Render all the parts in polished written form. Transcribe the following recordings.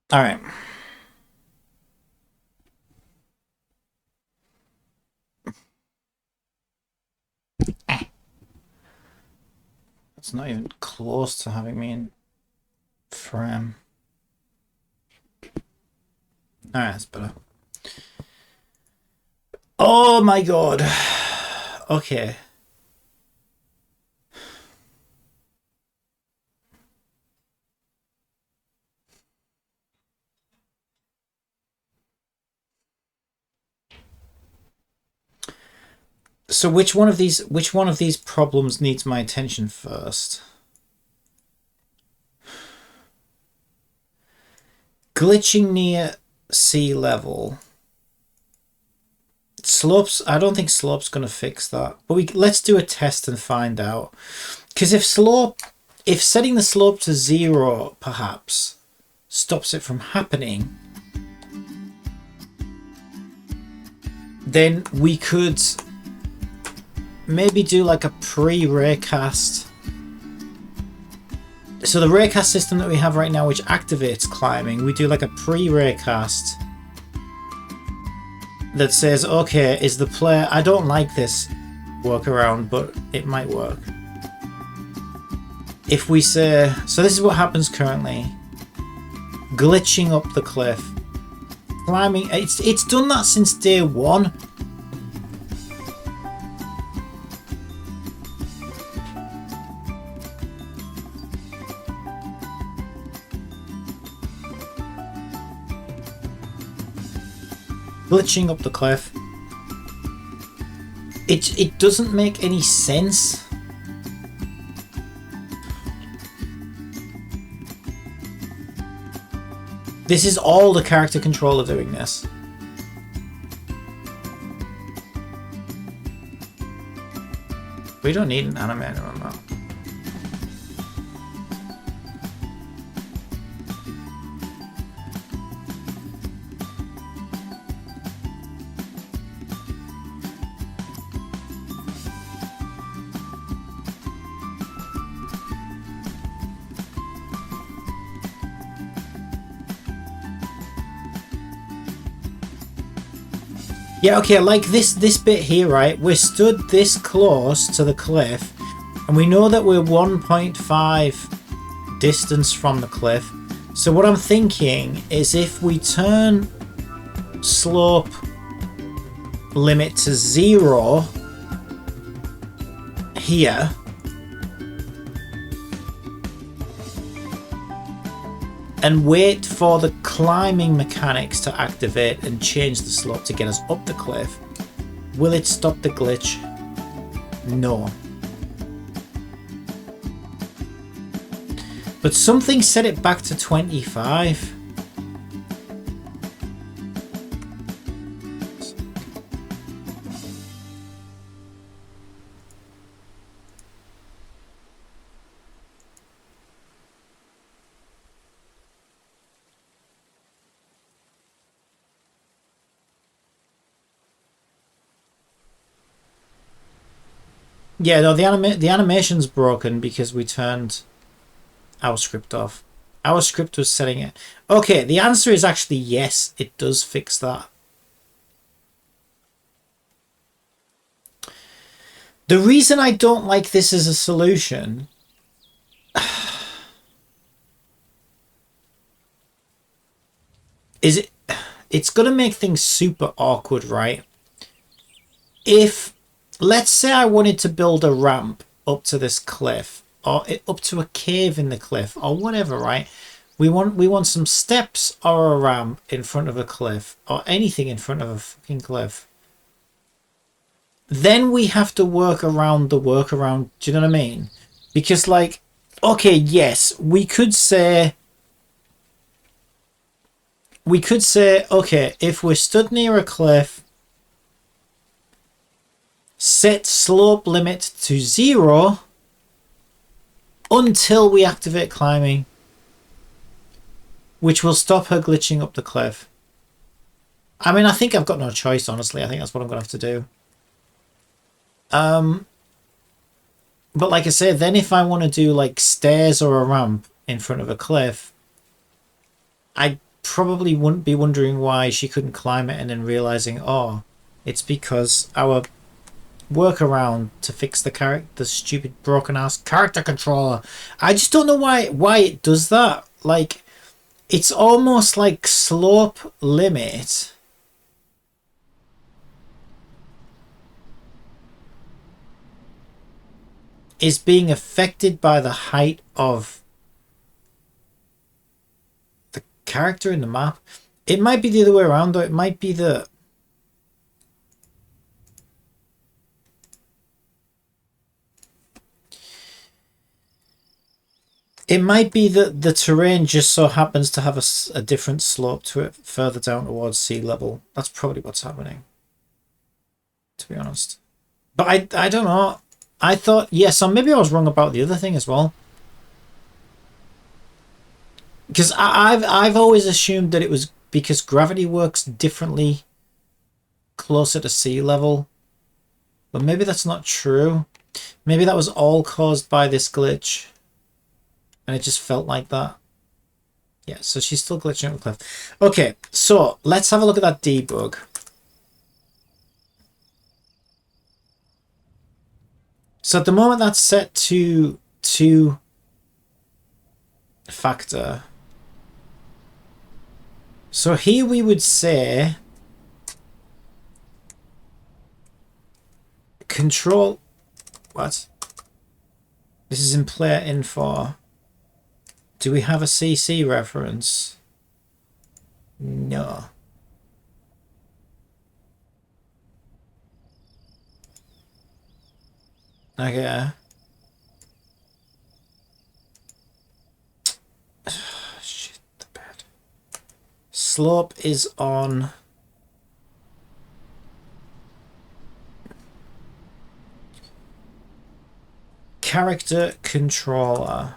All right. It's not even close to having me in frame. All right, that's better. Oh my god. Okay. So which one of these problems needs my attention first? Glitching near sea level. Slopes, I don't think slope's going to fix that. But let's do a test and find out. Because if setting the slope to 0 perhaps stops it from happening, then we could maybe do like a pre-raycast. So the raycast system that we have right now, which activates climbing, we do like a pre-raycast that says, okay, is the player, I don't like this workaround, but it might work. If we say, so this is what happens currently, glitching up the cliff, climbing, it's done that since day 1. Glitching up the cliff. It doesn't make any sense. This is all the character controller doing this. We don't need an animator on that. Yeah, okay, like this bit here, right? We're stood this close to the cliff, and we know that we're 1.5 distance from the cliff. So what I'm thinking is if we turn slope limit to 0 here, and wait for the climbing mechanics to activate and change the slope to get us up the cliff, will it stop the glitch? No. But something set it back to 25. Yeah, no, the animation's broken because we turned our script off. Our script was setting it. Okay, the answer is actually yes, it does fix that. The reason I don't like this as a solution is it's going to make things super awkward, right? If, let's say I wanted to build a ramp up to this cliff, or up to a cave in the cliff, or whatever, right? We want some steps or a ramp in front of a cliff, or anything in front of a fucking cliff. Then we have to work around the workaround. Do you know what I mean? Because, like, okay, yes, we could say, okay, if we're stood near a cliff, set slope limit to 0 until we activate climbing, which will stop her glitching up the cliff. I mean, I think I've got no choice, honestly. I think that's what I'm going to have to do. But like I said, then if I want to do like stairs or a ramp in front of a cliff, I probably wouldn't be wondering why she couldn't climb it and then realizing, oh, it's because our workaround to fix the stupid broken ass character controller. I just don't know why it does that. Like, it's almost like slope limit is being affected by the height of the character in the map. It might be the other way around though. It might be the the terrain just so happens to have a different slope to it further down towards sea level. That's probably what's happening, to be honest. But I don't know. I thought, yes, or maybe I was wrong about the other thing as well. Because I've always assumed that it was because gravity works differently closer to sea level. But maybe that's not true. Maybe that was all caused by this glitch. And it just felt like that. Yeah, so she's still glitching up the cliff. Okay, so let's have a look at that debug. So at the moment that's set to 2 factor. So here we would say control, what? This is in player info. Do we have a CC reference? No. Okay. Shit, the bed. Slope is on character controller.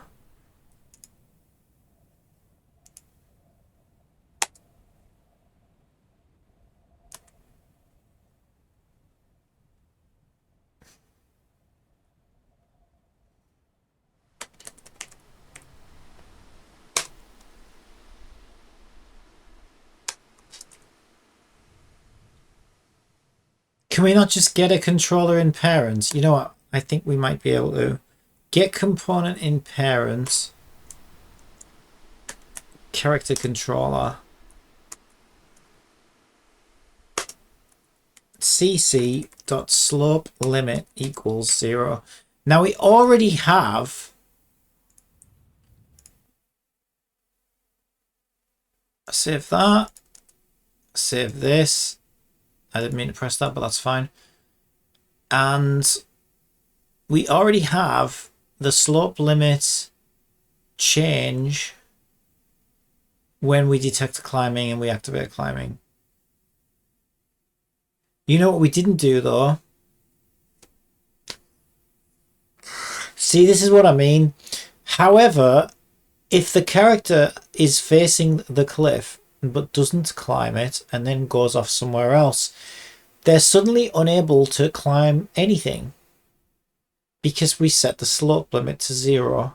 Can we not just get a controller in parents? You know what? I think we might be able to. Get component in parents. Character controller. cc.slope limit equals 0. Now we already have save that. Save this. I didn't mean to press that, but that's fine. And we already have the slope limit change when we detect climbing and we activate climbing. You know what we didn't do though? See, this is what I mean. However, if the character is facing the cliff but doesn't climb it and then goes off somewhere else, they're suddenly unable to climb anything because we set the slope limit to 0.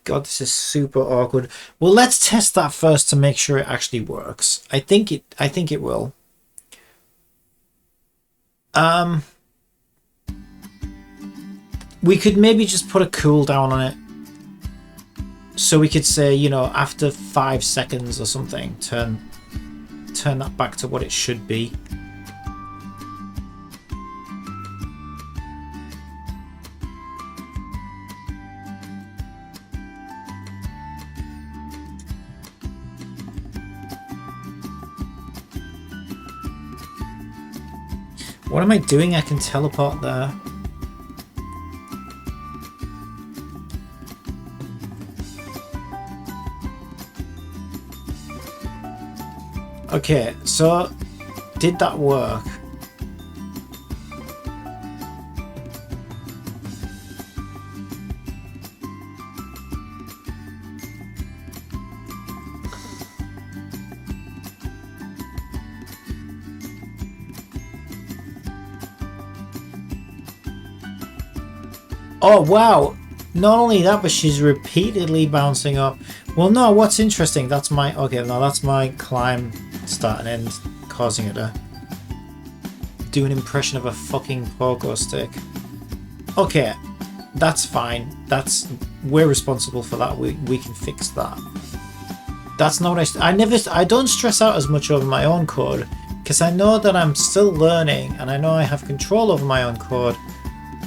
God, this is super awkward. Well, let's test that first to make sure it actually works. I think it will. We could maybe just put a cooldown on it. So we could say, you know, after 5 seconds or something, turn that back to what it should be. What am I doing? I can teleport there. Okay, so did that work? Oh, wow. Not only that, but she's repeatedly bouncing up. Well, no, what's interesting, that's my... Okay, no, that's my climb start and end, causing it to do an impression of a fucking pogo stick. Okay, that's fine. That's... We're responsible for that. We can fix that. That's not what I don't stress out as much over my own code, because I know that I'm still learning, and I know I have control over my own code,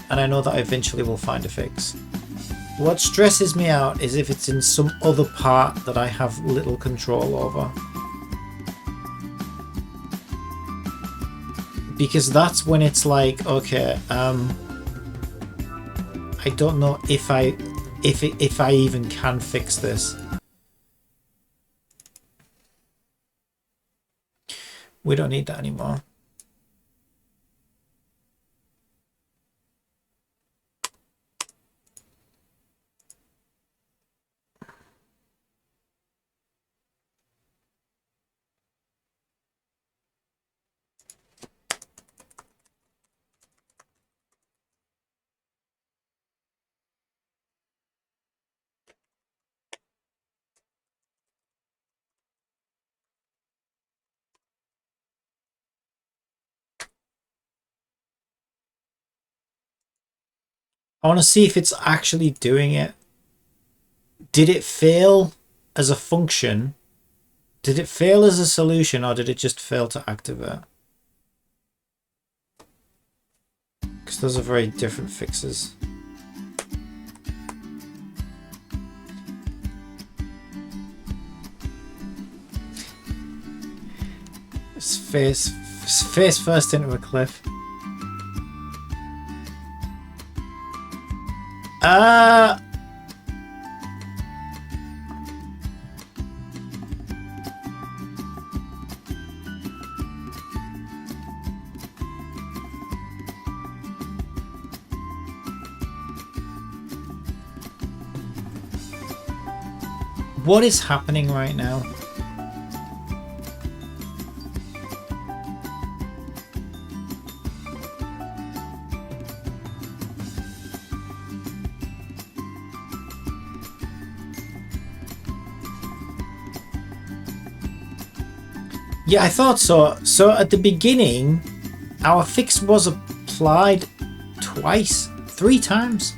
and I know that I eventually will find a fix. What stresses me out is if it's in some other part that I have little control over. Because that's when it's like, okay, I don't know if I even can fix this. We don't need that anymore. I want to see if it's actually doing it. Did it fail as a function? Did it fail as a solution, or did it just fail to activate? Because those are very different fixes. Face first into a cliff. What is happening right now? Yeah, I thought so. So at the beginning, our fix was applied twice, 3 times.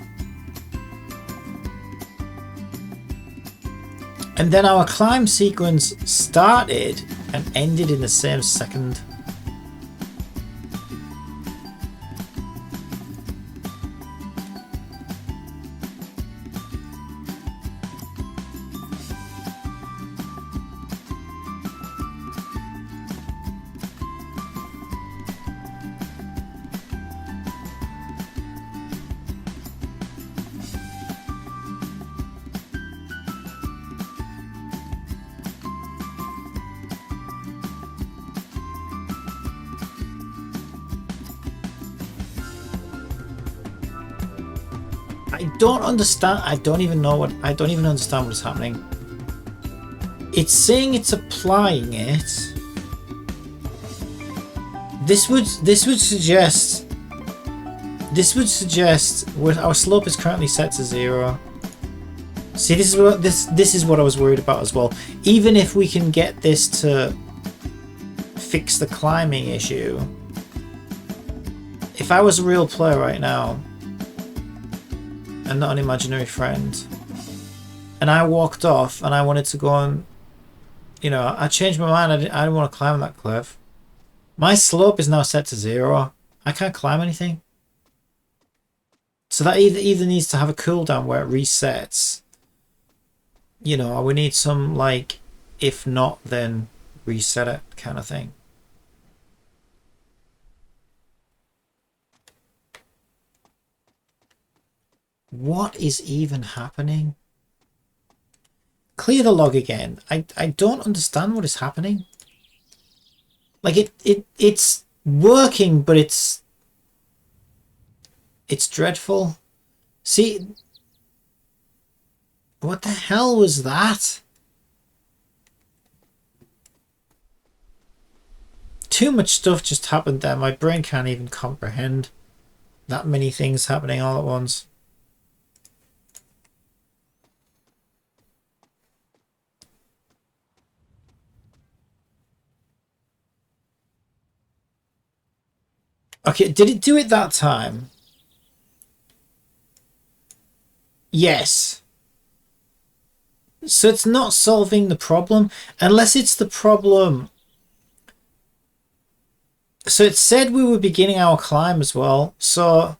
And then our climb sequence started and ended in the same second. I don't understand. I don't even understand what is happening. It's saying it's applying it. This would suggest what our slope is currently set to 0. See, this is what I was worried about as well. Even if we can get this to fix the climbing issue, if I was a real player right now and not an imaginary friend, and I walked off and I wanted to go and, I changed my mind, I didn't want to climb that cliff. My slope is now set to 0. I can't climb anything. So that either needs to have a cooldown where it resets, or we need some, like, if not then reset it kind of thing. What is even happening? Clear the log again. I don't understand what is happening. Like it's working, but it's dreadful. See, what the hell was that? Too much stuff just happened there. My brain can't even comprehend that many things happening all at once. Okay, did it do it that time? Yes. So it's not solving the problem, unless it's the problem. So it said we were beginning our climb as well. So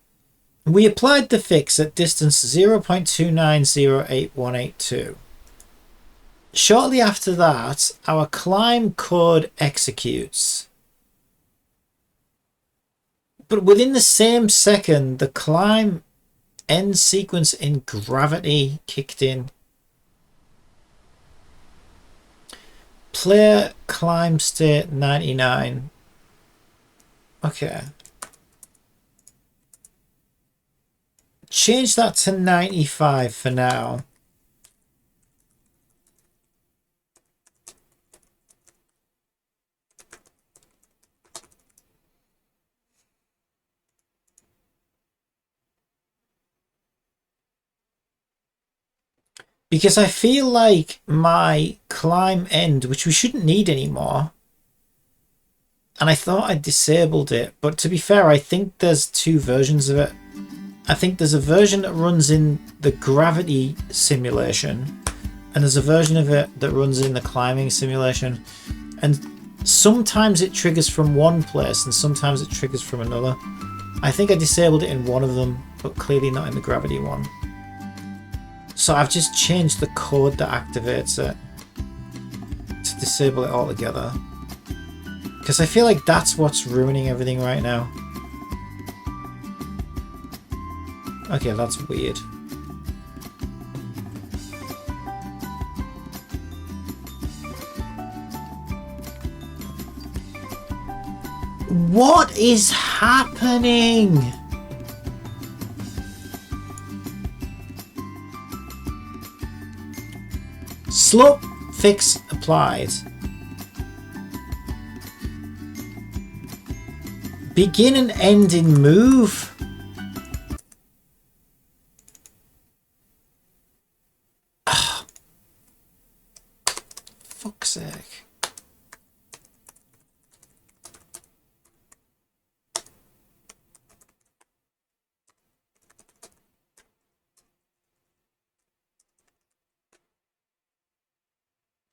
we applied the fix at distance 0.2908182. Shortly after that, our climb code executes. But within the same second, the climb end sequence in gravity kicked in. Player climb state 99. Okay. Change that to 95 for now. Because I feel like my climb end, which we shouldn't need anymore, and I thought I disabled it, but to be fair, I think there's two versions of it. I think there's a version that runs in the gravity simulation, and there's a version of it that runs in the climbing simulation. And sometimes it triggers from one place, and sometimes it triggers from another. I think I disabled it in one of them, but clearly not in the gravity one. So I've just changed the code that activates it to disable it altogether. Because I feel like that's what's ruining everything right now. Okay, that's weird. What is happening? Slope fix applied. Begin and end in move. Oh, fuck's sake.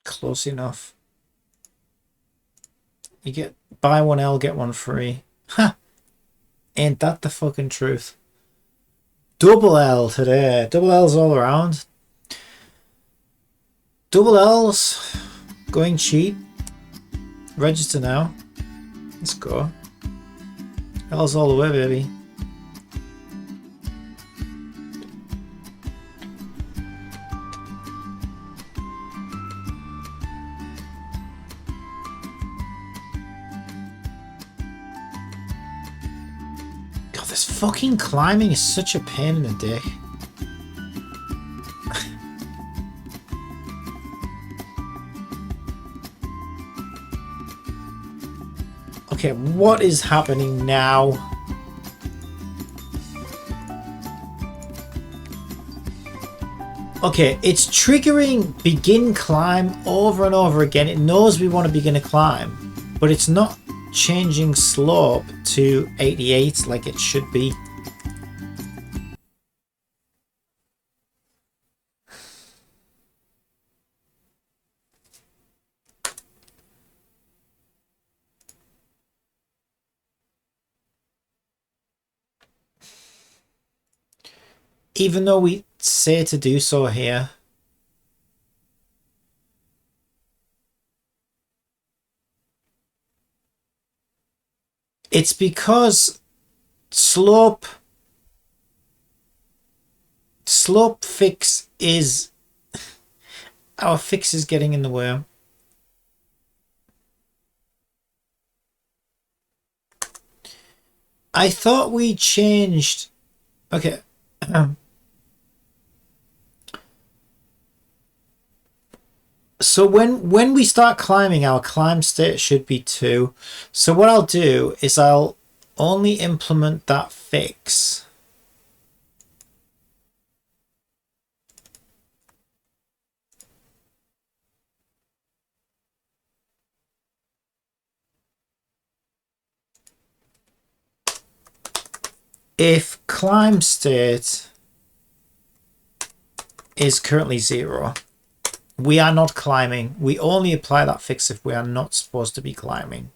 Close enough. You get buy one L, get one free. Ha! Ain't that the fucking truth? Double L today. Double L's all around. Double L's going cheap. Register now. Let's go. L's all the way, baby. God, this fucking climbing is such a pain in the dick. Okay, what is happening now? Okay, it's triggering begin climb over and over again. It knows we want to begin a climb, but it's not changing slope to 88 like it should be. Even though we say to do so here. It's because slope fix is our fix is getting in the way. I thought we changed. Okay. So when we start climbing, our climb state should be 2. So what I'll do is I'll only implement that fix. if climb state is currently 0, we are not climbing. We only apply that fix if we are not supposed to be climbing.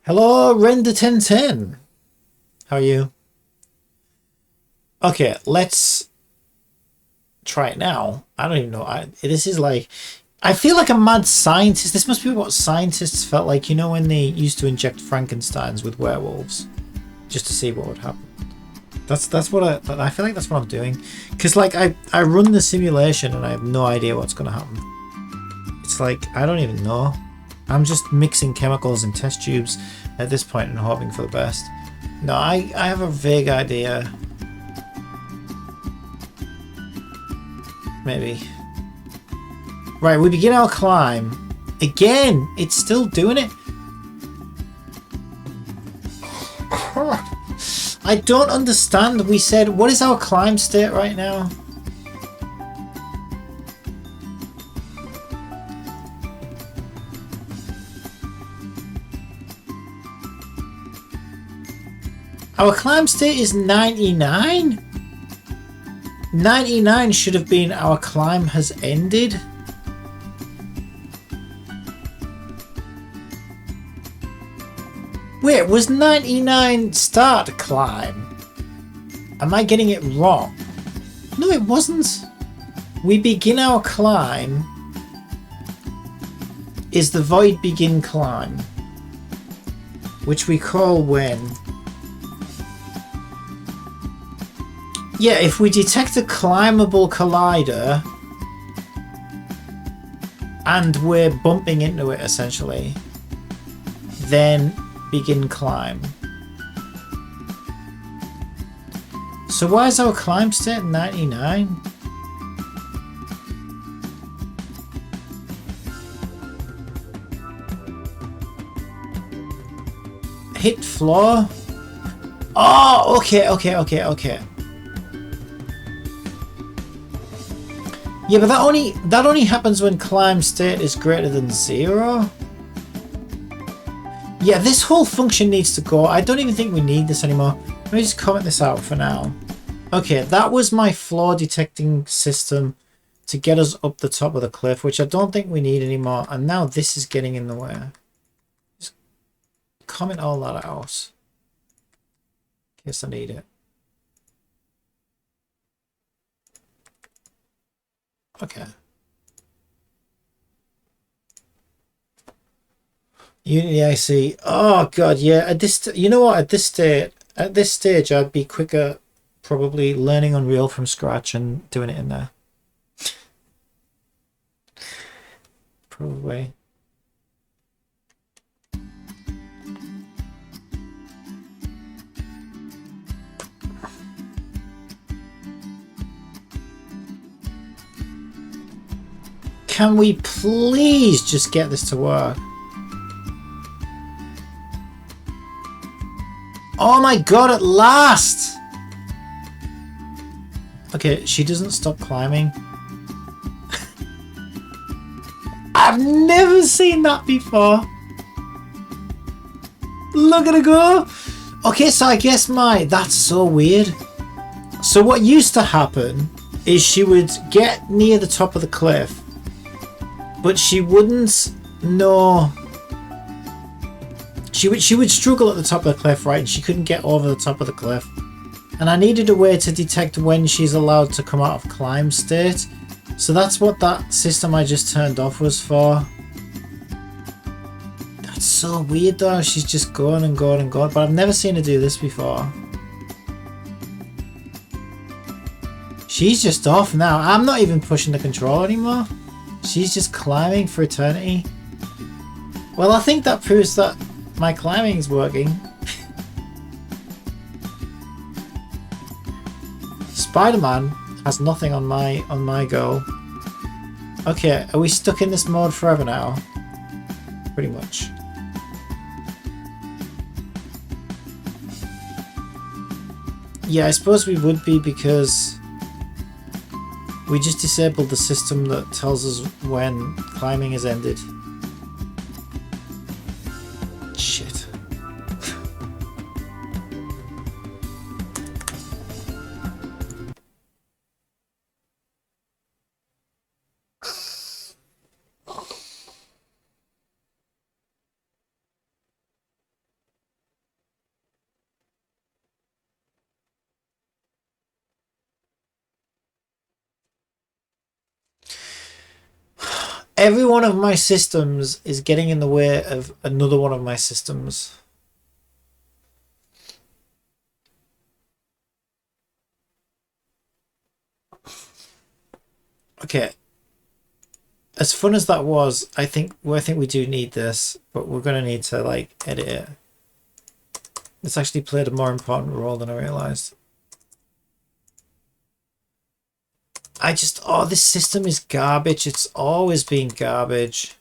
Hello, Render1010. How are you? Okay, let's try it now. I don't even know. This is like, I feel like a mad scientist. This must be what scientists felt like, you know, when they used to inject Frankensteins with werewolves just to see what would happen. That's what I feel like that's what I'm doing. Because like I run the simulation and I have no idea what's going to happen. It's like, I don't even know. I'm just mixing chemicals in test tubes at this point and hoping for the best. No, I have a vague idea. Maybe. Right, we begin our climb. Again, it's still doing it. I don't understand. We said, what is our climb state right now? Our climb state is 99? 99 should have been our climb has ended. Wait, was 99 start climb? Am I getting it wrong? No, it wasn't. We begin our climb is the void begin climb, which we call when. Yeah, if we detect a climbable collider and we're bumping into it essentially, then begin climb. So why is our climb state 99? Hit floor? Oh, okay. Yeah, but that only happens when climb state is greater than 0. Yeah, this whole function needs to go. I don't even think we need this anymore. Let me just comment this out for now. Okay, that was my floor detecting system to get us up the top of the cliff, which I don't think we need anymore. And now this is getting in the way. Just comment all that out. In case I need it. Okay. Unity IC. Oh god, yeah. At this, you know what? At this stage, I'd be quicker, probably learning Unreal from scratch and doing it in there. Probably. Can we please just get this to work? Oh my god, at last! Okay, she doesn't stop climbing. I've never seen that before. Look at her go! Okay, so I guess that's so weird. So what used to happen is she would get near the top of the cliff, but she wouldn't know. She would struggle at the top of the cliff, right? And she couldn't get over the top of the cliff. And I needed a way to detect when she's allowed to come out of climb state. So that's what that system I just turned off was for. That's so weird though. She's just going and going and going. But I've never seen her do this before. She's just off now. I'm not even pushing the control anymore. She's just climbing for eternity. Well, I think that proves that my climbing is working. Spider-Man has nothing on my goal. Okay, are we stuck in this mode forever now? Pretty much. Yeah, I suppose we would be, because we just disabled the system that tells us when climbing has ended. Shit. Every one of my systems is getting in the way of another one of my systems. Okay. As fun as that was, I think we do need this, but we're gonna need to like edit it. It's actually played a more important role than I realized. Oh, this system is garbage. It's always been garbage.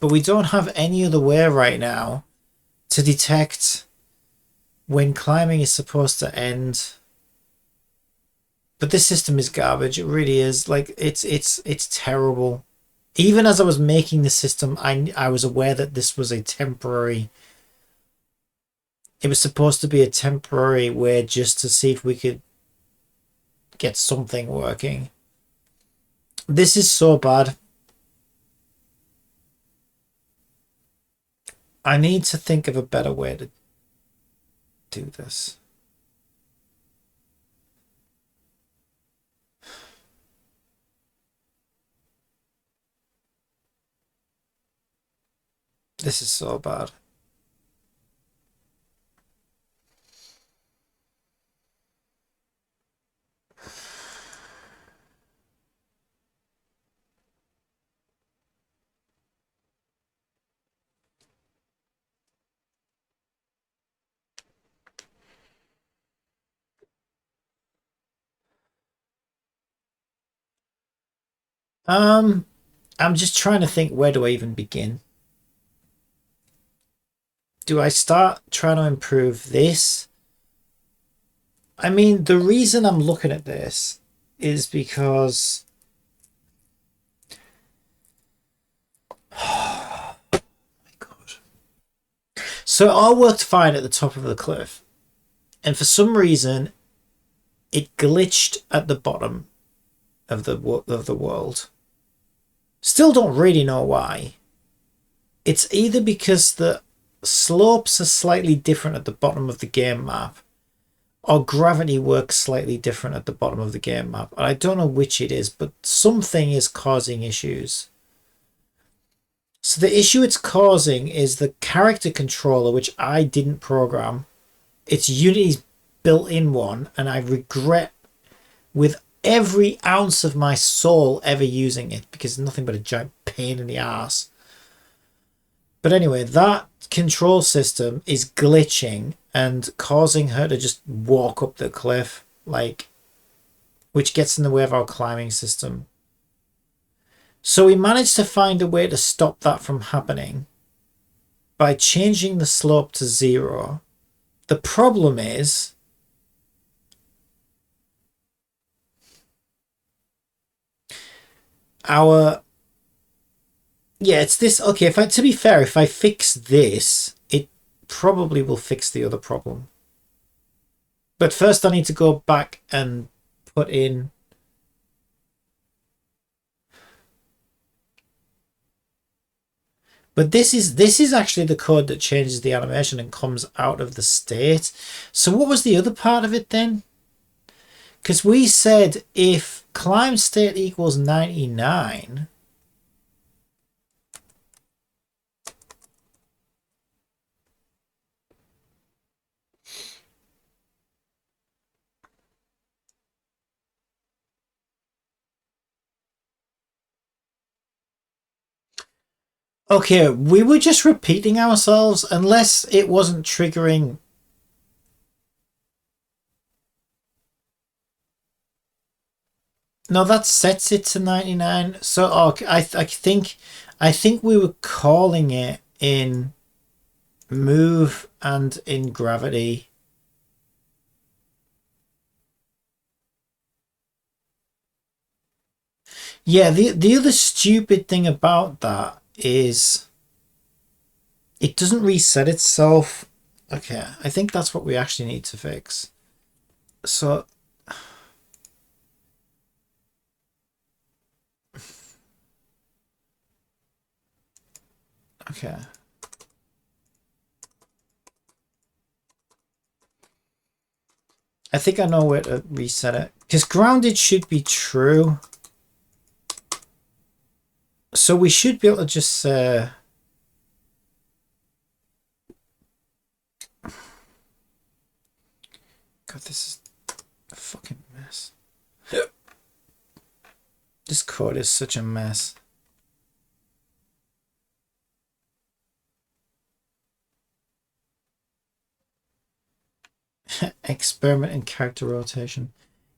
But we don't have any other way right now to detect when climbing is supposed to end. But this system is garbage. It really is. Like, it's terrible. Even as I was making the system, I was aware that this was a temporary. It was supposed to be a temporary way just to see if we could get something working. This is so bad. I need to think of a better way to do this. This is so bad. I'm just trying to think, where do I even begin? Do I start trying to improve this? I mean, the reason I'm looking at this is because oh my god. So it all worked fine at the top of the cliff, and for some reason it glitched at the bottom of the world. Still don't really know why. It's either because the slopes are slightly different at the bottom of the game map, or gravity works slightly different at the bottom of the game map. I don't know which it is, but something is causing issues. So the issue it's causing is the character controller, which I didn't program. It's Unity's built-in one, and I regret with every ounce of my soul ever using it, because it's nothing but a giant pain in the ass. But anyway, that control system is glitching and causing her to just walk up the cliff, like, which gets in the way of our climbing system. So we managed to find a way to stop that from happening by changing the slope to 0. The problem is it's this. Okay, to be fair, if I fix this, it probably will fix the other problem. But first I need to go back and put in. But this is actually the code that changes the animation and comes out of the state. So what was the other part of it then? Because we said if climb state equals 99. Okay, we were just repeating ourselves, unless it wasn't triggering. No, that sets it to 99. So I think we were calling it in. move and in gravity. Yeah, the other stupid thing about that is it doesn't reset itself. Okay, I think that's what we actually need to fix. So okay. I think I know where to reset it. Because grounded should be true. So we should be able to just God, this is a fucking mess. This code is such a mess. Experiment in character rotation.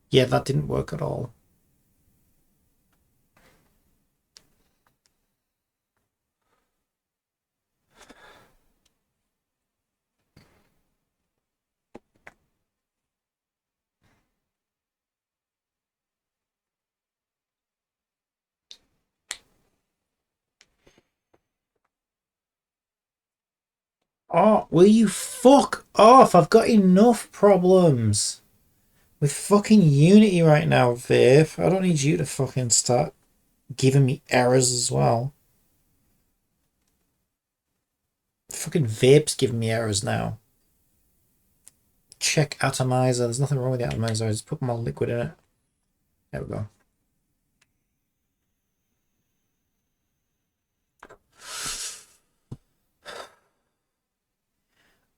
Yeah, that didn't work at all. Oh, will you fuck off? I've got enough problems with fucking Unity right now, Viv. I don't need you to fucking start giving me errors as well. Fucking Vape's giving me errors now. Check atomizer. There's nothing wrong with the atomizer. I just put more liquid in it. There we go.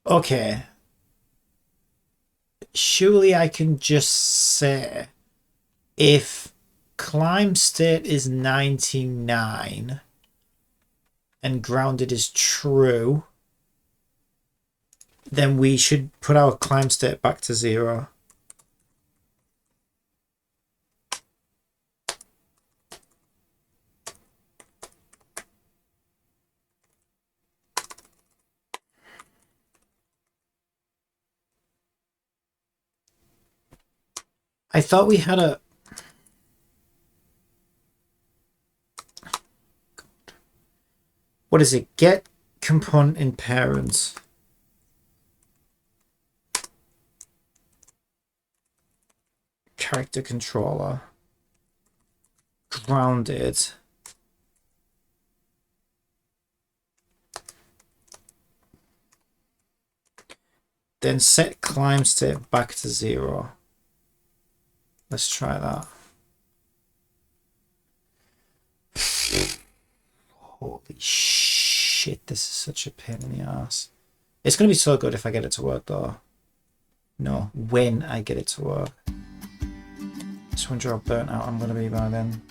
Okay. Surely I can just say if climb state is 99 and grounded is true, then we should put our climb state back to 0. I thought we had a... What is it? Get component in parents. Character controller. Grounded. Then set climb state back to 0. Let's try that. Holy shit, this is such a pain in the ass. It's going to be so good if I get it to work though. No, when I get it to work. Just wonder how burnt out I'm going to be by then.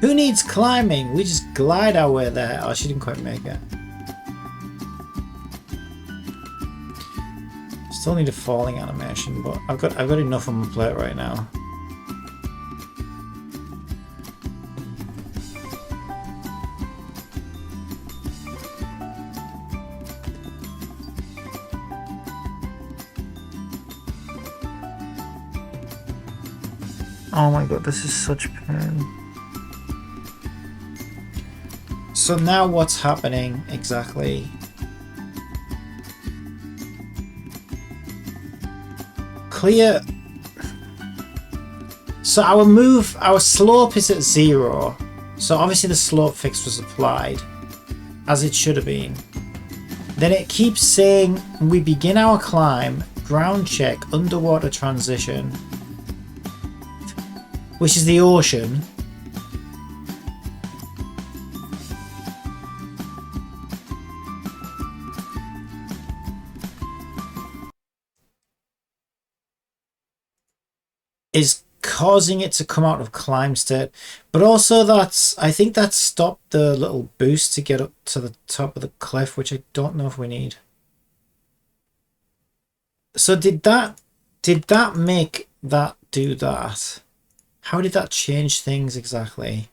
Who needs climbing? We just glide our way there. Oh, she didn't quite make it. Still need a falling animation, but I've got enough on my plate right now. Oh my god, this is such pain. So now what's happening exactly? Clear. So our slope is at 0. So obviously the slope fix was applied as it should have been. Then it keeps saying we begin our climb, ground check, underwater transition, which is the ocean. Is causing it to come out of climb state. But also I think that stopped the little boost to get up to the top of the cliff, which I don't know if we need. So did that make that do that? How did that change things exactly?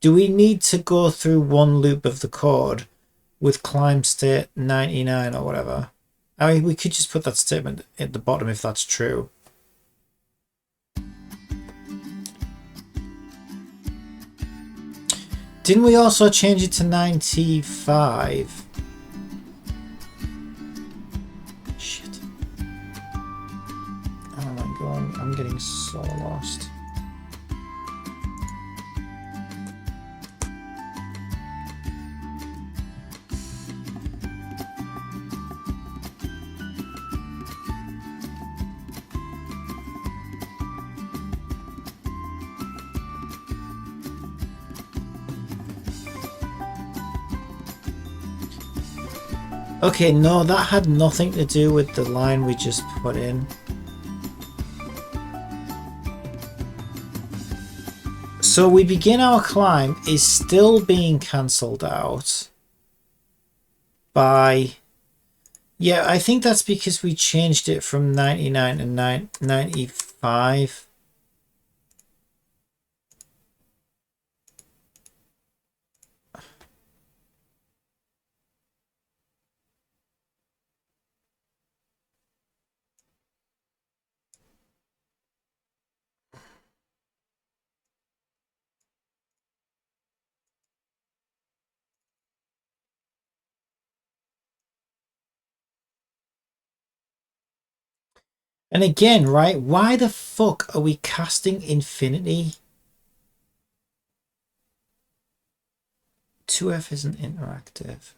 Do we need to go through one loop of the code with climb state 99 or whatever? I mean, we could just put that statement at the bottom if that's true. Didn't we also change it to 95? Shit. Oh my god, I'm getting so lost. Okay, no, that had nothing to do with the line we just put in. So we begin our climb is still being cancelled out by... Yeah, I think that's because we changed it from 99 to 95. And again, right, why the fuck are we casting infinity? 2F isn't interactive.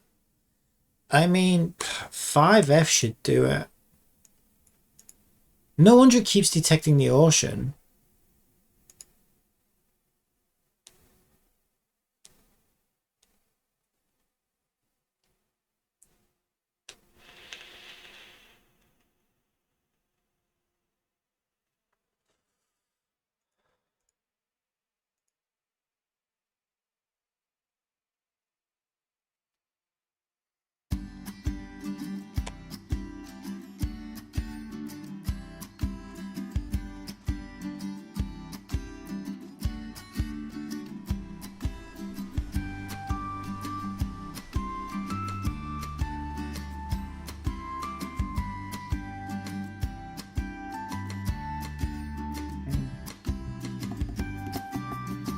I mean, 5F should do it. No wonder it keeps detecting the ocean.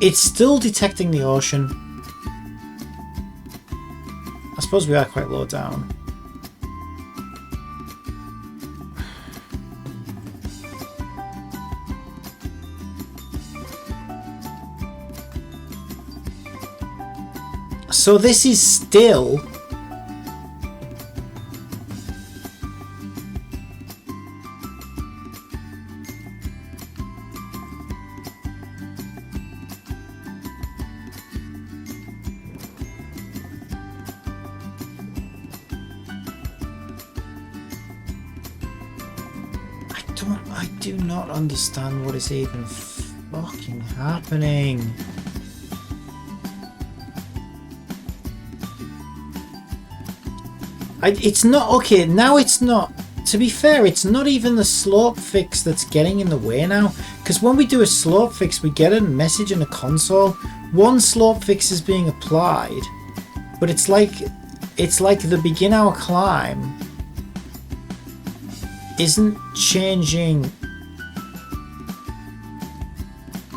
It's still detecting the ocean. I suppose we are quite low down. So this is still... I do not understand what is even fucking happening. It's not, okay, now it's not, to be fair, it's not even the slope fix that's getting in the way now, because when we do a slope fix, we get a message in the console, one slope fix is being applied, but it's like the begin our climb isn't changing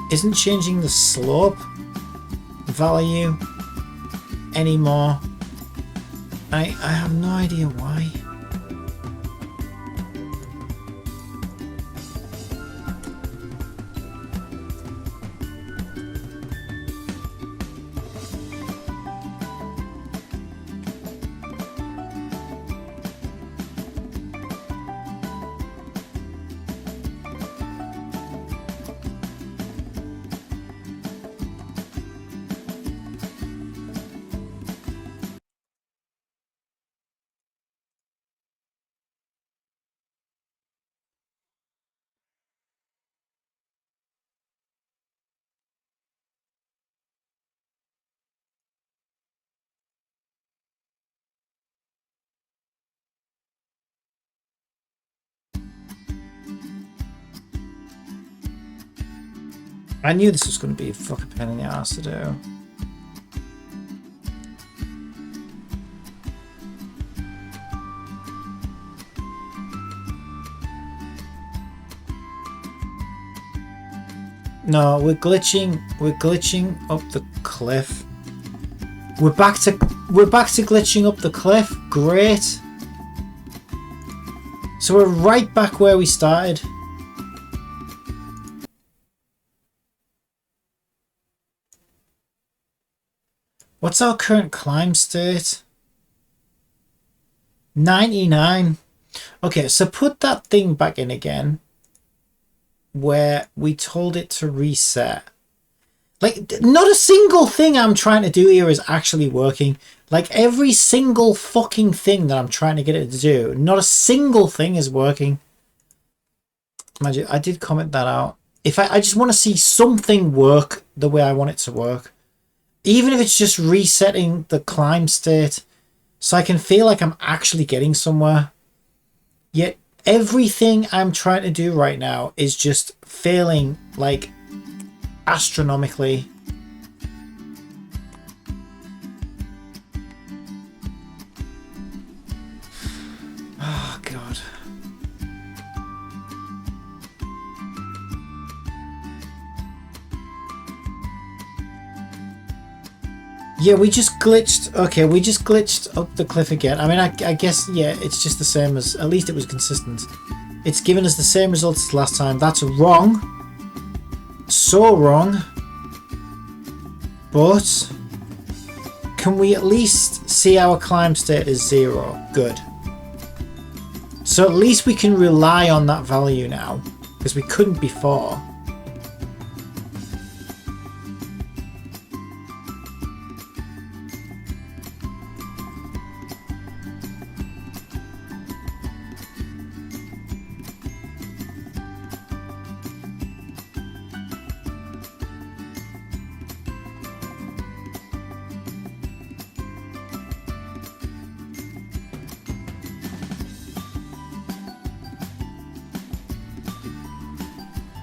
the slope value anymore. I have no idea why. I knew this was going to be a fucking pain in the ass to do. No, we're glitching up the cliff. We're back to glitching up the cliff. Great. So we're right back where we started. What's our current climb state? 99. Okay, so put that thing back in again where we told it to reset. Like, not a single thing I'm trying to do here is actually working. Like, every single fucking thing that I'm trying to get it to do, not a single thing is working. Imagine, I did comment that out. If I just want to see something work the way I want it to work. Even if it's just resetting the climb state so I can feel like I'm actually getting somewhere. Yet everything I'm trying to do right now is just failing like astronomically. Oh God. Yeah, we just glitched. Okay, we just glitched up the cliff again. I mean, I guess, yeah, it's just the same as... At least it was consistent. It's given us the same results as last time. That's wrong. So wrong. But... Can we at least see our climb state is 0? Good. So at least we can rely on that value now. Because we couldn't before.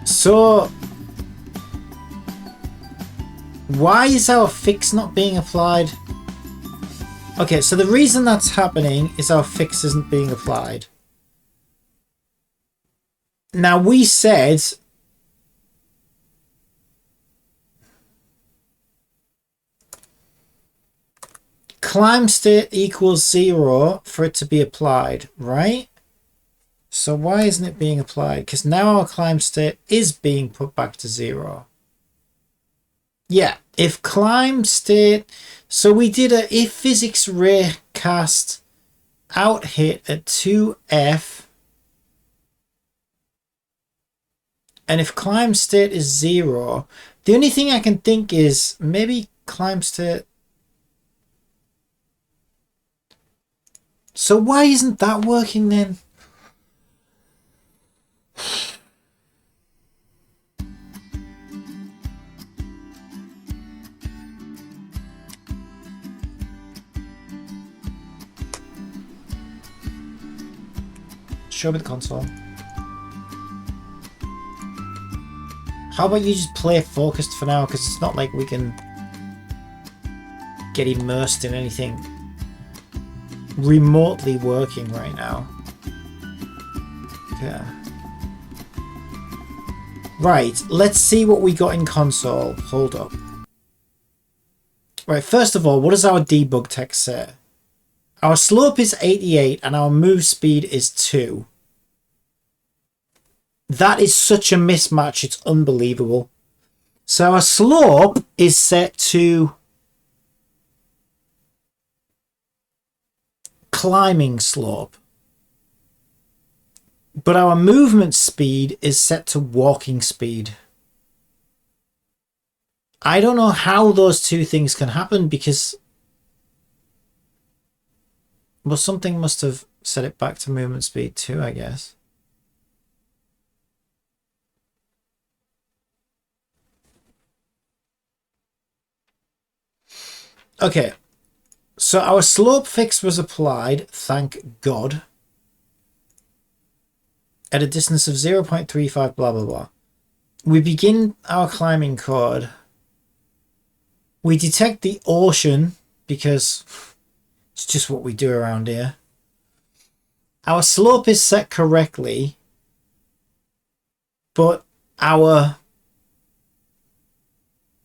So, why is our fix not being applied? Okay, so the reason that's happening is our fix isn't being applied. Now, we said climb state equals 0 for it to be applied, right? So why isn't it being applied? Because now our climb state is being put back to 0. Yeah, if climb state... So we did a if physics ray cast out hit at 2F. And if climb state is 0, the only thing I can think is maybe climb state... So why isn't that working then? Show me the console. How about you just play focused for now, because it's not like we can get immersed in anything remotely working right now. Yeah. Right, let's see what we got in console. Hold up. Right, first of all, what does our debug text say? Our slope is 88 and our move speed is 2. That is such a mismatch, it's unbelievable. So our slope is set to climbing slope. But our movement speed is set to walking speed. I don't know how those two things can happen because... Well, something must have set it back to movement speed too, I guess. Okay. So our slope fix was applied, thank God. At a distance of 0.35, blah, blah, blah. we begin our climbing chord. We detect the ocean because it's just what we do around here. Our slope is set correctly, but our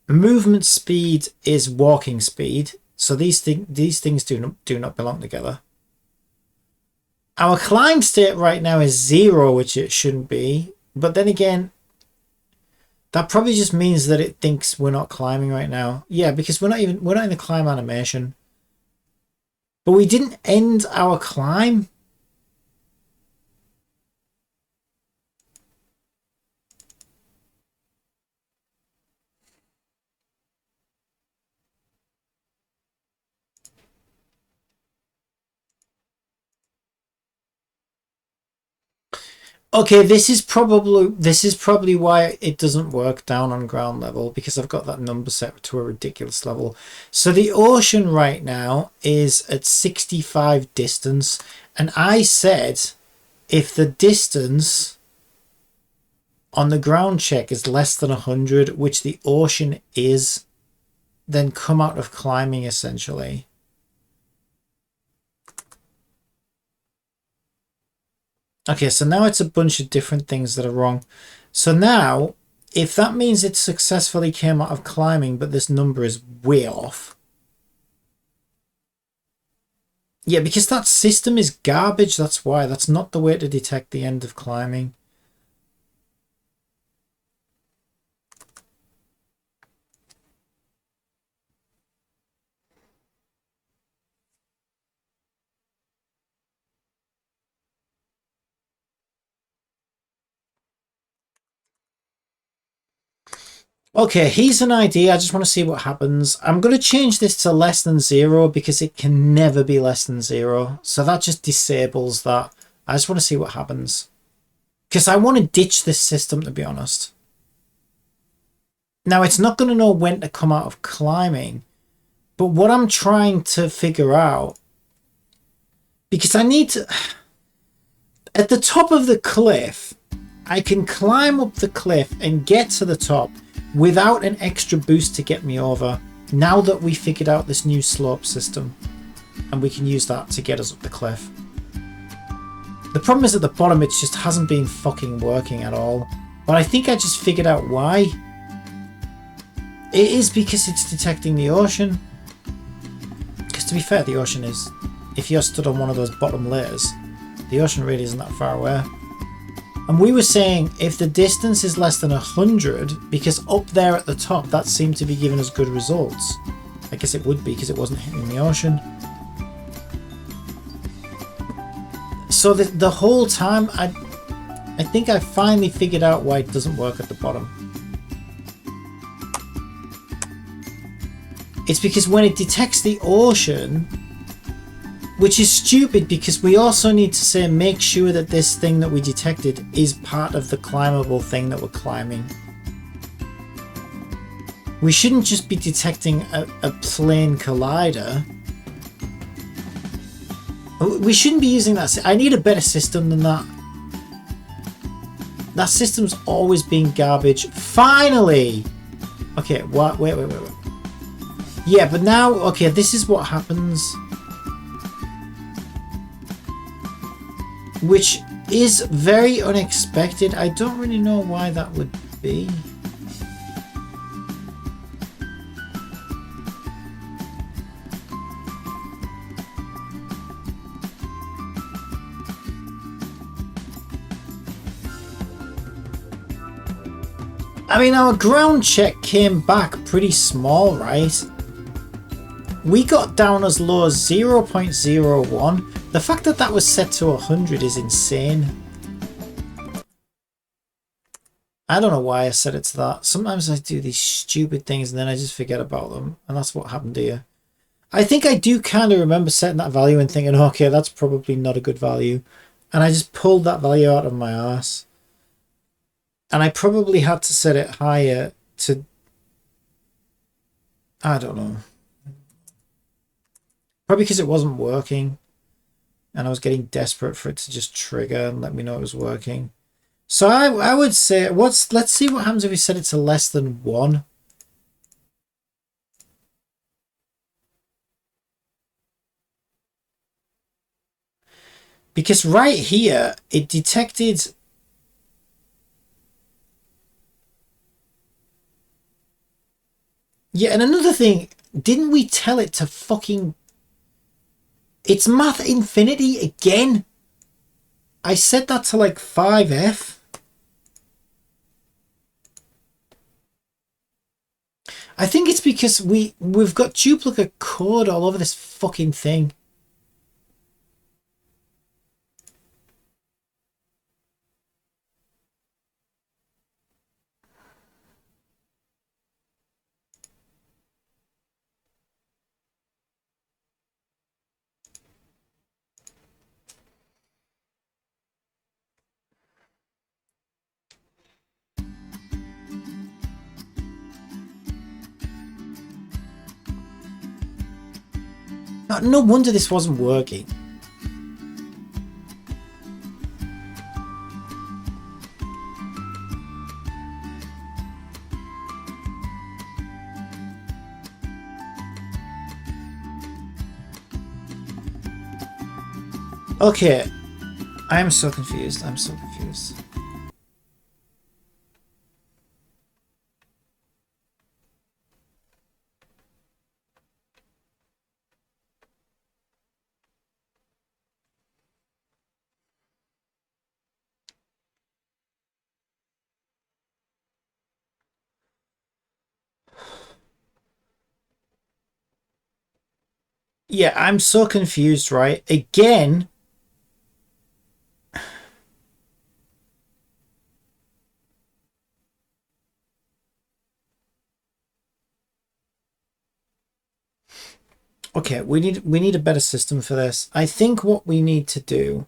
movement speed is walking speed. So these things do not belong together. Our climb state right now is 0, which it shouldn't be. But then again, that probably just means that it thinks we're not climbing right now. Yeah, because we're not in the climb animation. But we didn't end our climb. Okay, this is probably why it doesn't work down on ground level, because I've got that number set to a ridiculous level. So the ocean right now is at 65 distance, and I said if the distance on the ground check is less than 100, which the ocean is, then come out of climbing essentially. Okay, so now it's a bunch of different things that are wrong. So now, if that means it successfully came out of climbing, but this number is way off. Yeah, because that system is garbage, that's why. That's not the way to detect the end of climbing. Okay, here's an idea. I just want to see what happens. I'm going to change this to less than 0 because it can never be less than 0. So that just disables that. I just want to see what happens. Because I want to ditch this system, to be honest. Now, it's not going to know when to come out of climbing. But what I'm trying to figure out... Because I need to... At the top of the cliff, I can climb up the cliff and get to the top without an extra boost to get me over, now that we figured out this new slope system, and we can use that to get us up the cliff. The problem is at the bottom it just hasn't been fucking working at all, but I think I just figured out why. It is because it's detecting the ocean. Because to be fair, the ocean is, if you're stood on one of those bottom layers, the ocean really isn't that far away. And we were saying if the distance is less than 100, because up there at the top, that seemed to be giving us good results. I guess it would be because it wasn't hitting the ocean. So the whole time, I think I finally figured out why it doesn't work at the bottom. It's because when it detects the ocean, which is stupid because we also need to say make sure that this thing that we detected is part of the climbable thing that we're climbing. We shouldn't just be detecting a plane collider. We shouldn't be using that. I need a better system than that. That system's always been garbage. Finally! Okay, what? Wait. Yeah, but now, okay, this is what happens. Which is very unexpected. I don't really know why that would be. I mean, our ground check came back pretty small, right? We got down as low as 0.01. The fact that that was set to 100 is insane. I don't know why I set it to that. Sometimes I do these stupid things and then I just forget about them. And that's what happened here. I think I do kind of remember setting that value and thinking, okay, that's probably not a good value. And I just pulled that value out of my ass. And I probably had to set it higher to... I don't know. Probably because it wasn't working. And I was getting desperate for it to just trigger and let me know it was working. So I would say, let's see what happens if we set it to less than 1. Because right here, it detected... Yeah, and another thing, didn't we tell it to fucking... It's math infinity again? I set that to like 5F. I think it's because we've got duplicate code all over this fucking thing. No wonder this wasn't working. Okay, I'm so confused. I'm so confused. Yeah, I'm so confused, right? Again. Okay, we need a better system for this. I think what we need to do...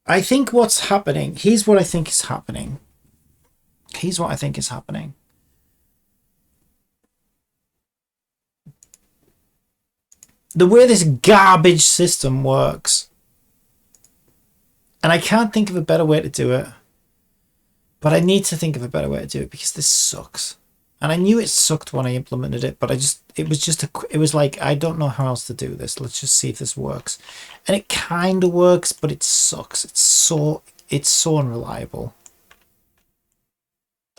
I think what's happening... Here's what I think is happening. Here's what I think is happening. The way this garbage system works. And I can't think of a better way to do it. But I need to think of a better way to do it because this sucks. And I knew it sucked when I implemented it, but it was like, I don't know how else to do this. Let's just see if this works. And it kind of works, but it sucks. It's so unreliable.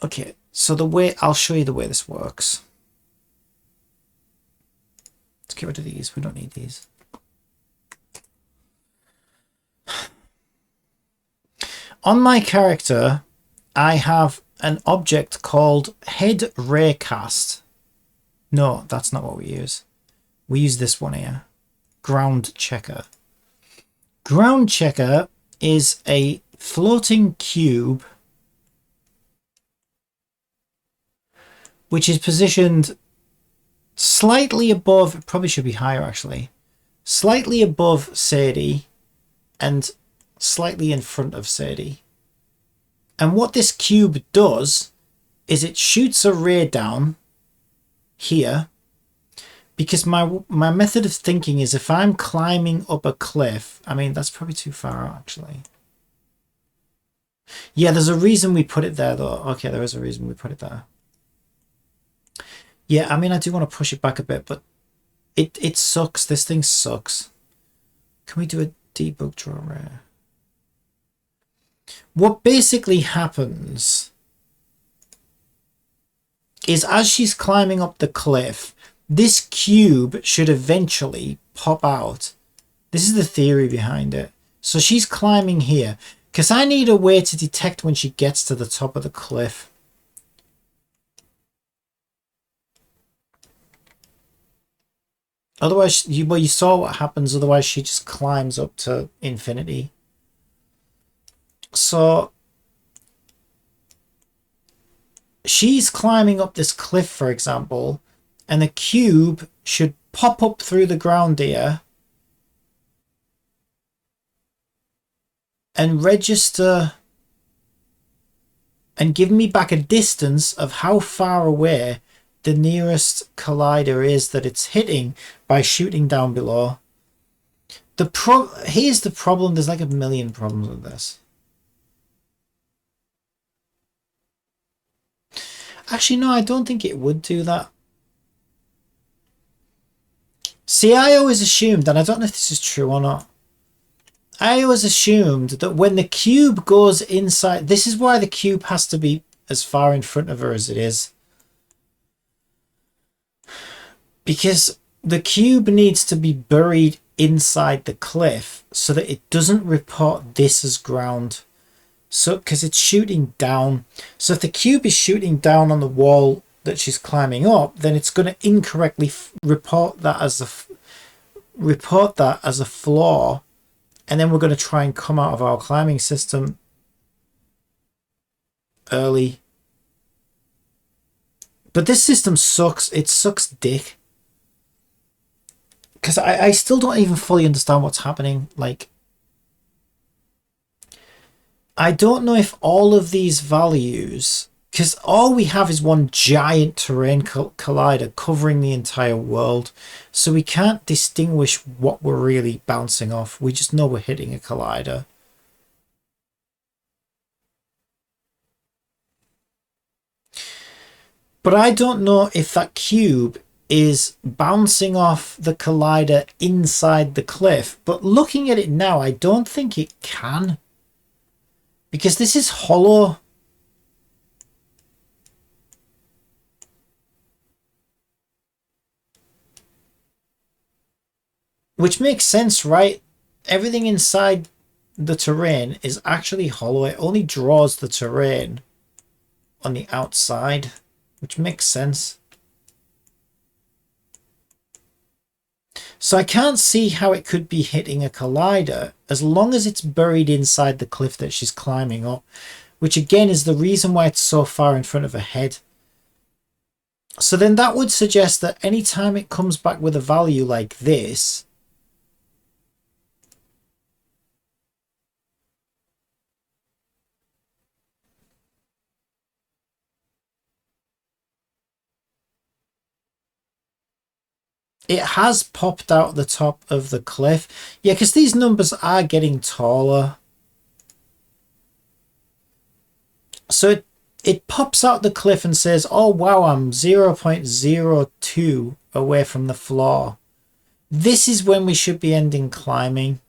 Okay, so I'll show you the way this works. Let's get rid of these. We don't need these. On my character, I have an object called head raycast. No, that's not what we use. We use this one here. Ground checker. Ground checker is a floating cube which is positioned slightly above, it probably should be higher actually, slightly above Sadie and slightly in front of Sadie. And what this cube does is it shoots a ray down here, because my method of thinking is if I'm climbing up a cliff, I mean, that's probably too far out actually. Yeah, there's a reason we put it there though. Okay, there is a reason we put it there. Yeah, I mean, I do want to push it back a bit, but it sucks. This thing sucks. Can we do a debug draw ray? What basically happens is as she's climbing up the cliff, this cube should eventually pop out. This is the theory behind it. So she's climbing here because I need a way to detect when she gets to the top of the cliff. Otherwise, you saw what happens. Otherwise, she just climbs up to infinity. So she's climbing up this cliff, for example, and the cube should pop up through the ground here and register and give me back a distance of how far away the nearest collider is that it's hitting by shooting down below. Here's the problem. There's like a million problems with this. Actually, no, I don't think it would do that. See, I always assumed, and I don't know if this is true or not, I always assumed that when the cube goes inside, this is why the cube has to be as far in front of her as it is. Because the cube needs to be buried inside the cliff so that it doesn't report this as ground. So, because it's shooting down. So if the cube is shooting down on the wall that she's climbing up, then it's going to incorrectly report that as a floor. And then we're going to try and come out of our climbing system early. But this system sucks. It sucks dick. Because I still don't even fully understand what's happening. Like, I don't know if all of these values... Because all we have is one giant terrain collider covering the entire world. So we can't distinguish what we're really bouncing off. We just know we're hitting a collider. But I don't know if that cube is bouncing off the collider inside the cliff. But looking at it now, I don't think it can. Because this is hollow. Which makes sense, right? Everything inside the terrain is actually hollow. It only draws the terrain on the outside, which makes sense. So I can't see how it could be hitting a collider as long as it's buried inside the cliff that she's climbing up, which again is the reason why it's so far in front of her head. So then that would suggest that anytime it comes back with a value like this, it has popped out the top of the cliff. Yeah, because these numbers are getting taller. So it pops out the cliff and says, oh, wow, I'm 0.02 away from the floor. This is when we should be ending climbing.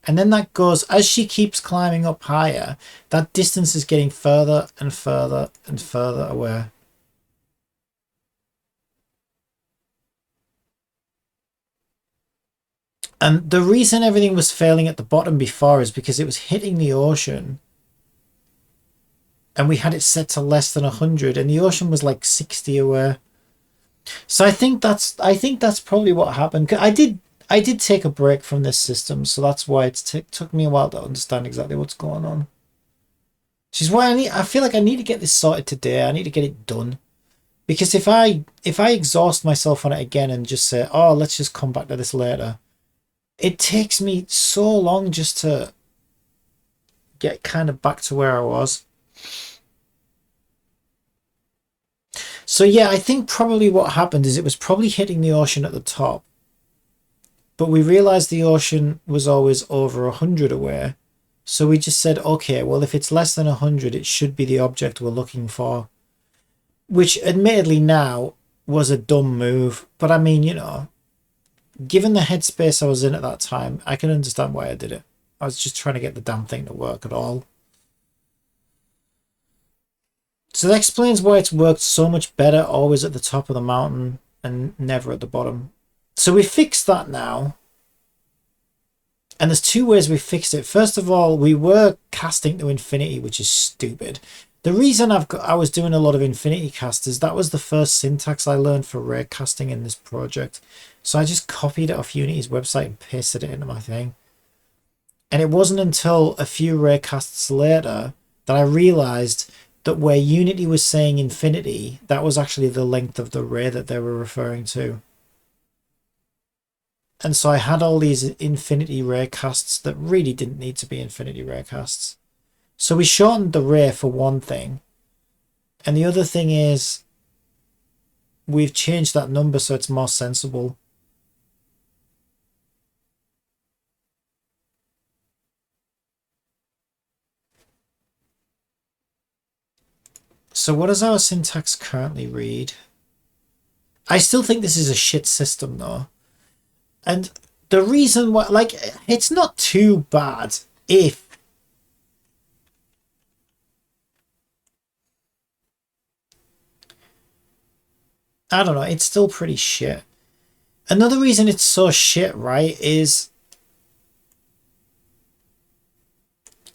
And then that goes, as she keeps climbing up higher, that distance is getting further and further and further away. And the reason everything was failing at the bottom before is because it was hitting the ocean. And we had it set to less than 100, and the ocean was like 60 away. So I think that's probably what happened. I did take a break from this system, so that's why it took me a while to understand exactly what's going on. Which is why I feel like I need to get this sorted today. I need to get it done. Because if I exhaust myself on it again and just say, oh, let's just come back to this later, it takes me so long just to get kind of back to where I was. So yeah, I think probably what happened is it was probably hitting the ocean at the top. But we realized the ocean was always over 100 away. So we just said, okay, well, if it's less than 100, it should be the object we're looking for. Which admittedly now was a dumb move. But I mean, you know, given the headspace I was in at that time, I can understand why I did it. I was just trying to get the damn thing to work at all. So that explains why it's worked so much better always at the top of the mountain and never at the bottom. So we fixed that now. And there's two ways we fixed it. First of all, we were casting to infinity, which is stupid. The reason I was doing a lot of infinity cast is that was the first syntax I learned for rare casting in this project. So I just copied it off Unity's website and pasted it into my thing. And it wasn't until a few rare casts later that I realized that where Unity was saying infinity, that was actually the length of the ray that they were referring to. And so I had all these infinity ray casts that really didn't need to be infinity ray casts. So we shortened the ray for one thing. And the other thing is we've changed that number so it's more sensible. So what does our syntax currently read? I still think this is a shit system though. And the reason why, like, it's not too bad if I don't know, it's still pretty shit. Another reason it's so shit, right, is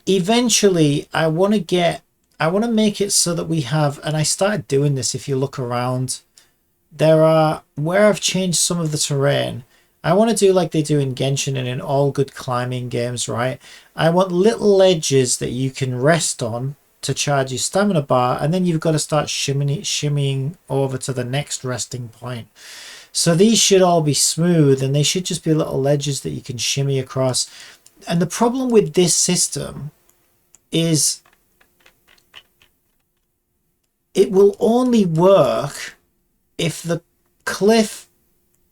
eventually I want to make it so that we have, and I started doing this if you look around, there are, where I've changed some of the terrain, I want to do like they do in Genshin and in all good climbing games, right? I want little ledges that you can rest on to charge your stamina bar, and then you've got to start shimmying over to the next resting point. So these should all be smooth, and they should just be little ledges that you can shimmy across. And the problem with this system is it will only work if the cliff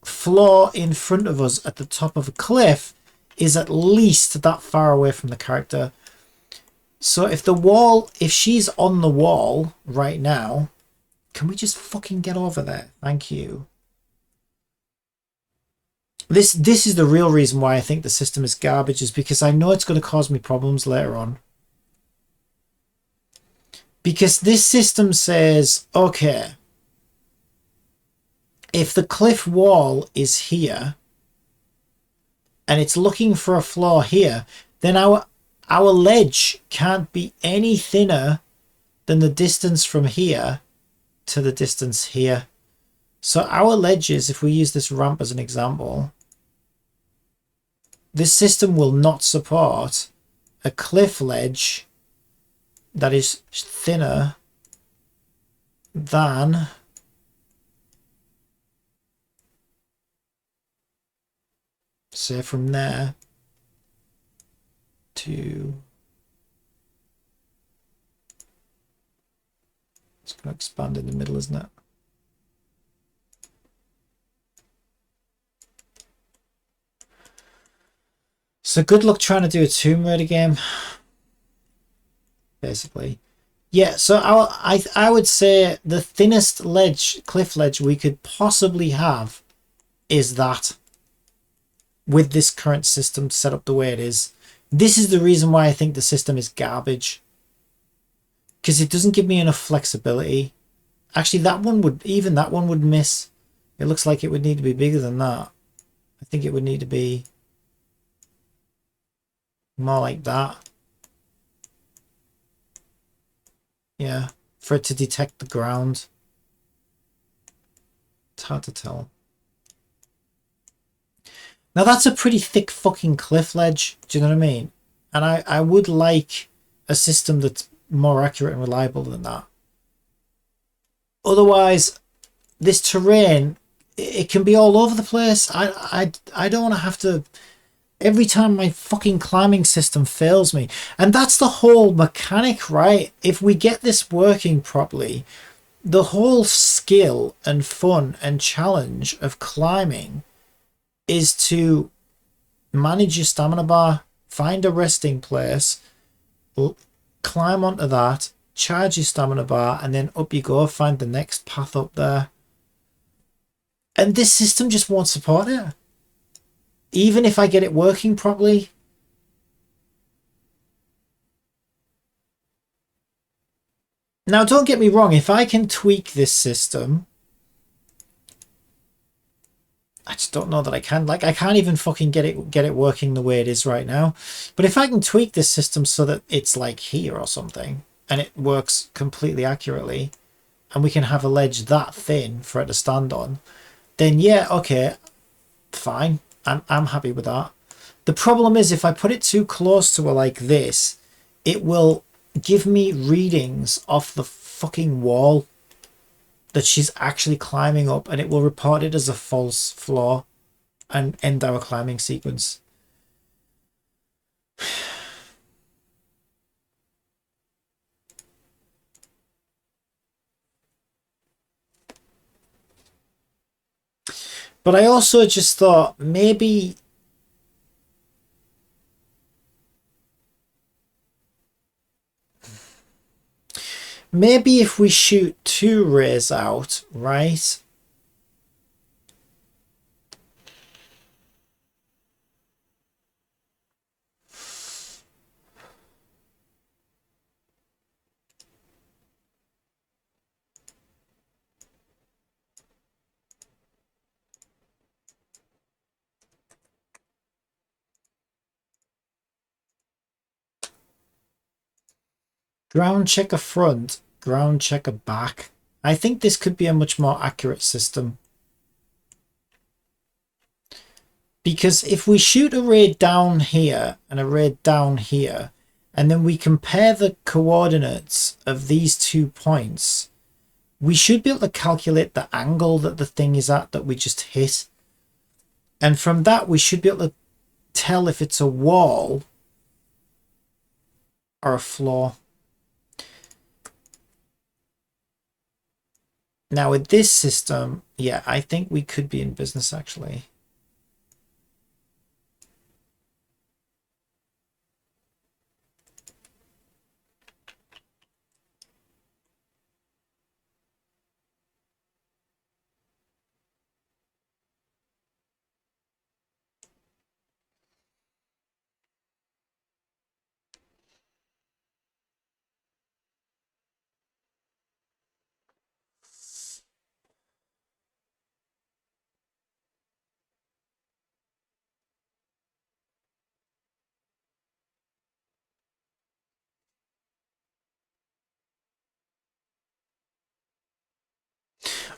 floor in front of us at the top of a cliff is at least that far away from the character. So if the wall, if she's on the wall right now, can we just fucking get over there? Thank you. This is the real reason why I think the system is garbage, is because I know it's going to cause me problems later on. Because this system says, okay, if the cliff wall is here and it's looking for a floor here, then our ledge can't be any thinner than the distance from here to the distance here. So our ledges, if we use this ramp as an example, this system will not support a cliff ledge that is thinner than say from there to, it's going to expand in the middle, isn't it? So good luck trying to do a Tomb Raider game, basically. Yeah, so I would say the thinnest ledge, cliff ledge we could possibly have is that, with this current system set up the way it is. This is the reason why I think the system is garbage, because it doesn't give me enough flexibility. Actually, that one would, even that one would miss. It looks like it would need to be bigger than that. I think it would need to be more like that. Yeah, for it to detect the ground. It's hard to tell. Now that's a pretty thick fucking cliff ledge, do you know what I mean? And I would like a system that's more accurate and reliable than that. Otherwise, this terrain, it can be all over the place. I don't want to have to, every time my fucking climbing system fails me. And that's the whole mechanic, right? If we get this working properly, the whole skill and fun and challenge of climbing is to manage your stamina bar, find a resting place, climb onto that, charge your stamina bar, and then up you go, find the next path up there. And this system just won't support it. Even if I get it working properly. Now, don't get me wrong, if I can tweak this system, I just don't know that I can. Like, I can't even fucking get it working the way it is right now. But if I can tweak this system so that it's like here or something, and it works completely accurately, and we can have a ledge that thin for it to stand on, then yeah, okay, fine. I'm happy with that. The problem is if I put it too close to her like this, it will give me readings off the fucking wall that she's actually climbing up, and it will report it as a false floor and end our climbing sequence. But I also just thought maybe maybe if we shoot 2 rays out, right? Ground checker front, ground checker back. I think this could be a much more accurate system. Because if we shoot a ray down here and a ray down here, and then we compare the coordinates of these 2 points, we should be able to calculate the angle that the thing is at that we just hit. And from that, we should be able to tell if it's a wall or a floor. Now with this system, yeah, I think we could be in business actually.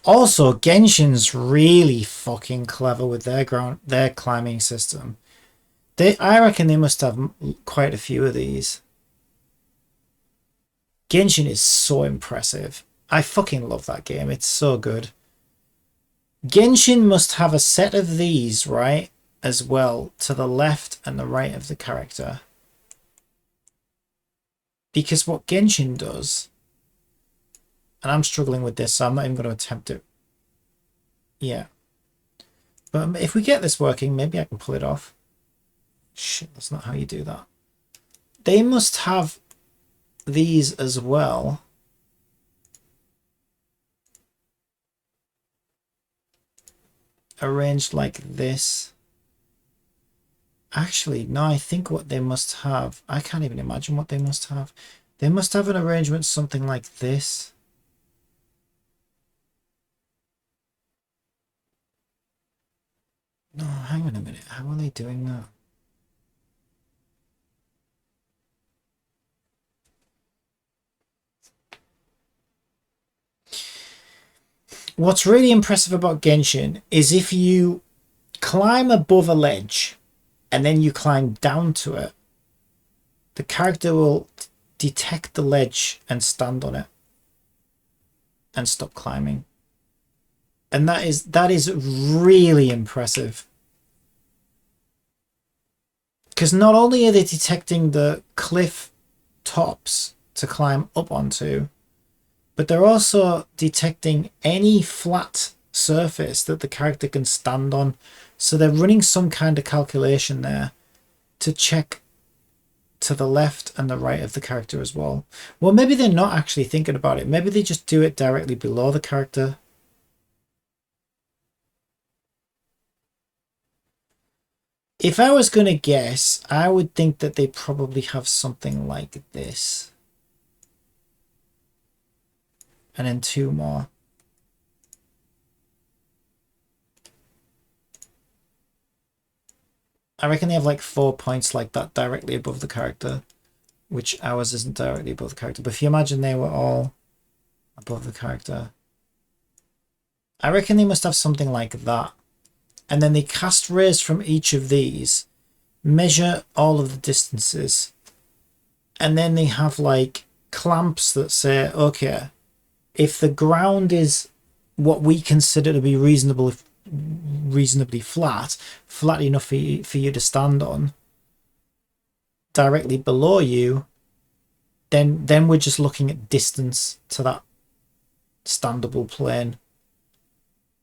Also, Genshin's really fucking clever with their climbing system. I reckon they must have quite a few of these. Genshin is so impressive. I fucking love that game. It's so good. Genshin must have a set of these, right, as well, to the left and the right of the character. Because what Genshin does, and I'm struggling with this, so I'm not even going to attempt it. Yeah. But if we get this working, maybe I can pull it off. Shit, that's not how you do that. They must have these as well. Arranged like this. Actually, no, I think what they must have, I can't even imagine what they must have. They must have an arrangement something like this. No, hang on a minute. How are they doing that? What's really impressive about Genshin is if you climb above a ledge and then you climb down to it, the character will detect the ledge and stand on it and stop climbing. And that is really impressive. Because not only are they detecting the cliff tops to climb up onto, but they're also detecting any flat surface that the character can stand on. So they're running some kind of calculation there to check to the left and the right of the character as well. Well, maybe they're not actually thinking about it. Maybe they just do it directly below the character. If I was going to guess, I would think that they probably have something like this. And then 2 more. I reckon they have like 4 points like that directly above the character, which ours isn't directly above the character. But if you imagine they were all above the character, I reckon they must have something like that. And then they cast rays from each of these, measure all of the distances, and then they have like clamps that say, okay, if the ground is what we consider to be reasonably flat enough for you to stand on, directly below you, then we're just looking at distance to that standable plane.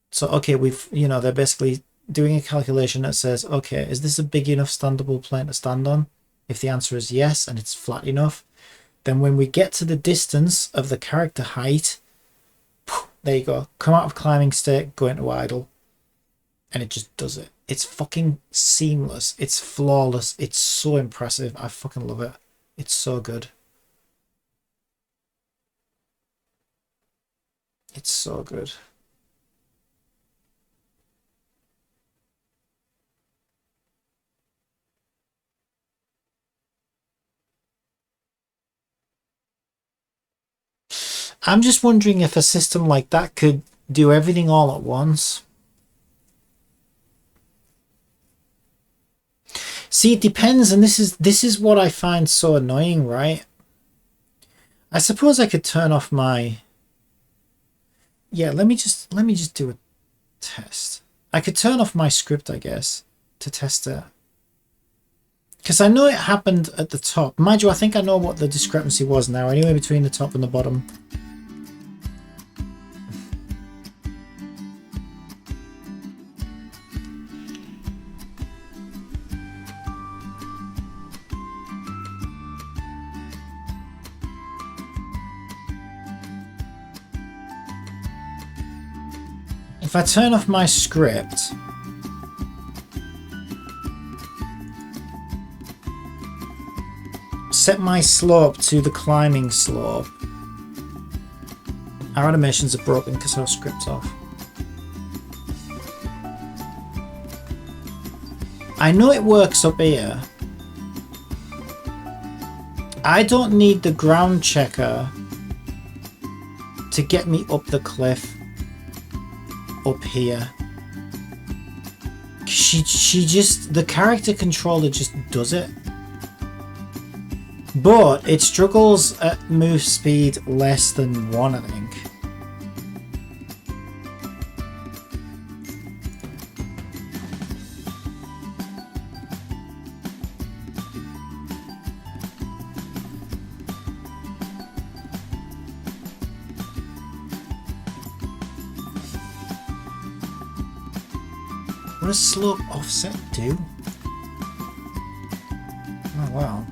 So okay, they're basically doing a calculation that says, okay, is this a big enough standable plane to stand on? If the answer is yes and it's flat enough, then when we get to the distance of the character height, there you go. Come out of climbing state, go into idle. And it just does it. It's fucking seamless. It's flawless. It's so impressive. I fucking love it. It's so good. It's so good. I'm just wondering if a system like that could do everything all at once. See, it depends, and this is what I find so annoying, right? I suppose I could turn off my... Yeah, let me just do a test. I could turn off my script, I guess, to test it. Because I know it happened at the top. Mind you, I think I know what the discrepancy was now, anyway, between the top and the bottom. If I turn off my script, set my slope to the climbing slope, our animations are broken because our script's off. I know it works up here. I don't need the ground checker to get me up the cliff. Up here, she just, the character controller just does it, but it struggles at move speed less than 1, I think. What does slope offset do? Oh wow.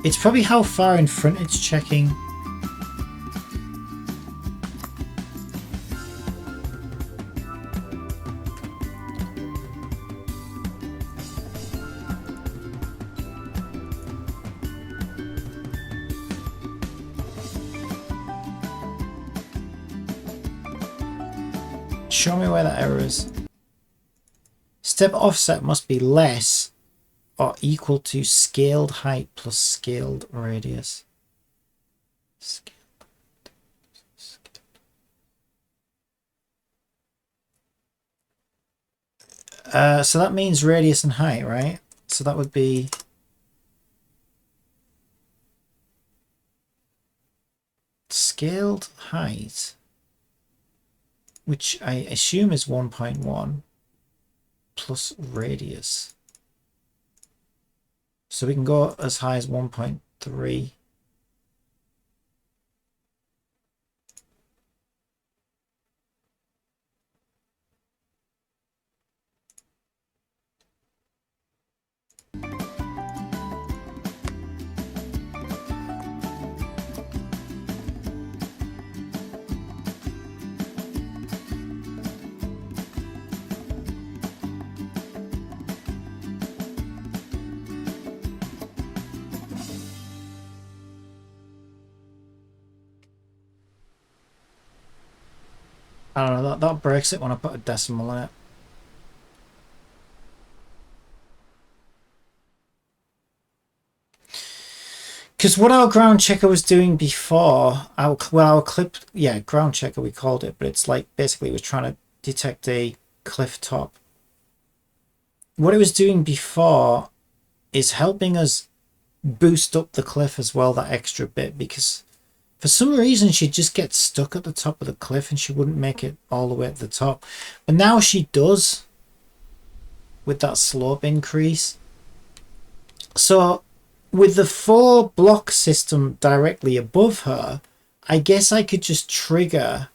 It's probably how far in front it's checking. Show me where that error is. Step offset must be less or equal to scaled height plus scaled radius. So that means radius and height, right? So that would be scaled height, which I assume is 1.1 plus radius. So we can go as high as 1.3. I don't know, that breaks it when I put a decimal in it. Because what our ground checker was doing before, our clip, yeah, ground checker we called it, but it's like basically it was trying to detect a cliff top. What it was doing before is helping us boost up the cliff as well, that extra bit, because for some reason she'd just get stuck at the top of the cliff and she wouldn't make it all the way at the top. But now she does with that slope increase. So with the 4 block system directly above her, I guess I could just trigger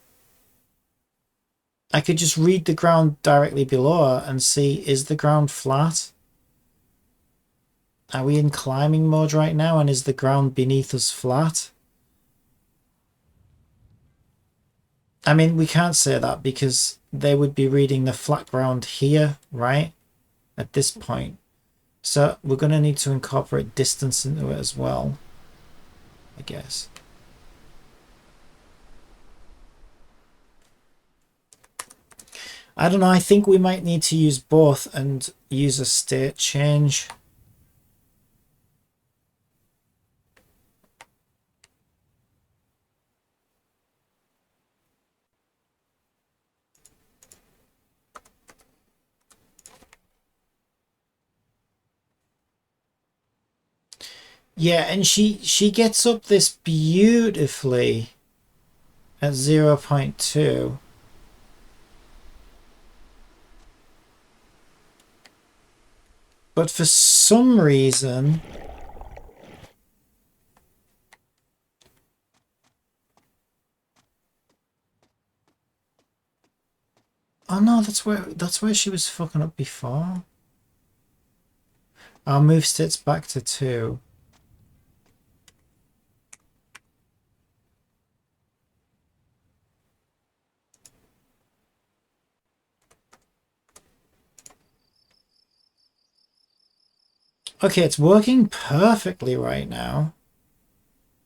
I could just read the ground directly below her and see, is the ground flat? Are we in climbing mode right now, and is the ground beneath us flat? I mean, we can't say that because they would be reading the flat ground here, right? At this point. So we're going to need to incorporate distance into it as well, I guess. I don't know, I think we might need to use both and use a state change. Yeah, and she gets up this beautifully at 0.2. But for some reason, oh no, that's where she was fucking up before. Our move state's back to 2. Okay, it's working perfectly right now.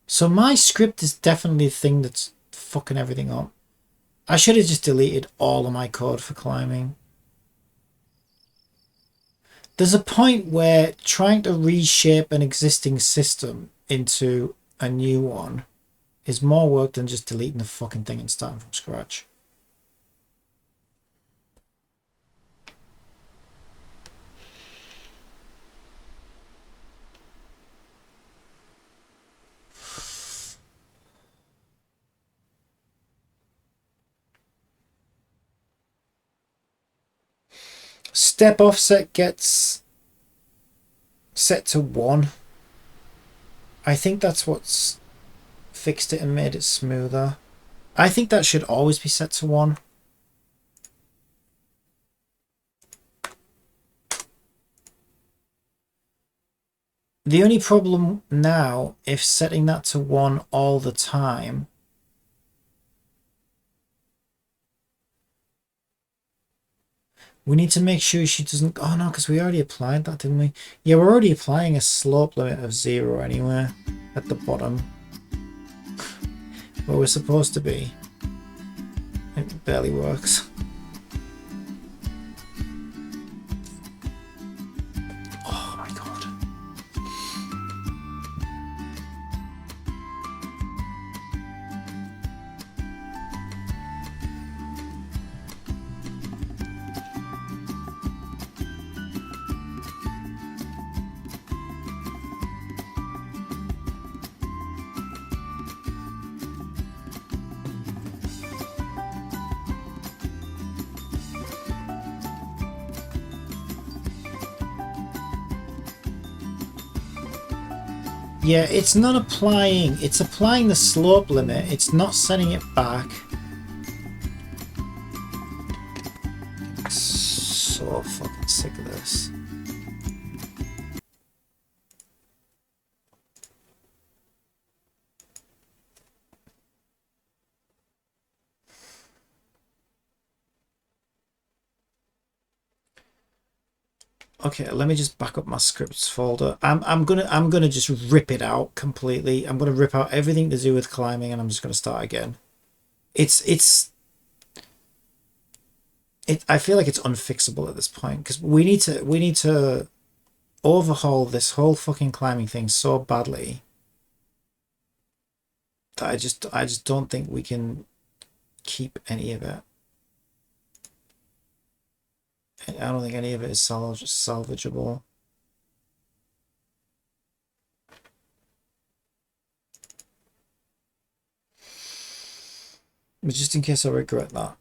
So my script is definitely the thing that's fucking everything up. I should have just deleted all of my code for climbing. There's a point where trying to reshape an existing system into a new one is more work than just deleting the fucking thing and starting from scratch. Step offset gets set to 1. I think that's what's fixed it and made it smoother. I think that should always be set to 1. The only problem now, if setting that to 1 all the time, we need to make sure she doesn't... Oh no, because we already applied that, didn't we? Yeah, we're already applying a slope limit of 0 anyway at the bottom, where we're supposed to be. It barely works. Oh my god. Yeah, it's not applying, it's applying the slope limit, it's not setting it back. I'm so fucking sick of this. Okay, let me just back up my scripts folder. I'm gonna just rip it out completely. I'm gonna rip out everything to do with climbing, and I'm just gonna start again. I feel like it's unfixable at this point because we need to overhaul this whole fucking climbing thing so badly that I just don't think we can keep any of it. I don't think any of it is salvageable. But just in case I regret that.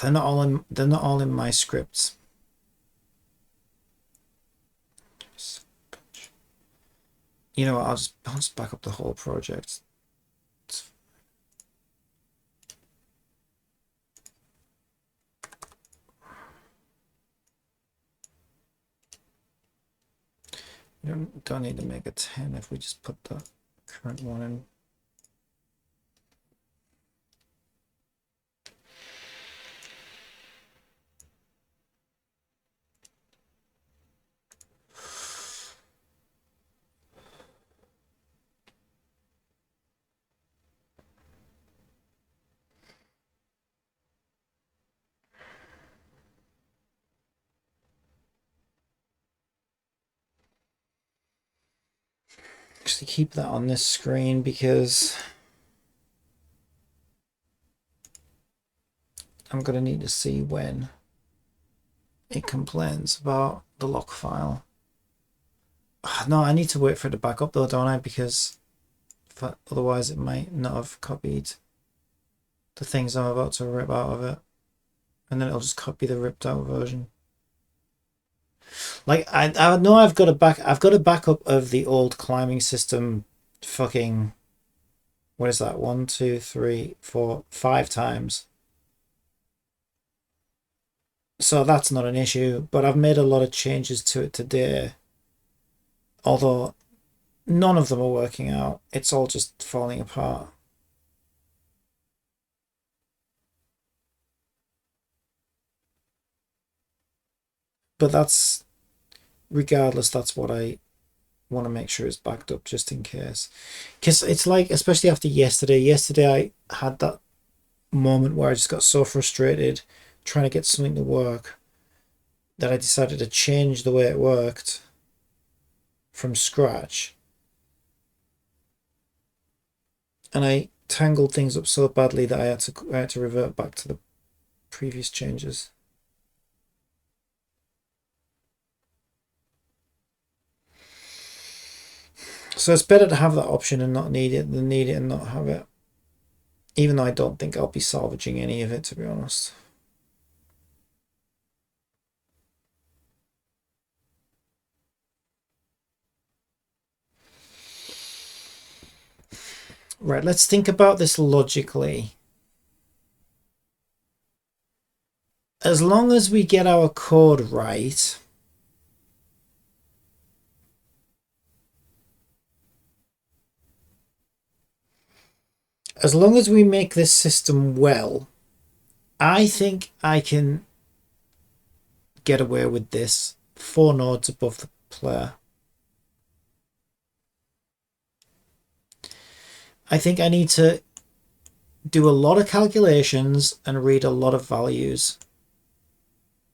They're not all in my scripts. You know what, I'll just back up the whole project. You don't need to make a 10 if we just put the current one in. Actually keep that on this screen because I'm going to need to see when it complains about the lock file. No, I need to wait for it to back up though, don't I? Because otherwise it might not have copied the things I'm about to rip out of it. And then it'll just copy the ripped out version. Like I know I've got a backup of the old climbing system fucking, what is that? 1, 2, 3, 4, 5 times. So that's not an issue, but I've made a lot of changes to it today. Although none of them are working out. It's all just falling apart. But that's, regardless, that's what I want to make sure is backed up just in case. Because it's like, especially after yesterday I had that moment where I just got so frustrated trying to get something to work that I decided to change the way it worked from scratch. And I tangled things up so badly that I had to revert back to the previous changes. So it's better to have that option and not need it than need it and not have it. Even though I don't think I'll be salvaging any of it, to be honest. Right, let's think about this logically. As long as we get our code right, as long as we make this system well, I think I can get away with this 4 nodes above the player. I think I need to do a lot of calculations and read a lot of values.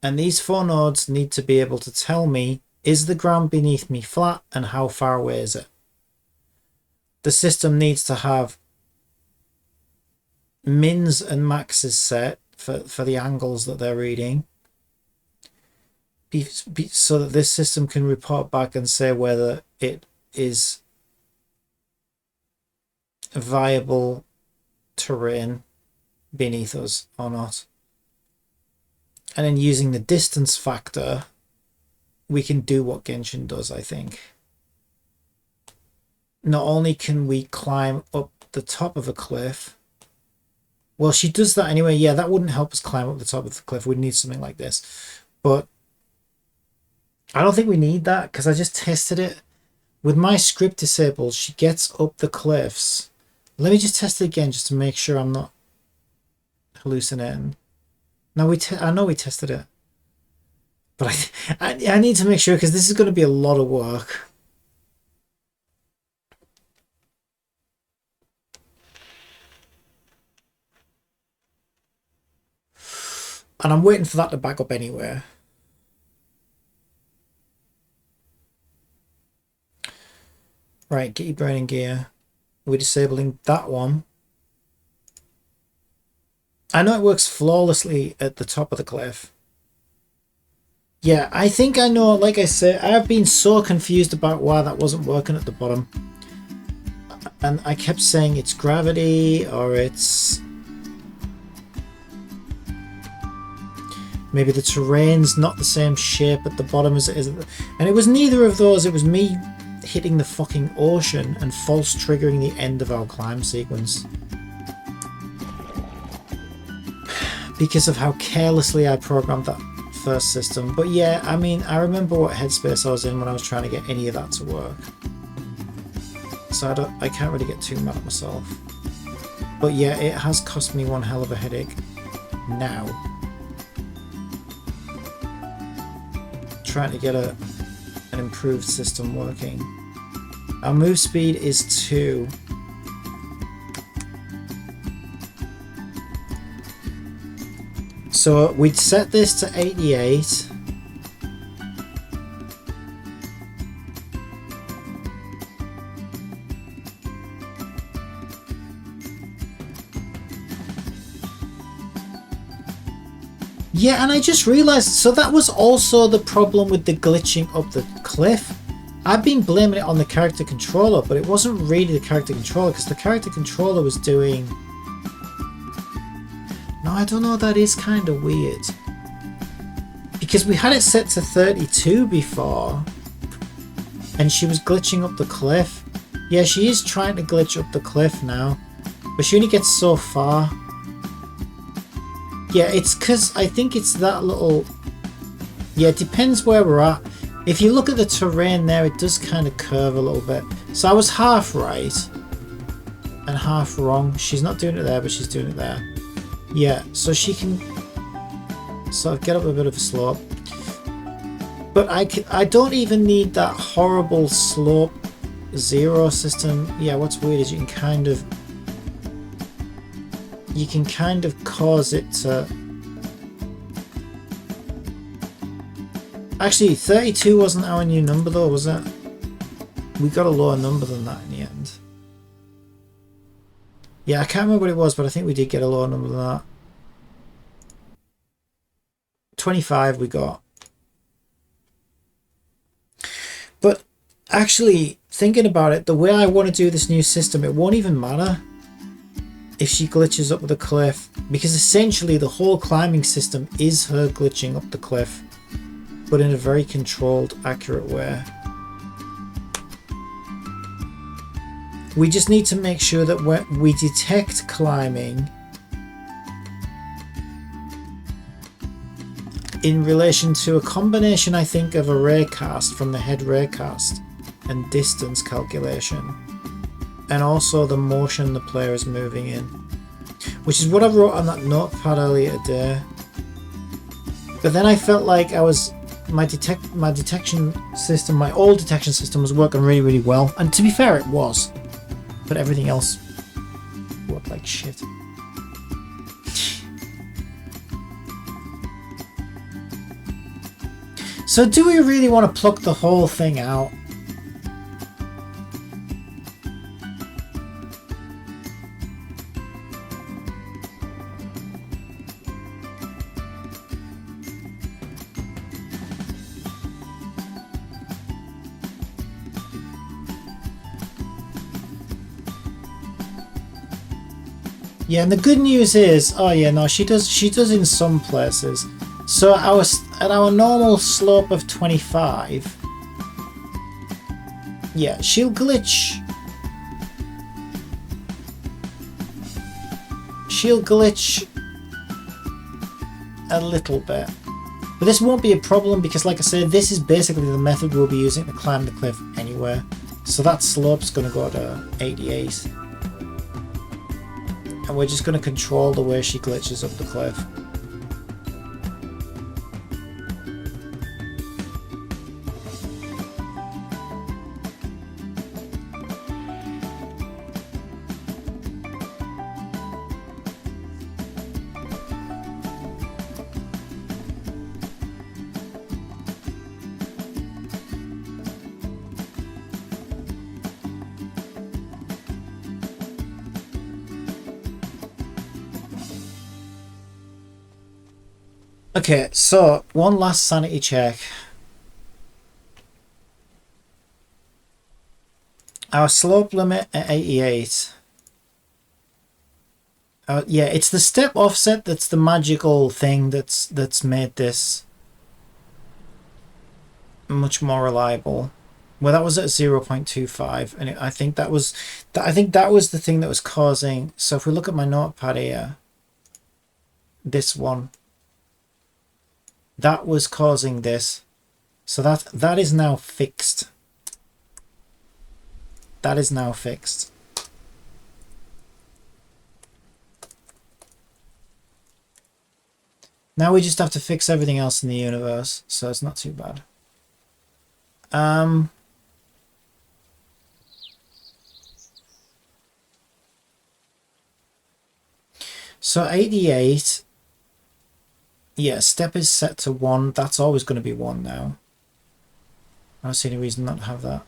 And these 4 nodes need to be able to tell me, is the ground beneath me flat and how far away is it? The system needs to have mins and maxes set for the angles that they're reading, so that this system can report back and say whether it is viable terrain beneath us or not. And then using the distance factor, we can do what Genshin does, I think. Not only can we climb up the top of a cliff, well, she does that anyway. Yeah, that wouldn't help us climb up the top of the cliff. We'd need something like this. But I don't think we need that because I just tested it. With my script disabled, she gets up the cliffs. Let me just test it again just to make sure I'm not hallucinating. No, I know we tested it. But I need to make sure because this is going to be a lot of work. And I'm waiting for that to back up anyway. Right, get your brain in gear. We're disabling that one. I know it works flawlessly at the top of the cliff. Yeah, I think I know, like I said, I've been so confused about why that wasn't working at the bottom. And I kept saying it's gravity or it's... maybe the terrain's not the same shape at the bottom as it is. And it was neither of those. It was me hitting the fucking ocean and false triggering the end of our climb sequence. Because of how carelessly I programmed that first system. But yeah, I mean, I remember what headspace I was in when I was trying to get any of that to work. So I can't really get too mad at myself. But yeah, it has cost me one hell of a headache now. Trying to get an improved system working. Our move speed is 2. So we'd set this to 88. Yeah, and I just realized, so that was also the problem with the glitching up the cliff. I've been blaming it on the character controller, but it wasn't really the character controller, because the character controller was doing... No, I don't know, that is kind of weird. Because we had it set to 32 before, and she was glitching up the cliff. Yeah, she is trying to glitch up the cliff now, but she only gets so far. Yeah, it's because I think it's that little... Yeah, it depends where we're at. If you look at the terrain there, it does kind of curve a little bit. So I was half right and half wrong. She's not doing it there, but she's doing it there. Yeah, so she can sort of get up a bit of a slope. But I don't even need that horrible slope 0 system. Yeah, what's weird is you can kind of cause it to... Actually, 32 wasn't our new number though, was it? We got a lower number than that in the end. Yeah, I can't remember what it was, but I think we did get a lower number than that. 25 we got. But actually, thinking about it, the way I want to do this new system, it won't even matter if she glitches up the cliff, because essentially the whole climbing system is her glitching up the cliff, but in a very controlled, accurate way. We just need to make sure that when we detect climbing in relation to a combination, I think, of a raycast from the head raycast and distance calculation, and also the motion the player is moving in, which is what I wrote on that notepad earlier today. But then I felt like my detection system, my old detection system, was working really, really well, and to be fair, it was, but everything else worked like shit. So do we really want to pluck the whole thing out? Yeah, and the good news is, oh yeah, no, she does in some places. So at our normal slope of 25, yeah, she'll glitch. She'll glitch a little bit. But this won't be a problem because, like I said, this is basically the method we'll be using to climb the cliff anywhere. So that slope's going to go to 88. And we're just going to control the way she glitches up the cliff. Okay, so one last sanity check. Our slope limit at 88. Yeah, it's the step offset that's the magical thing that's made this much more reliable. Well, that was at 0.25, and I think that was the thing that was causing. So if we look at my notepad here, this one, that was causing this. So that is now fixed. That is now fixed. Now we just have to fix everything else in the universe, so it's not too bad. So 88, yeah, step is set to 1. That's always going to be 1 now. I don't see any reason not to have that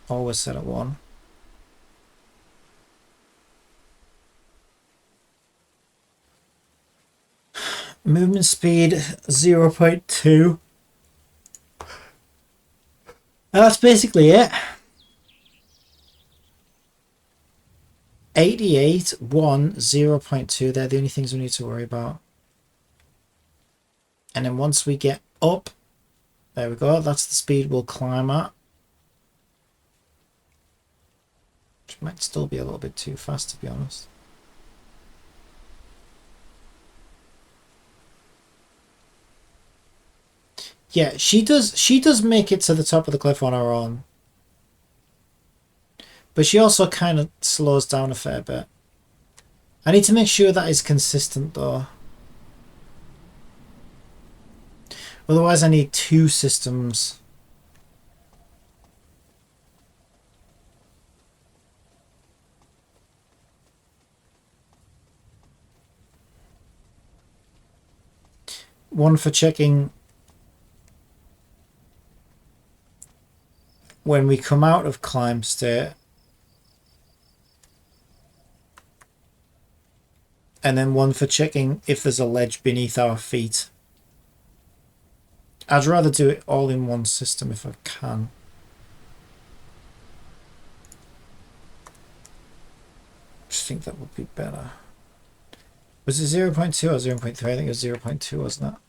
always set at 1. Movement speed 0.2. And that's basically it. 88, 1, 0.2. They're the only things we need to worry about. And then once we get up, there we go. That's the speed we'll climb at. Which might still be a little bit too fast, to be honest. Yeah, she does make it to the top of the cliff on her own. But she also kind of slows down a fair bit. I need to make sure that is consistent though. Otherwise I need 2 systems. One for checking when we come out of climb state. And then one for checking if there's a ledge beneath our feet. I'd rather do it all in one system if I can. I just think that would be better. Was it 0.2 or 0.3? I think it was 0.2, wasn't it?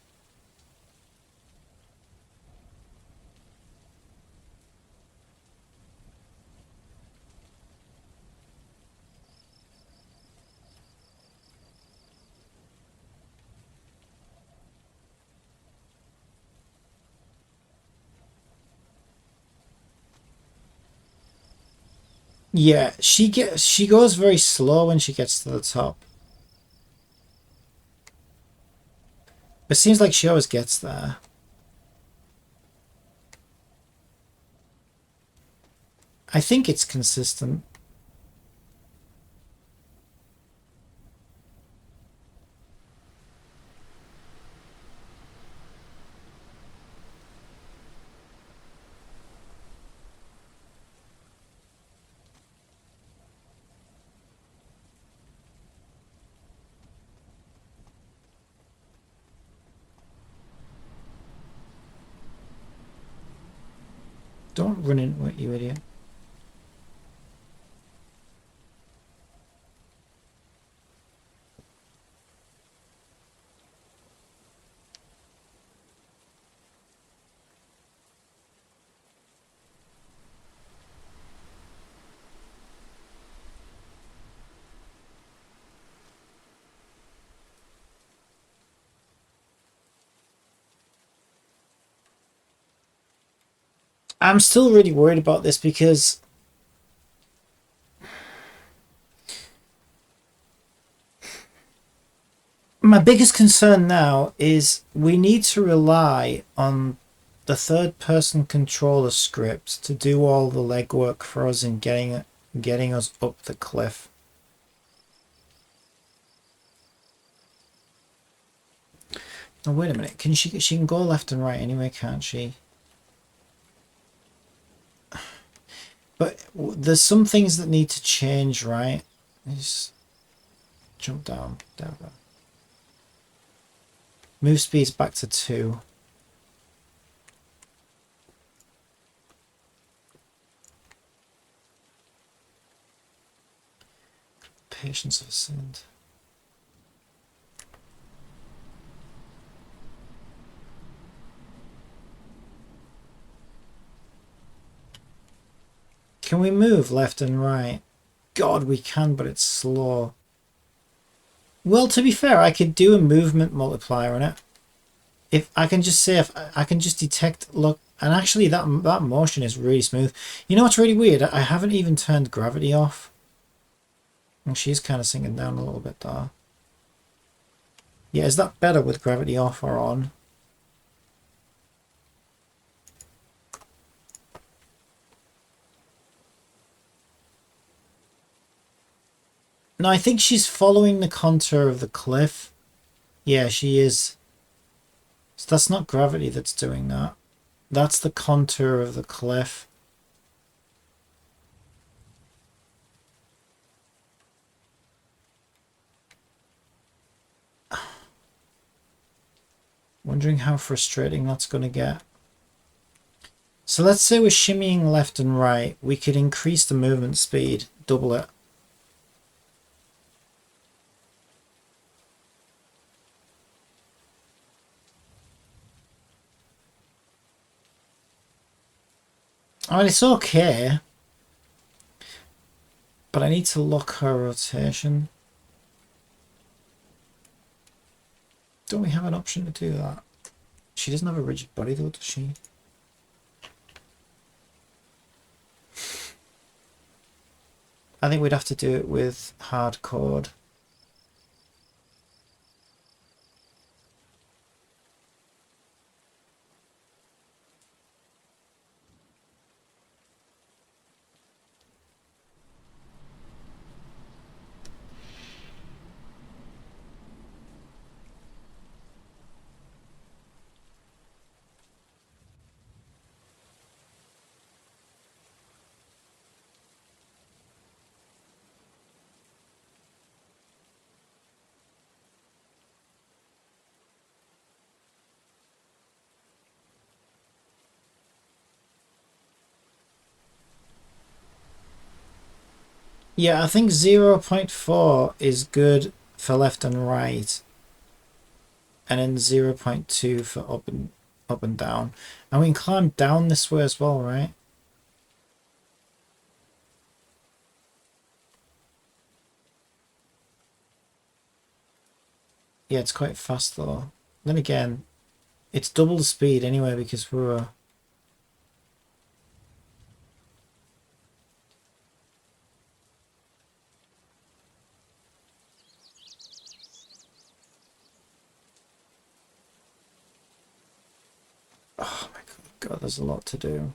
Yeah, she goes very slow when she gets to the top. It seems like she always gets there. I think it's consistent. Don't run into it, you idiot. I'm still really worried about this because my biggest concern now is we need to rely on the third-person controller script to do all the legwork for us in getting us up the cliff. Oh, wait a minute. She can go left and right anyway, can't she? But there's some things that need to change, right? Just jump down. There we go. Move speeds back to 2. Patience of a saint. Can we move left and right? God, we can, but it's slow. Well, to be fair, I could do a movement multiplier on it. If I can just say, if I can just detect, look, and actually that motion is really smooth. You know what's really weird? I haven't even turned gravity off. And she's kind of sinking down a little bit there. Yeah, is that better with gravity off or on? No, I think she's following the contour of the cliff. Yeah, she is. So that's not gravity that's doing that. That's the contour of the cliff. Wondering how frustrating that's going to get. So let's say we're shimmying left and right. We could increase the movement speed, double it. I mean, it's okay. But I need to lock her rotation. Don't we have an option to do that? She doesn't have a rigid body though, does she? I think we'd have to do it with hard code. Yeah, I think 0.4 is good for left and right. And then 0.2 for up and down. And we can climb down this way as well, right? Yeah, it's quite fast though. Then again, it's double the speed anyway because we're... Oh my god, there's a lot to do.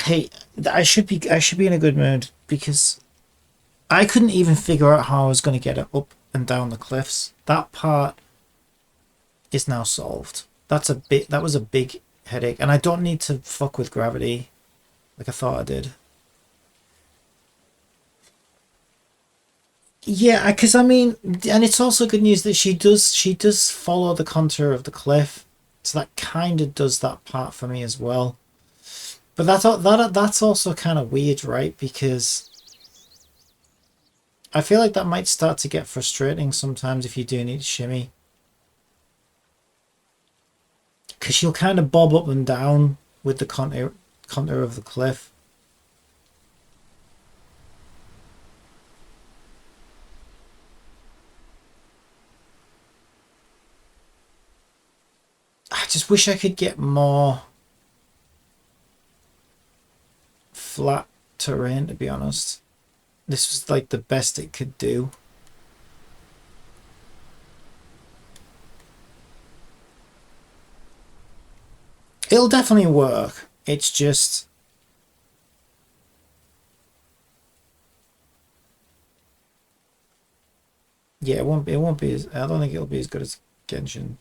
Hey, I should be in a good mood because I couldn't even figure out how I was going to get it up and down the cliffs. That part is now solved. That was a big headache, and I don't need to fuck with gravity like I thought I did. Yeah, because I mean, and it's also good news that she does follow the contour of the cliff, so that kind of does that part for me as well. But that's also kind of weird, right? Because I feel like that might start to get frustrating sometimes if you do need to shimmy. Because she'll kind of bob up and down with the contour of the cliff. I just wish I could get more flat terrain, to be honest. This was like the best it could do. It'll definitely work. It's just... Yeah, it won't be as... I don't think it'll be as good as Genshin.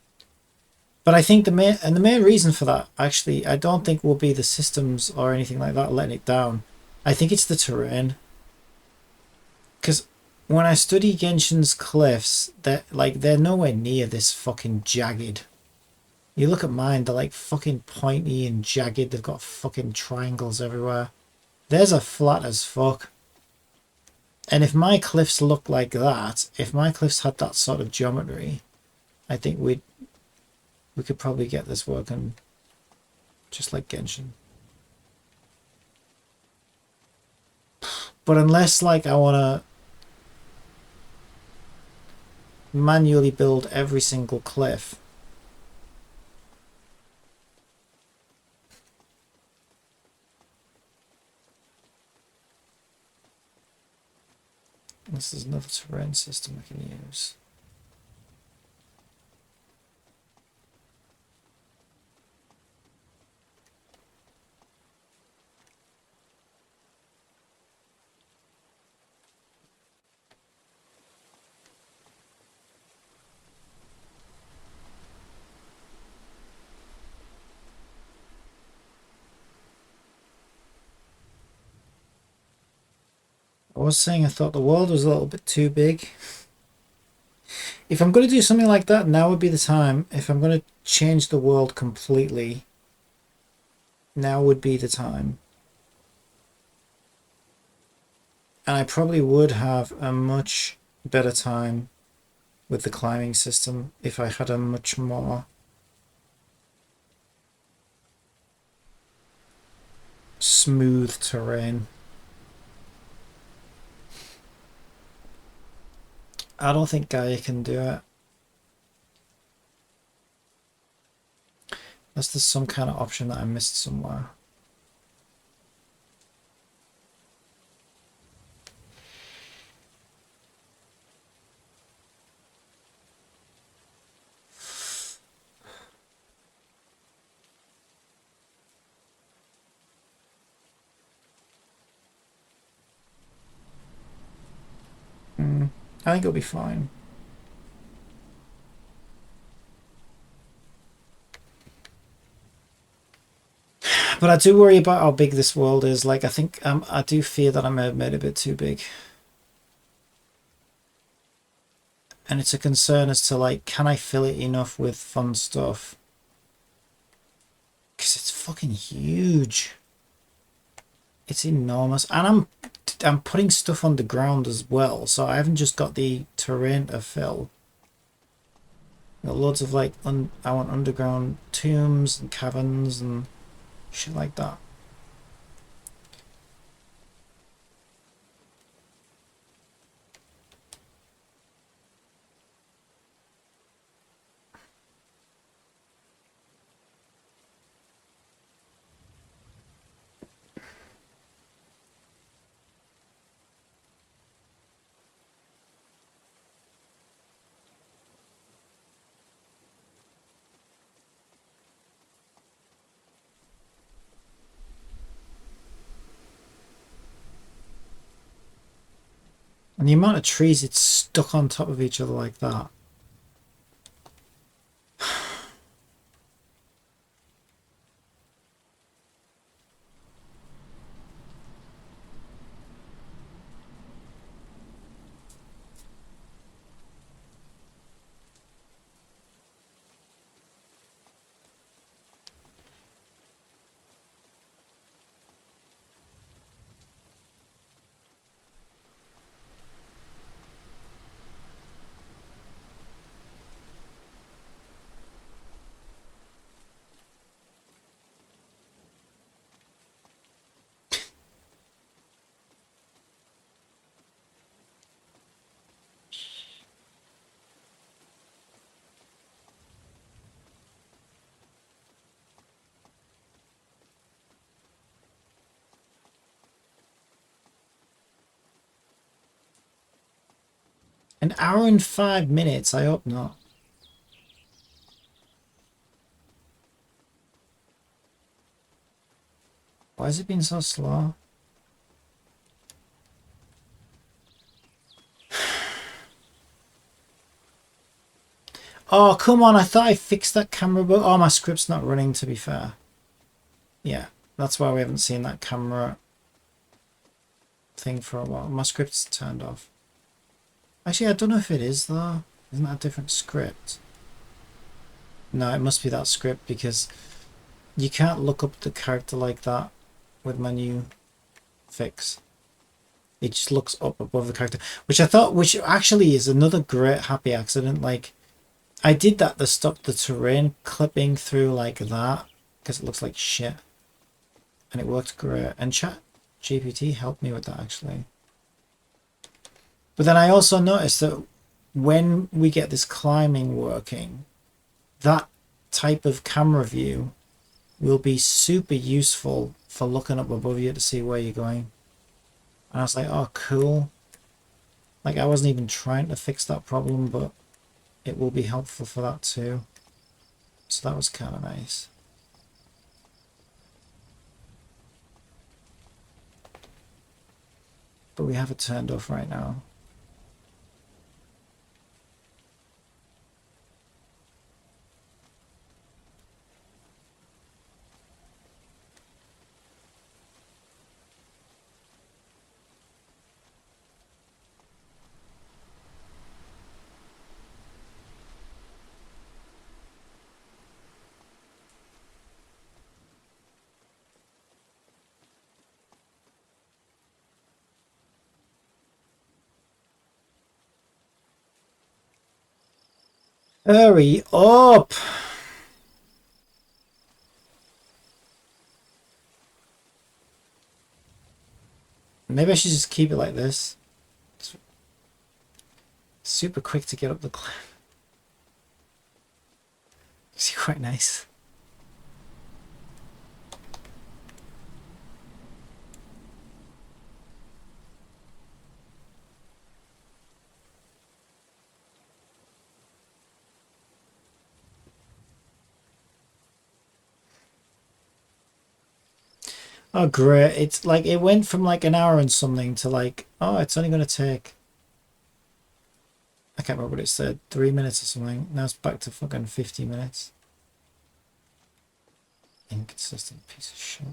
But I think the main reason for that, actually, I don't think will be the systems or anything like that letting it down. I think it's the terrain. Because when I study Genshin's cliffs, they're nowhere near this fucking jagged. You look at mine, they're like fucking pointy and jagged. They've got fucking triangles everywhere. Theirs are flat as fuck. And if my cliffs look like that, if my cliffs had that sort of geometry, I think we could probably get this working just like Genshin. But unless like I want to manually build every single cliff, this is another terrain system I can use. I was saying I thought the world was a little bit too big. If I'm going to do something like that, now would be the time. If I'm going to change the world completely, now would be the time. And I probably would have a much better time with the climbing system if I had a much more smooth terrain. I don't think Gaia can do it. Unless there's some kind of option that I missed somewhere. I think it'll be fine. But I do worry about how big this world is. Like, I think I do fear that I may have made it a bit too big. And it's a concern as to, like, can I fill it enough with fun stuff? Because it's fucking huge. It's enormous. And I'm putting stuff on the ground as well. So I haven't just got the terrain to fill. Got loads of, like, I want underground tombs and caverns and shit like that. And the amount of trees it's stuck on top of each other like that. An hour and 5 minutes, I hope not. Why has it been so slow? Oh, come on, I thought I fixed that camera, but oh, my script's not running, to be fair. Yeah, that's why we haven't seen that camera thing for a while. My script's turned off. Actually, I don't know if it is, though. Isn't that a different script? No, it must be that script, because you can't look up the character like that with my new fix. It just looks up above the character, which I thought, which actually is another great happy accident. Like, I did that to stop the terrain clipping through like that because it looks like shit. And it worked great. And Chat GPT helped me with that actually. But then I also noticed that when we get this climbing working, that type of camera view will be super useful for looking up above you to see where you're going. And I was like, oh, cool. Like, I wasn't even trying to fix that problem, but it will be helpful for that too. So that was kind of nice. But we have it turned off right now. Hurry up! Maybe I should just keep it like this. It's super quick to get up the cliff. It's quite nice. Oh great, it's like it went from like an hour and something to like, oh, it's only going to take, I can't remember what it said, 3 minutes or something. Now it's back to fucking 50 minutes. Inconsistent piece of shit.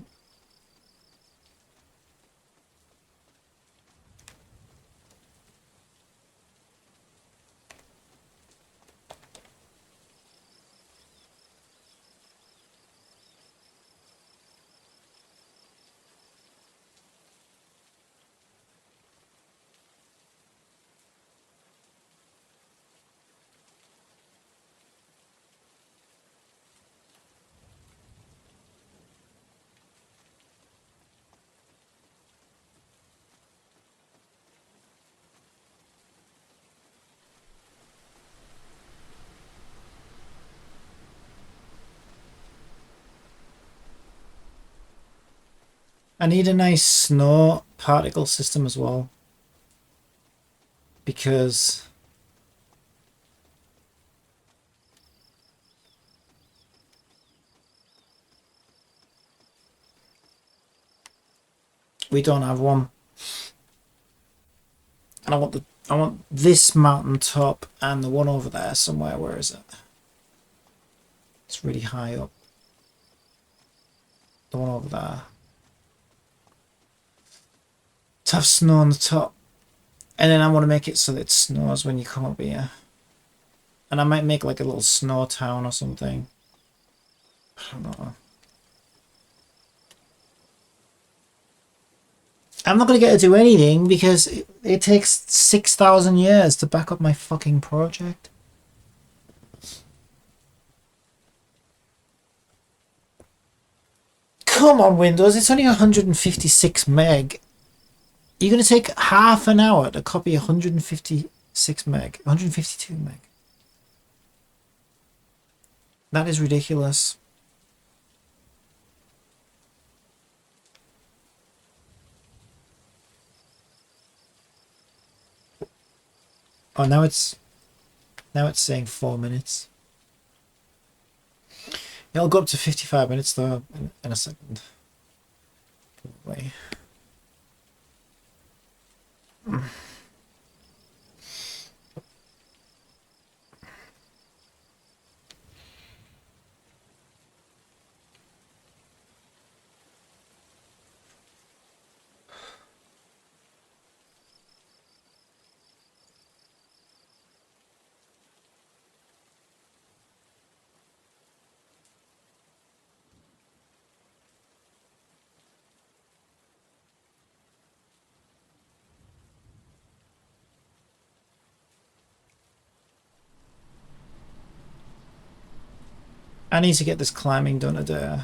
I need a nice snow particle system as well, because we don't have one. And I want this mountain top and the one over there somewhere. Where is it? It's really high up. The one over there. To have snow on the top. And then I want to make it so that it snows when you come up here. And I might make like a little snow town or something. I don't know. I'm not going to get to do anything because it takes 6,000 years to back up my fucking project. Come on, Windows, it's only 156 meg. You're going to take half an hour to copy 156 meg, 152 meg. That is ridiculous. Oh, now it's saying 4 minutes. It'll go up to 55 minutes though in a second. Wait. I need to get this climbing done today.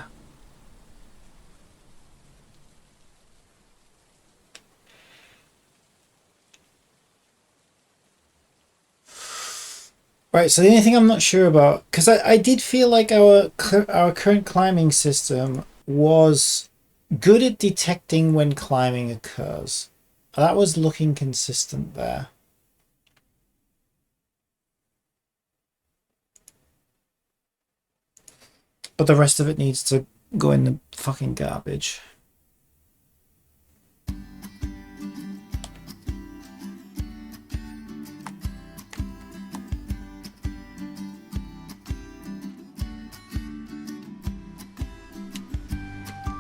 Right, so the only thing I'm not sure about, because I did feel like our current climbing system was good at detecting when climbing occurs. That was looking consistent there. But the rest of it needs to go in the fucking garbage.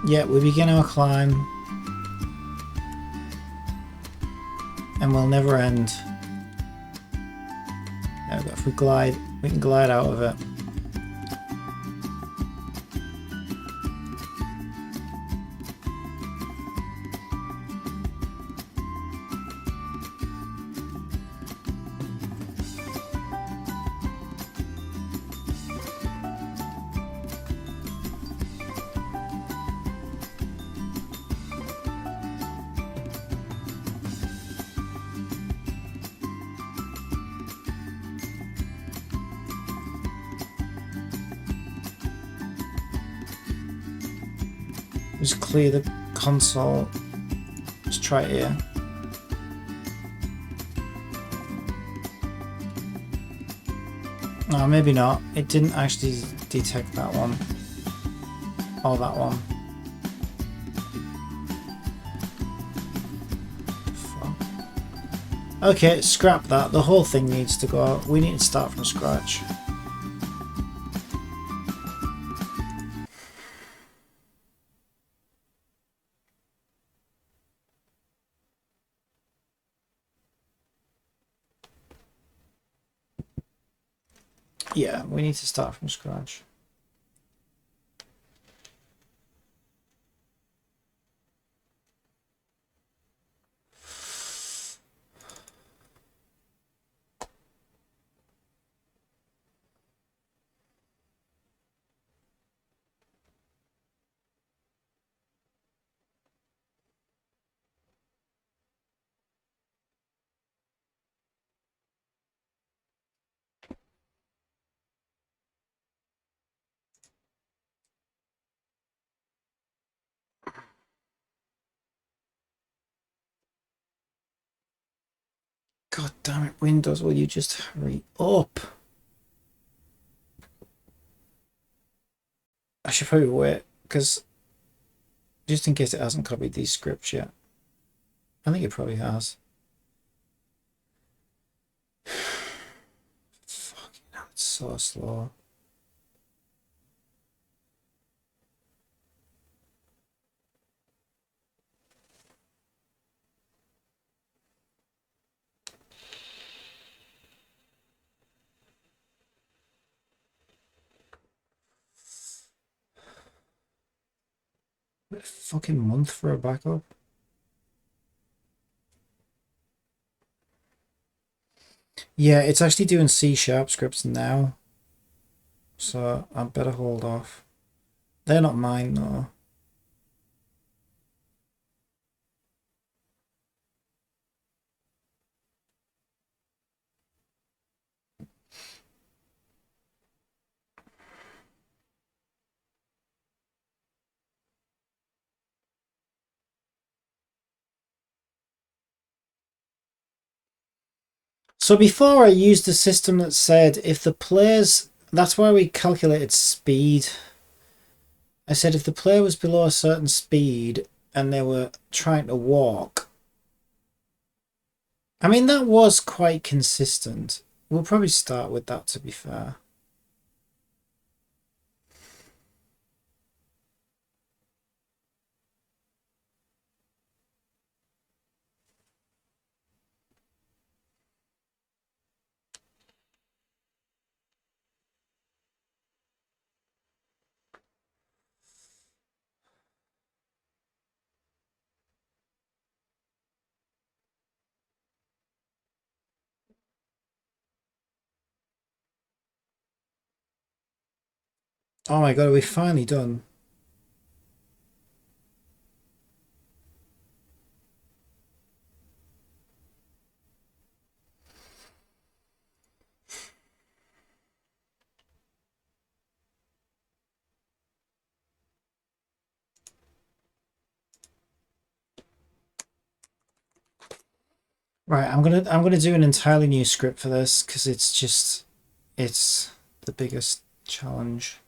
Yeah, we begin our climb and we'll never end. Yeah, but if we glide, we can glide out of it. Just clear the console. Let's try it here. No, maybe not. It didn't actually detect that one. Or that one. Fuck. Okay, scrap that. The whole thing needs to go. We need to start from scratch. Yeah, we need to start from scratch. God damn it, Windows, will you just hurry up? I should probably wait, because just in case it hasn't copied these scripts yet. I think it probably has. Fucking hell, it's so slow. What a fucking month for a backup. Yeah, it's actually doing C# scripts now. So I better hold off. They're not mine though. So before I used a system that said if the players, that's why we calculated speed. I said if the player was below a certain speed and they were trying to walk. I mean, that was quite consistent. We'll probably start with that, to be fair. Oh my god, are we finally done? Right, I'm gonna do an entirely new script for this because it's the biggest challenge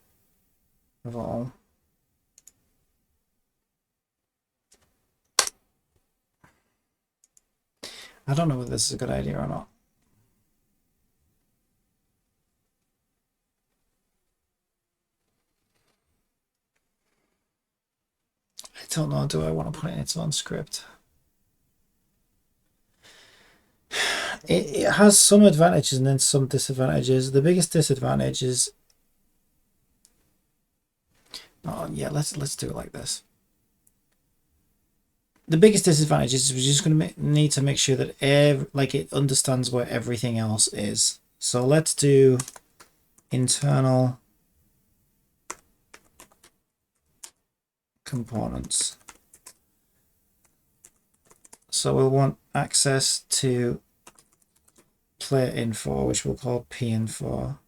of all. I don't know whether this is a good idea or not. I don't know. Do I want to put it in its own script? It has some advantages and then some disadvantages. The biggest disadvantage is, oh yeah, let's do it like this. The biggest disadvantage is we're just going to need to make sure that it understands where everything else is. So let's do internal components. So we'll want access to player info, which we'll call P info.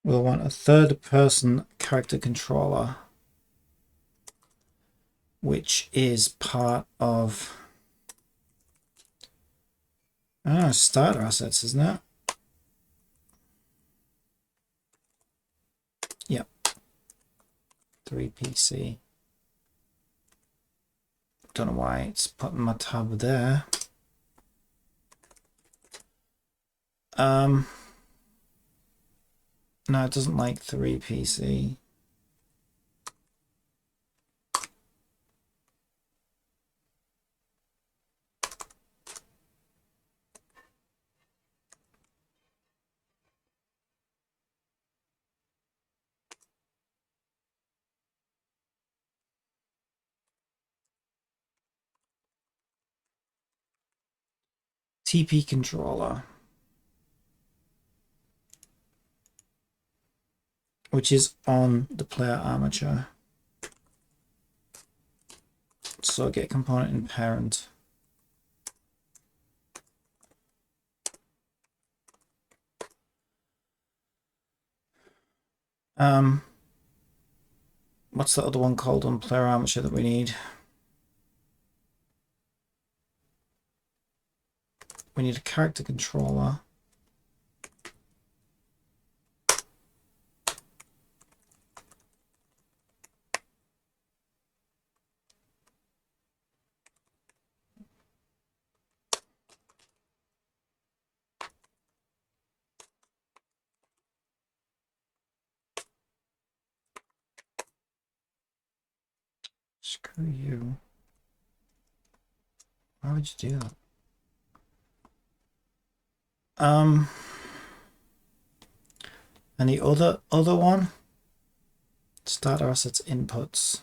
We'll want a third person character controller, which is part of starter assets, isn't it? Yep. 3PC. Don't know why it's putting my tab there. No, it doesn't like 3PC. TP controller, which is on the player armature. So get component in parent. What's the other one called on player armature that we need? We need a character controller. Screw you. Why would you do that? And the other one, starter assets inputs.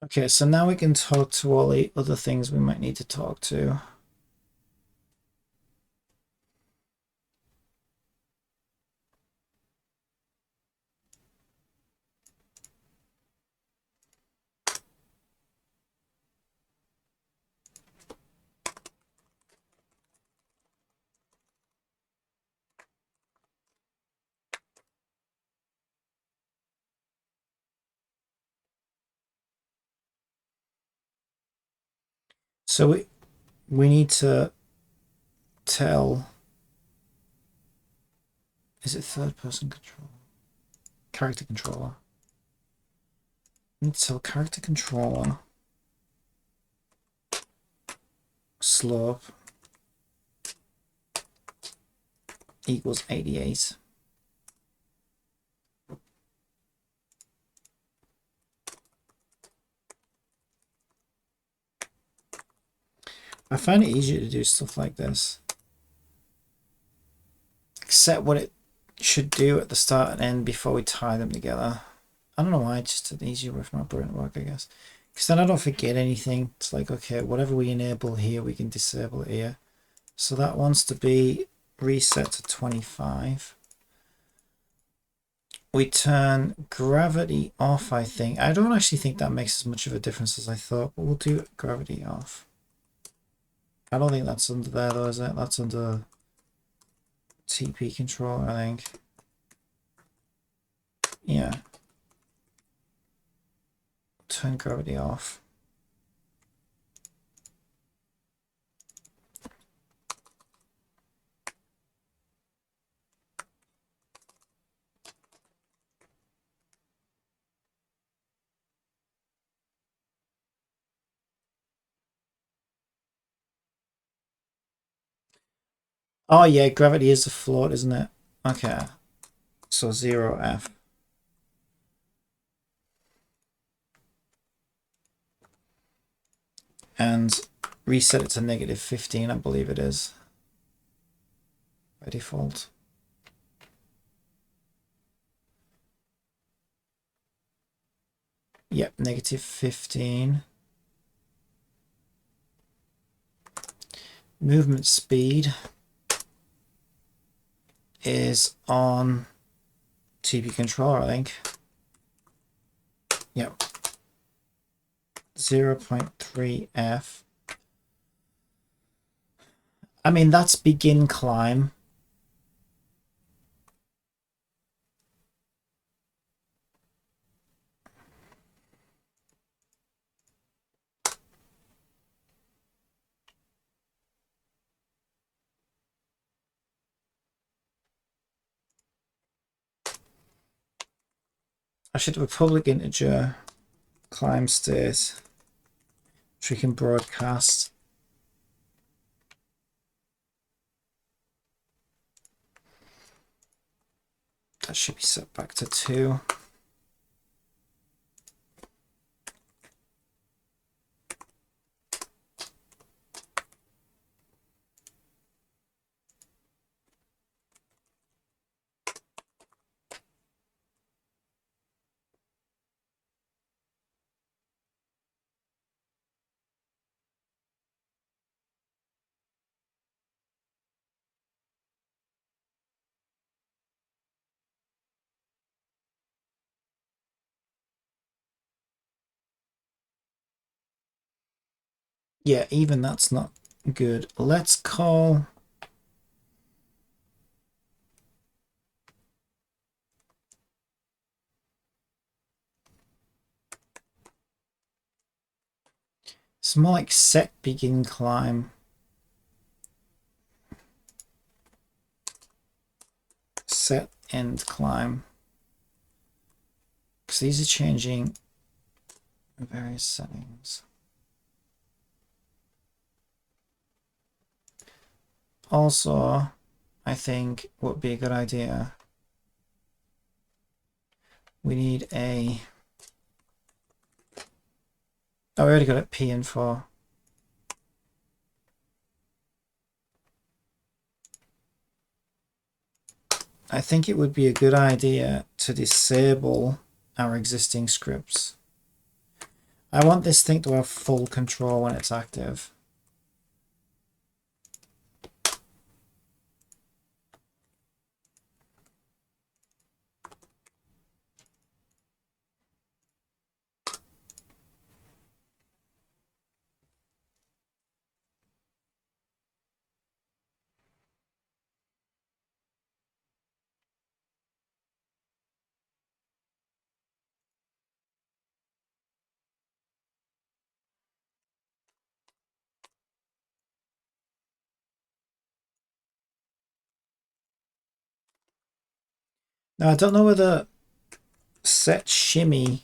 Okay, so now we can talk to all the other things we might need to talk to. So we need to tell, is it third person control? Character controller. We need to tell character controller slope equals 88. I find it easier to do stuff like this. Set what it should do at the start and end before we tie them together. I don't know why, it's just an easier way for my brain to work, I guess. Because then I don't forget anything. It's like, okay, whatever we enable here, we can disable it here. So that wants to be reset to 25. We turn gravity off, I think. I don't actually think that makes as much of a difference as I thought, but we'll do gravity off. I don't think that's under there though, is it? That's under TP control, I think. Yeah. Turn gravity off. Oh yeah, gravity is a float, isn't it? Okay. So 0F. And reset it to negative 15, I believe it is. By default. Yep, negative 15. Movement speed is on TP controller, I think. Yep. 0.3F. I mean, that's begin climb. I should have a public integer climb state, which we can broadcast. That should be set back to 2. Yeah, even that's not good. Let's call it's more like set begin climb. Set end climb. Because these are changing various settings. Also, I think what would be a good idea, we need a, oh, we already got it P and 4. I think it would be a good idea to disable our existing scripts. I want this thing to have full control when it's active. Now I don't know whether set shimmy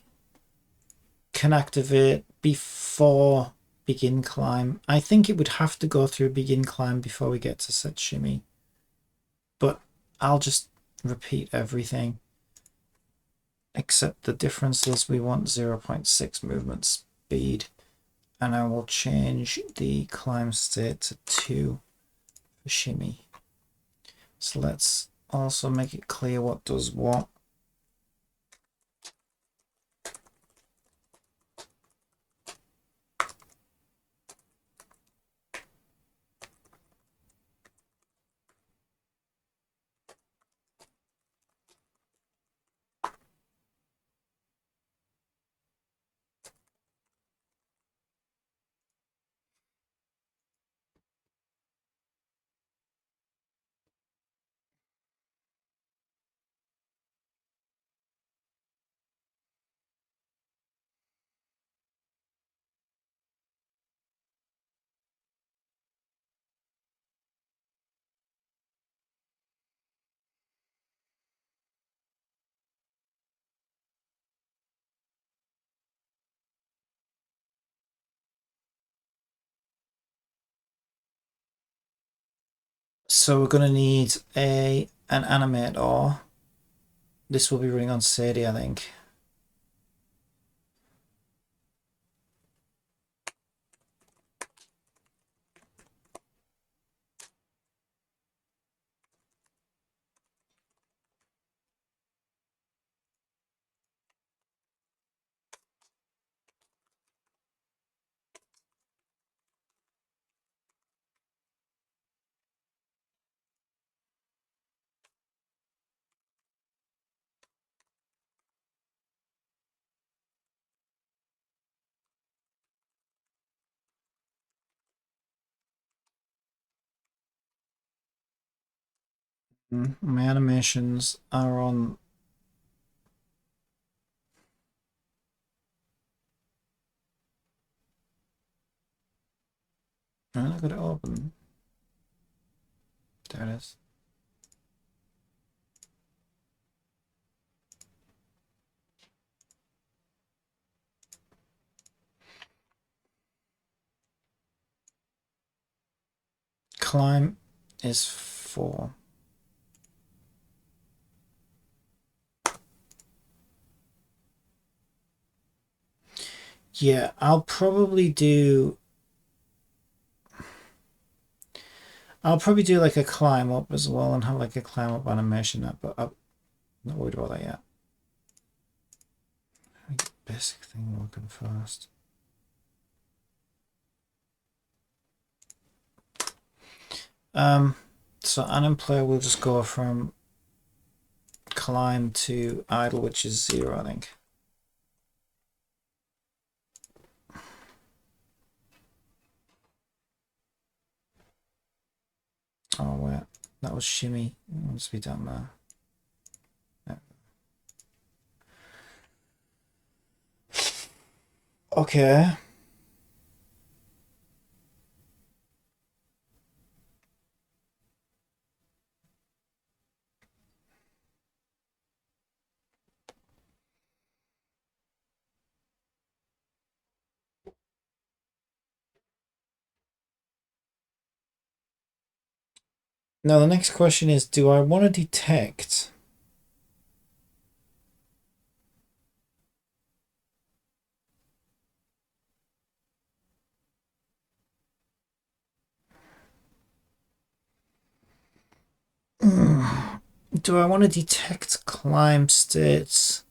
can activate before begin climb. I think it would have to go through begin climb before we get to set shimmy. But I'll just repeat everything. Except the difference is we want 0.6 movement speed. And I will change the climb state to 2 for shimmy. So let's also make it clear what does what. So we're going to need an animator. This will be running on Sadie, I think. My animations are on. I got it open. There it is. Climb is 4. Yeah, I'll probably do like a climb up as well and have like a climb up animation up, but I'm not worried about that yet. Basic thing working first. So anim player will just go from climb to idle, which is 0, I think. Oh wait, that was shimmy. It must be down there. Okay. Now the next question is, do I want to detect climb states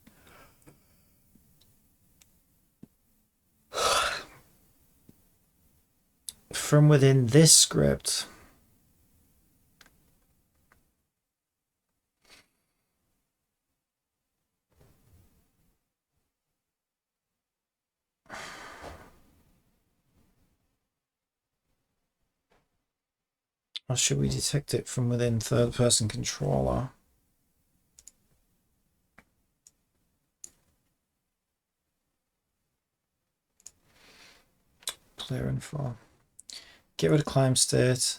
from within this script? Or should we detect it from within third-person controller? Player info. Get rid of climb state.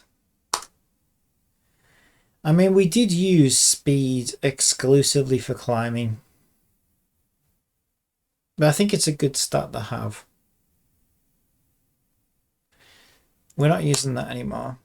I mean, we did use speed exclusively for climbing. But I think it's a good stat to have. We're not using that anymore.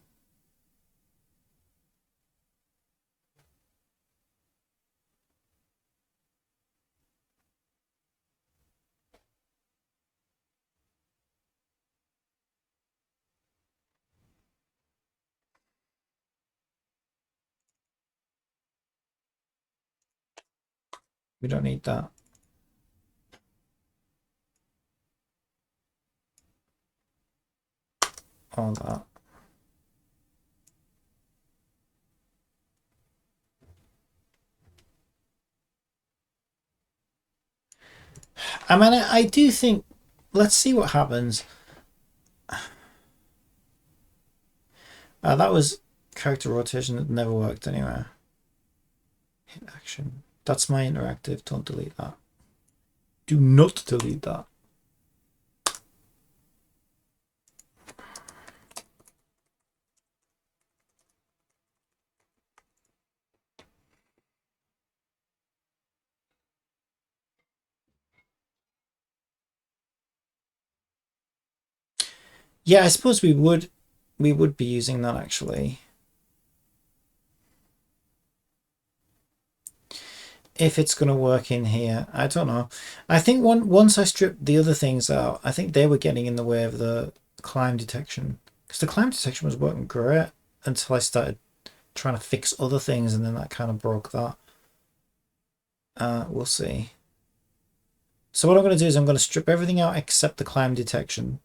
We don't need that. All that. I mean, I do think. Let's see what happens. That was character rotation that never worked anyway. Hit action. That's my interactive. Don't delete that. Do not delete that. Yeah, I suppose we would be using that actually. If it's going to work in here, I don't know. I think once I stripped the other things out, I think they were getting in the way of the climb detection, because the climb detection was working great until I started trying to fix other things, and then that kind of broke that. We'll see. So what I'm going to do is I'm going to strip everything out except the climb detection.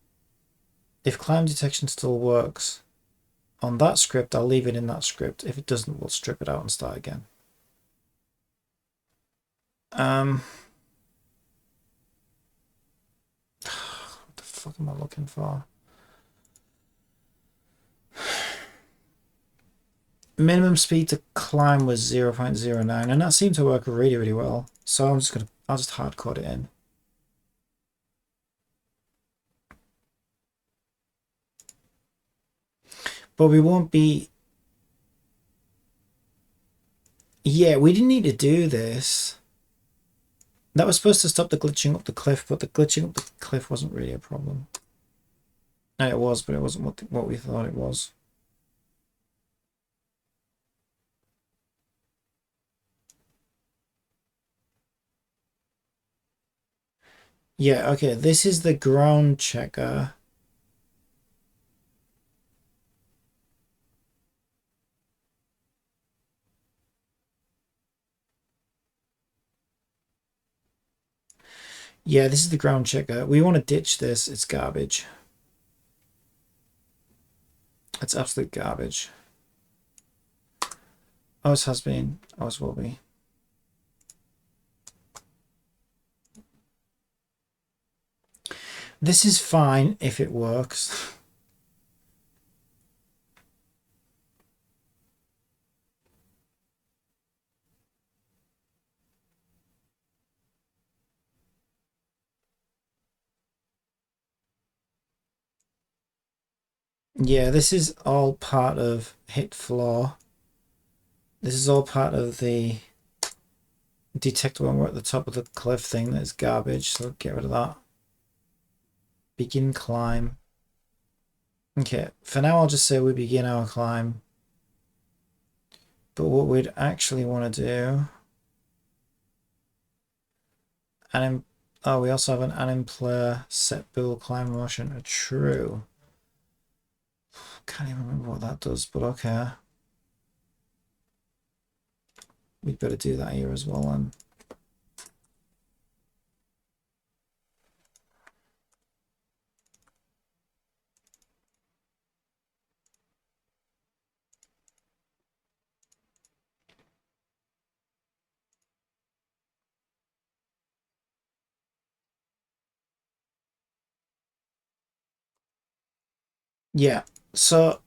If climb detection still works on that script, I'll leave it in that script. If it doesn't, we'll strip it out and start again. What the fuck am I looking for? Minimum speed to climb was 0.09, and that seemed to work really, really well. So I'll just hardcode it in. But we won't be. Yeah, we didn't need to do this. That was supposed to stop the glitching up the cliff, but the glitching up the cliff wasn't really a problem. No, it was, but it wasn't what we thought it was. Yeah, okay, this is the ground checker. Yeah, this is the ground checker. We want to ditch this. It's garbage. It's absolute garbage. Always has been. Always will be. This is fine if it works. Yeah, this is all part of hit floor. This is all part of the detect when we're at the top of the cliff thing. That's garbage, so get rid of that. Begin climb. Okay, for now I'll just say we begin our climb. But what we'd actually want to do... we also have an anim player set build climb motion. True. Can't even remember what that does, but okay. We'd better do that here as well then. Yeah, so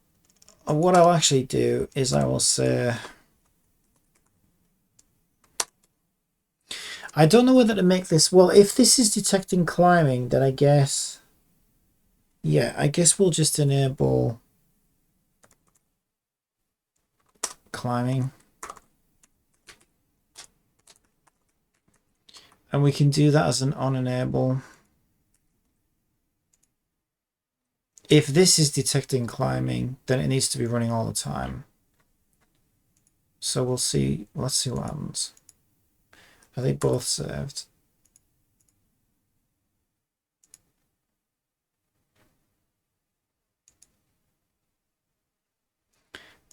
what I'll actually do is I will say... I don't know whether to make this... Well, if this is detecting climbing, then I guess... Yeah, I guess we'll just enable... climbing. And we can do that as an on-enable. If this is detecting climbing, then it needs to be running all the time. So we'll see. Let's see what happens. Are they both saved?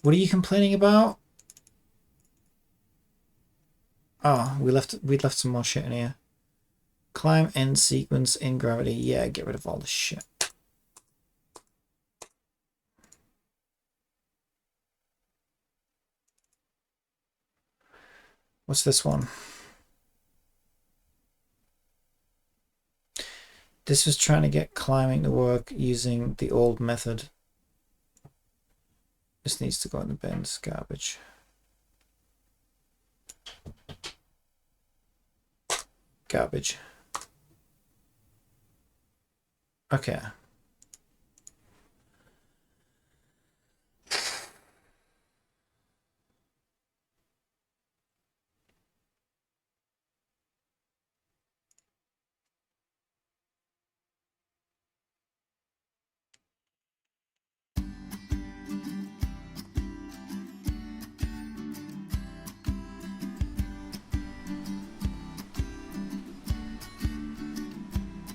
What are you complaining about? Oh, we'd left some more shit in here. Climb end sequence in gravity. Yeah, get rid of all the shit. What's this one? This was trying to get climbing to work using the old method. This needs to go in the bin. It's garbage. Garbage. Okay.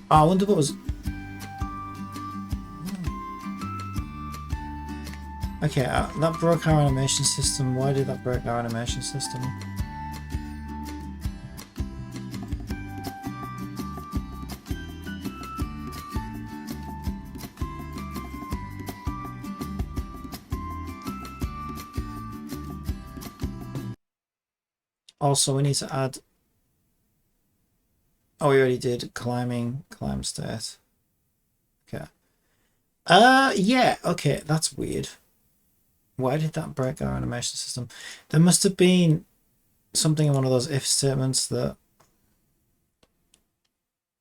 Oh, I wonder what was... Okay, that broke our animation system. Why did that break our animation system? Also, we need to add... Oh, we already did climb state. Okay. Yeah, okay, that's weird. Why did that break our animation system? There must have been something in one of those if statements that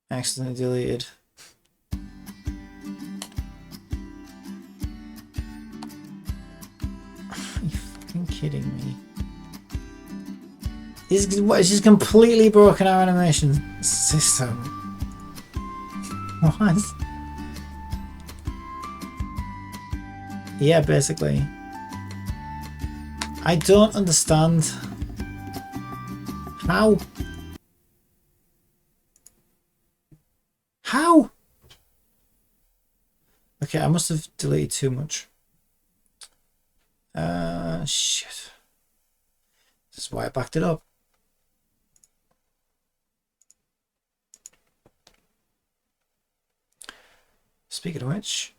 I accidentally deleted. Are you fucking kidding me? It's just completely broken our animation system. What? Yeah, basically. I don't understand. How? How? Okay, I must have deleted too much. Shit. This is why I backed it up. Speaking of which...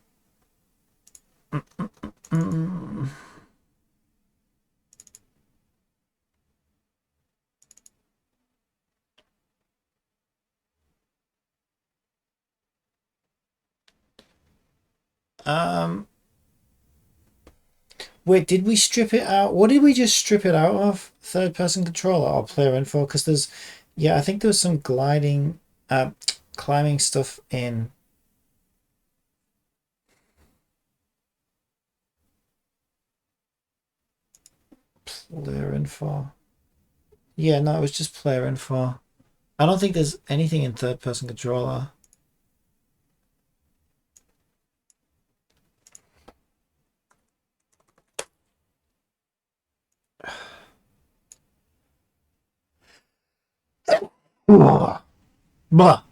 Wait, did we strip it out? What did we just strip it out of? Third person controller or player info? Because there's... Yeah, I think there was some climbing stuff in... Player info. Yeah, no, it was just player info. I don't think there's anything in third person controller. Blah.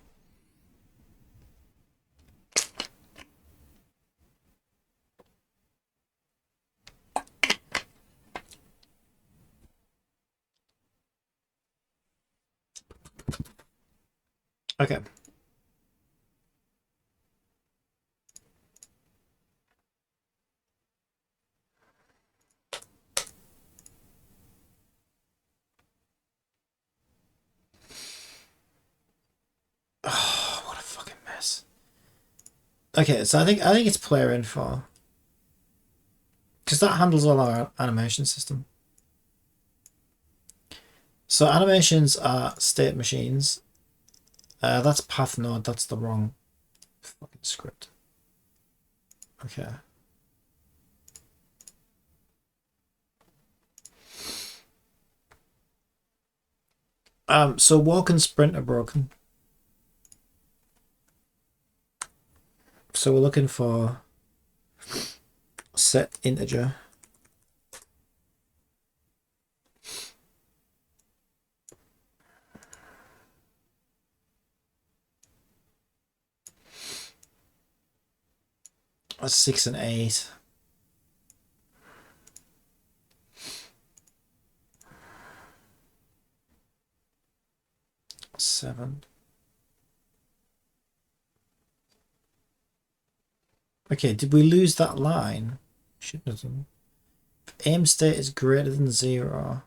Okay. Oh, what a fucking mess. Okay, so I think it's player info. Because that handles all our animation system. So animations are state machines. That's path node, that's the wrong fucking script. Okay. So walk and sprint are broken. So we're looking for set integer. That's 6 and 8. Seven. Okay, did we lose that line? Shouldn't have done. If aim state is greater than 0.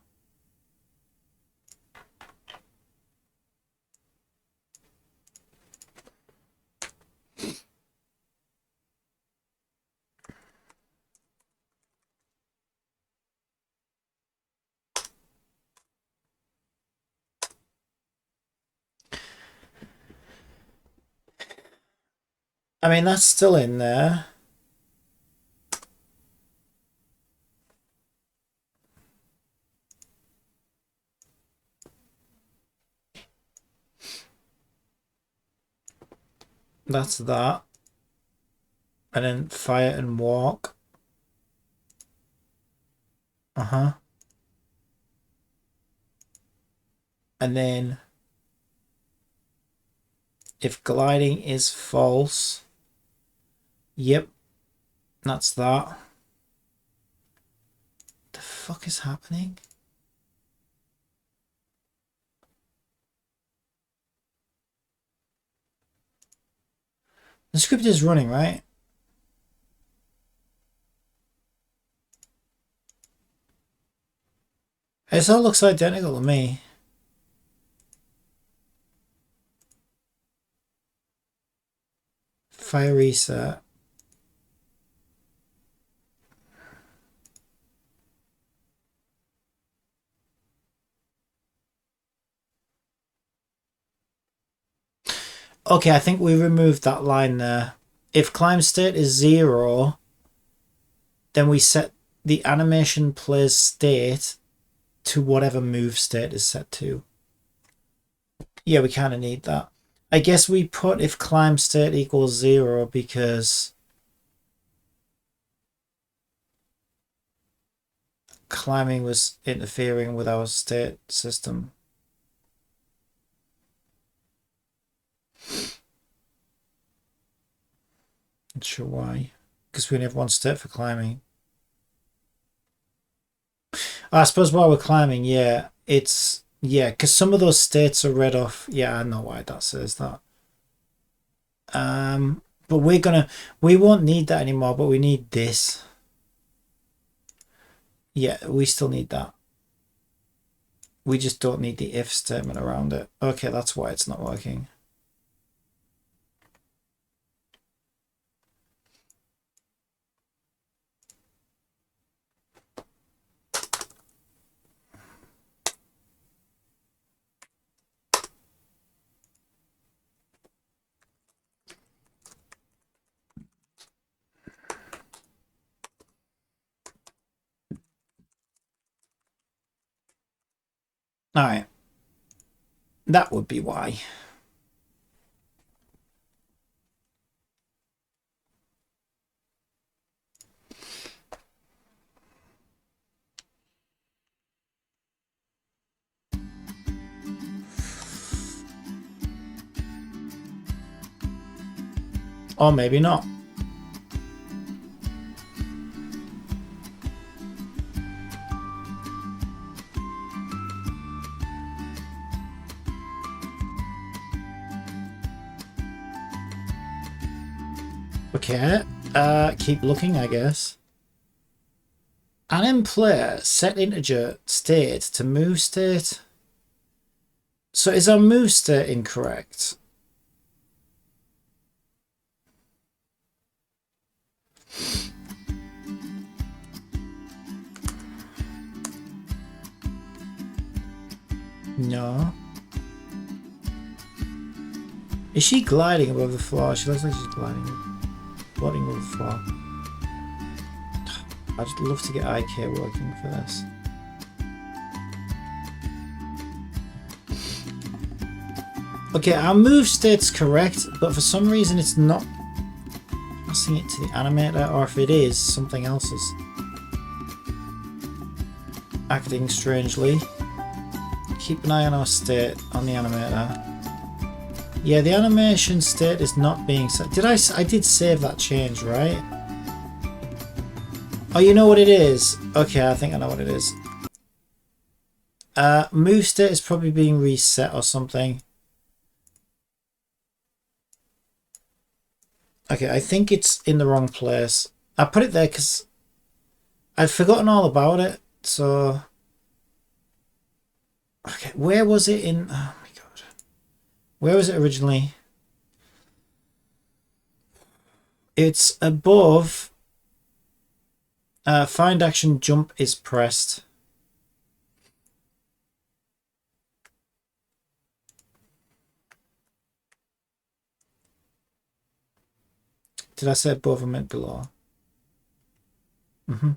I mean, that's still in there. That's that. And then fire and walk. Uh-huh. And then if gliding is false, yep, that's that. The fuck is happening? The script is running, right? It all looks identical to me. Fire reset. Okay, I think we removed that line there. If climb state is 0, then we set the animation plays state to whatever move state is set to. Yeah, we kind of need that. I guess we put if climb state equals 0 because climbing was interfering with our state system. Not sure why. Because we only have one state for climbing. I suppose while we're climbing, yeah, it's... Yeah, because some of those states are read off. Yeah, I know why that says that. But we won't need that anymore, but we need this. Yeah, we still need that. We just don't need the if statement around it. Okay, that's why it's not working. All right. That would be why. Or maybe not. Okay, keep looking, I guess. Anim player set integer state to move state. So is our move state incorrect? No. Is she gliding above the floor? She looks like she's gliding above the floor. I'd love to get IK working for this. Okay, our move state's correct, but for some reason it's not passing it to the animator, or if it is, something else is acting strangely. Keep an eye on our state on the animator. Yeah, the animation state is not being set. I did save that change, right? Oh, you know what it is? Okay, I think I know what it is. Move state is probably being reset or something. Okay, I think it's in the wrong place. I put it there because I'd forgotten all about it, so... Okay, where was it in... Oh my god. Where was it originally? It's above... find action jump is pressed. Did I say above or meant below? Mm-hmm.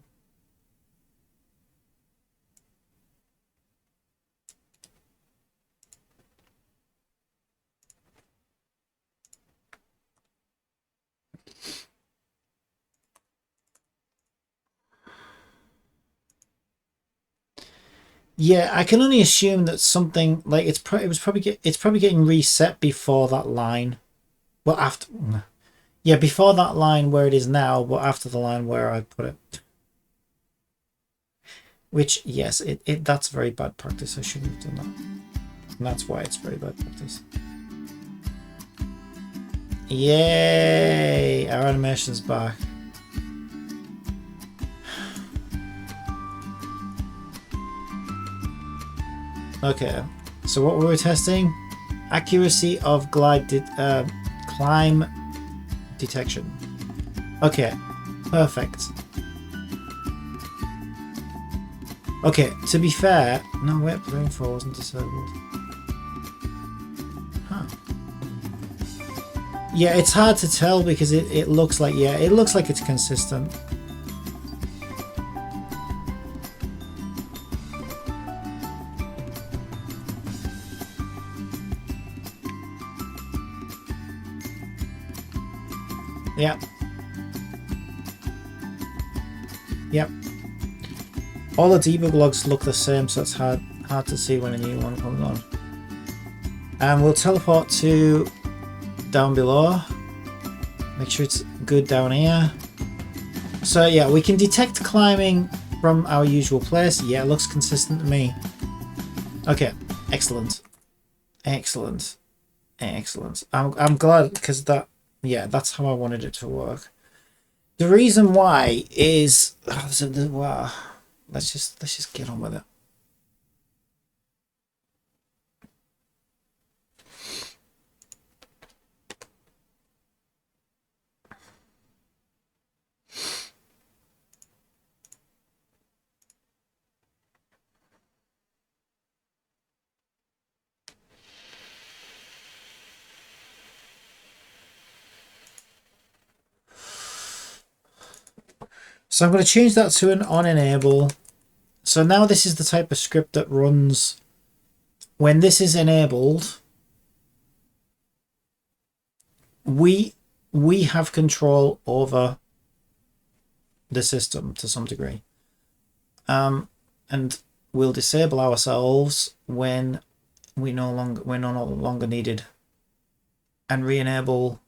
Yeah, I can only assume that something like it's probably getting reset before that line. Well, after, yeah, before that line where it is now, but after the line where I put it. Which, yes, that's very bad practice. I shouldn't have done that. And that's why it's very bad practice. Yay! Our animation's back. Okay, so what were we testing? Accuracy of climb detection. Okay, perfect. Okay, to be fair, no wait, rainfall wasn't disabled. Huh. Yeah, it's hard to tell because it looks like, yeah, it looks like it's consistent. Yep. Yep. All the debug logs look the same, so it's hard to see when a new one comes on. And we'll teleport to down below. Make sure it's good down here. So yeah, we can detect climbing from our usual place. Yeah, it looks consistent to me. Okay, excellent. Excellent. Excellent. I'm glad because that, yeah, that's how I wanted it to work. The reason why is, wow, let's just get on with it. So I'm going to change that to an on enable. So now this is the type of script that runs when this is enabled. We have control over the system to some degree. And we'll disable ourselves when we're no longer needed, and re-enable.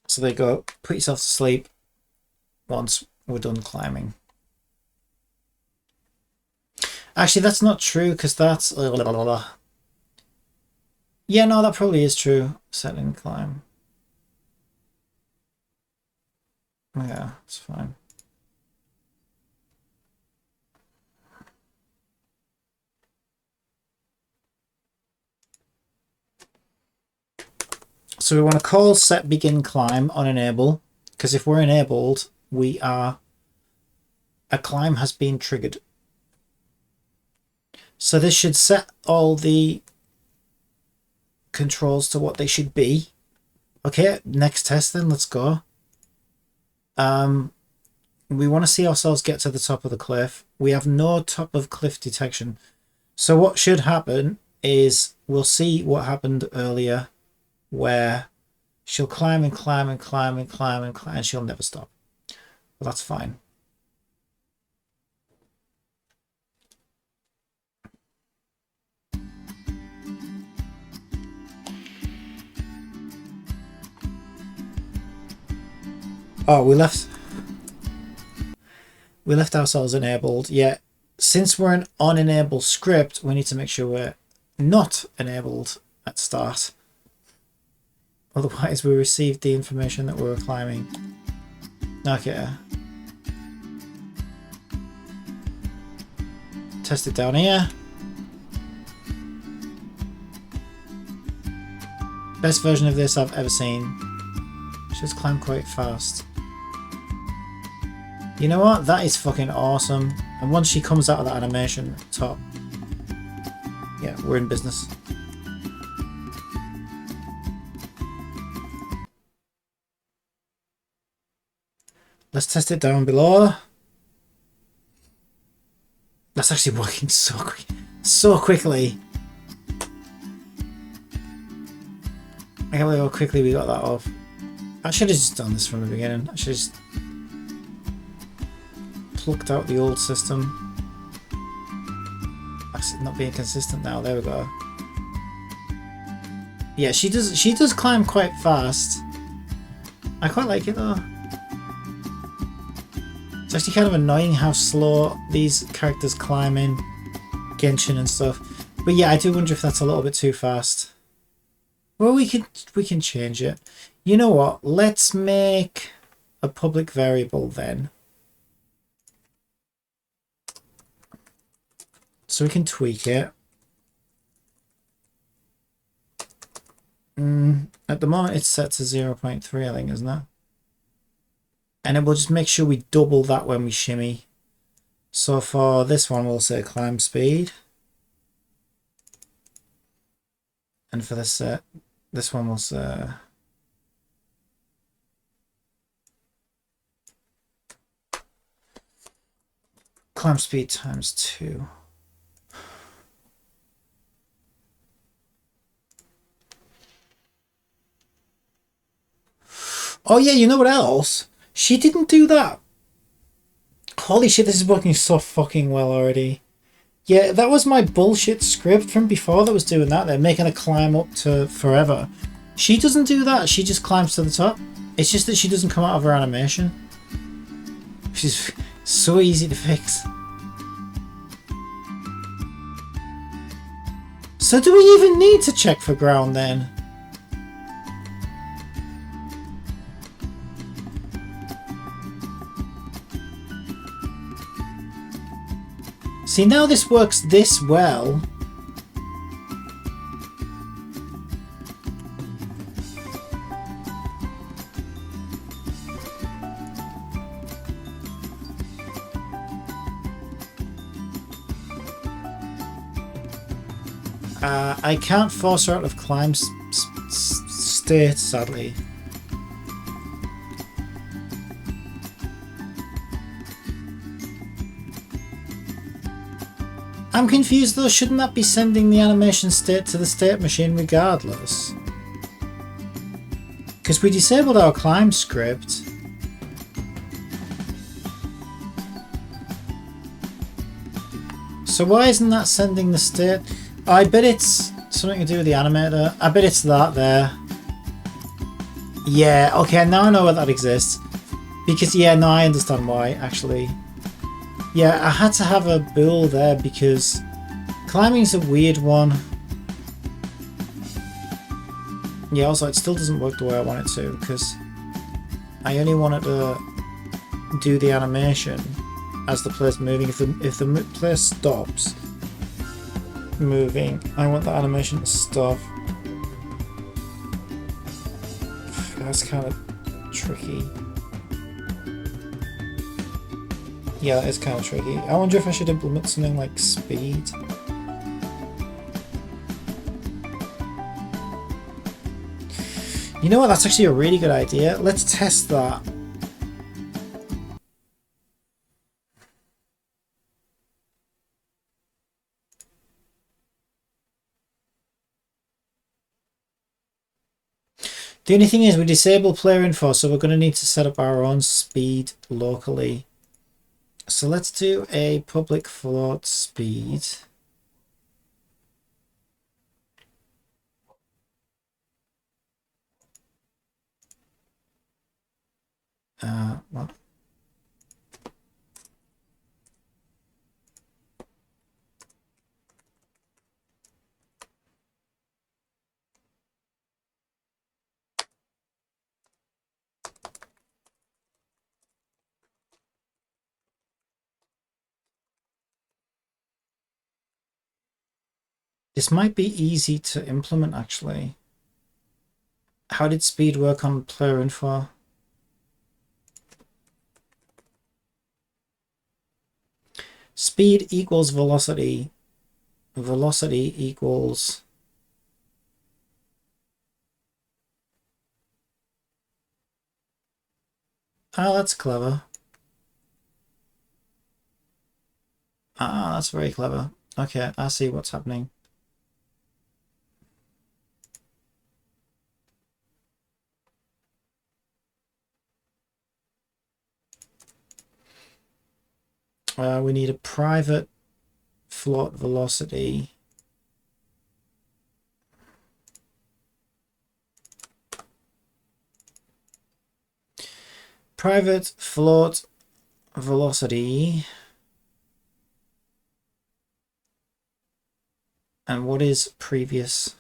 So there you go, put yourself to sleep once we're done climbing. Actually, that's not true because that's... Yeah, no, that probably is true. Set and climb. Yeah, it's fine. So we want to call set begin climb on enable, because if we're enabled, a climb has been triggered. So this should set all the controls to what they should be. Okay, next test then, let's go. We want to see ourselves get to the top of the cliff. We have no top of cliff detection. So what should happen is we'll see what happened earlier where she'll climb and climb and climb and climb and climb and she'll never stop. But that's fine. Oh, we left ourselves enabled. Yeah, since we're an unenabled script, we need to make sure we're not enabled at start. Otherwise, we received the information that we were climbing. Okay. Test it down here. Best version of this I've ever seen. Just climb quite fast. You know what? That is fucking awesome. And once she comes out of that animation top, yeah, we're in business. Let's test it down below. That's actually working so quickly. I can't believe how quickly we got that off. I should have just done this from the beginning. I should have just plucked out the old system. That's not being consistent now. There we go. Yeah, she does climb quite fast. I quite like it though. It's actually kind of annoying how slow these characters climb in Genshin and stuff. But yeah, I do wonder if that's a little bit too fast. Well, we can change it. You know what? Let's make a public variable then. So we can tweak it. At the moment it's set to 0.3, I think, isn't it? And then we'll just make sure we double that when we shimmy. So for this one we'll say climb speed. And for this one we'll say climb speed times 2. Oh yeah, you know what else? She didn't do that. Holy shit, this is working so fucking well already. Yeah, that was my bullshit script from before that was doing that. They're making a climb up to forever. She doesn't do that. She just climbs to the top. It's just that she doesn't come out of her animation. Which is so easy to fix. So do we even need to check for ground then? See, now this works this well. I can't force her out of climb state, sadly. I'm confused though, shouldn't that be sending the animation state to the state machine regardless? Because we disabled our climb script. So why isn't that sending the state? I bet it's something to do with the animator. I bet it's that there. Yeah, okay, now I know why that exists. Because, yeah, no, I understand why, actually. Yeah, I had to have a bull there because climbing's a weird one. Yeah, also it still doesn't work the way I want it to because I only wanted to do the animation as the player's moving. If the player stops moving, I want the animation to stop. That's kind of tricky. Yeah, that is kind of tricky. I wonder if I should implement something like speed. You know what, that's actually a really good idea. Let's test that. The only thing is we disable player info, so we're going to need to set up our own speed locally. So let's do a public float speed. What? This might be easy to implement, actually. How did speed work on player info? Speed equals velocity. Velocity equals... Oh, that's clever. Ah, that's very clever. Okay, I see what's happening. We need a private float velocity. Private float velocity. And what is previous?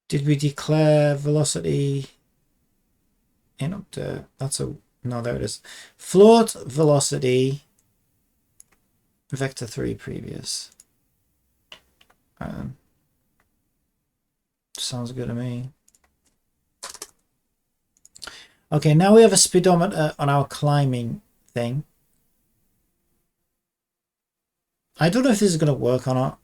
Did we declare velocity in up to, that's a, no, there it is. Float velocity, vector 3 previous. Sounds good to me. Okay, now we have a speedometer on our climbing thing. I don't know if this is going to work or not.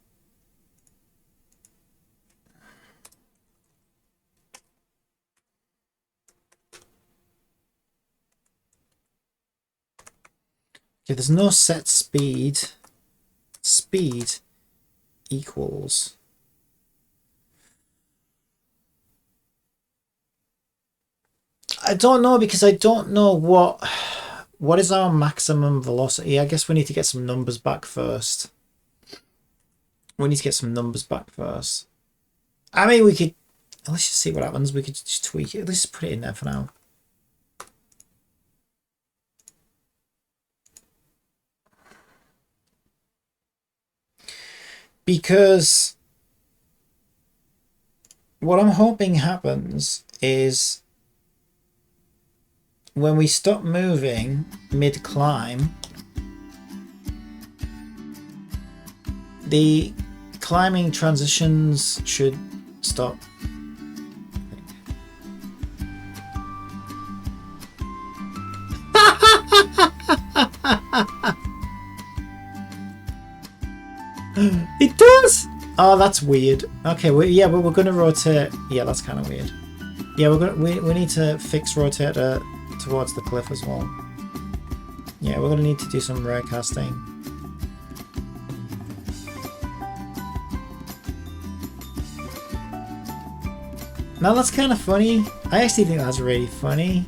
Okay, there's no set speed. Speed equals... I don't know, because I don't know what is our maximum velocity. I guess we need to get some numbers back first. We need to get some numbers back first. I mean, we could... Let's just see what happens. We could just tweak it. Let's just put it in there for now. Because what I'm hoping happens is when we stop moving mid-climb, the climbing transitions should stop. It does! Oh, that's weird. Okay, yeah, but we're going to rotate. Yeah, that's kind of weird. Yeah, we need to fix rotator towards the cliff as well. Yeah, we're going to need to do some rare casting. Now that's kind of funny. I actually think that's really funny.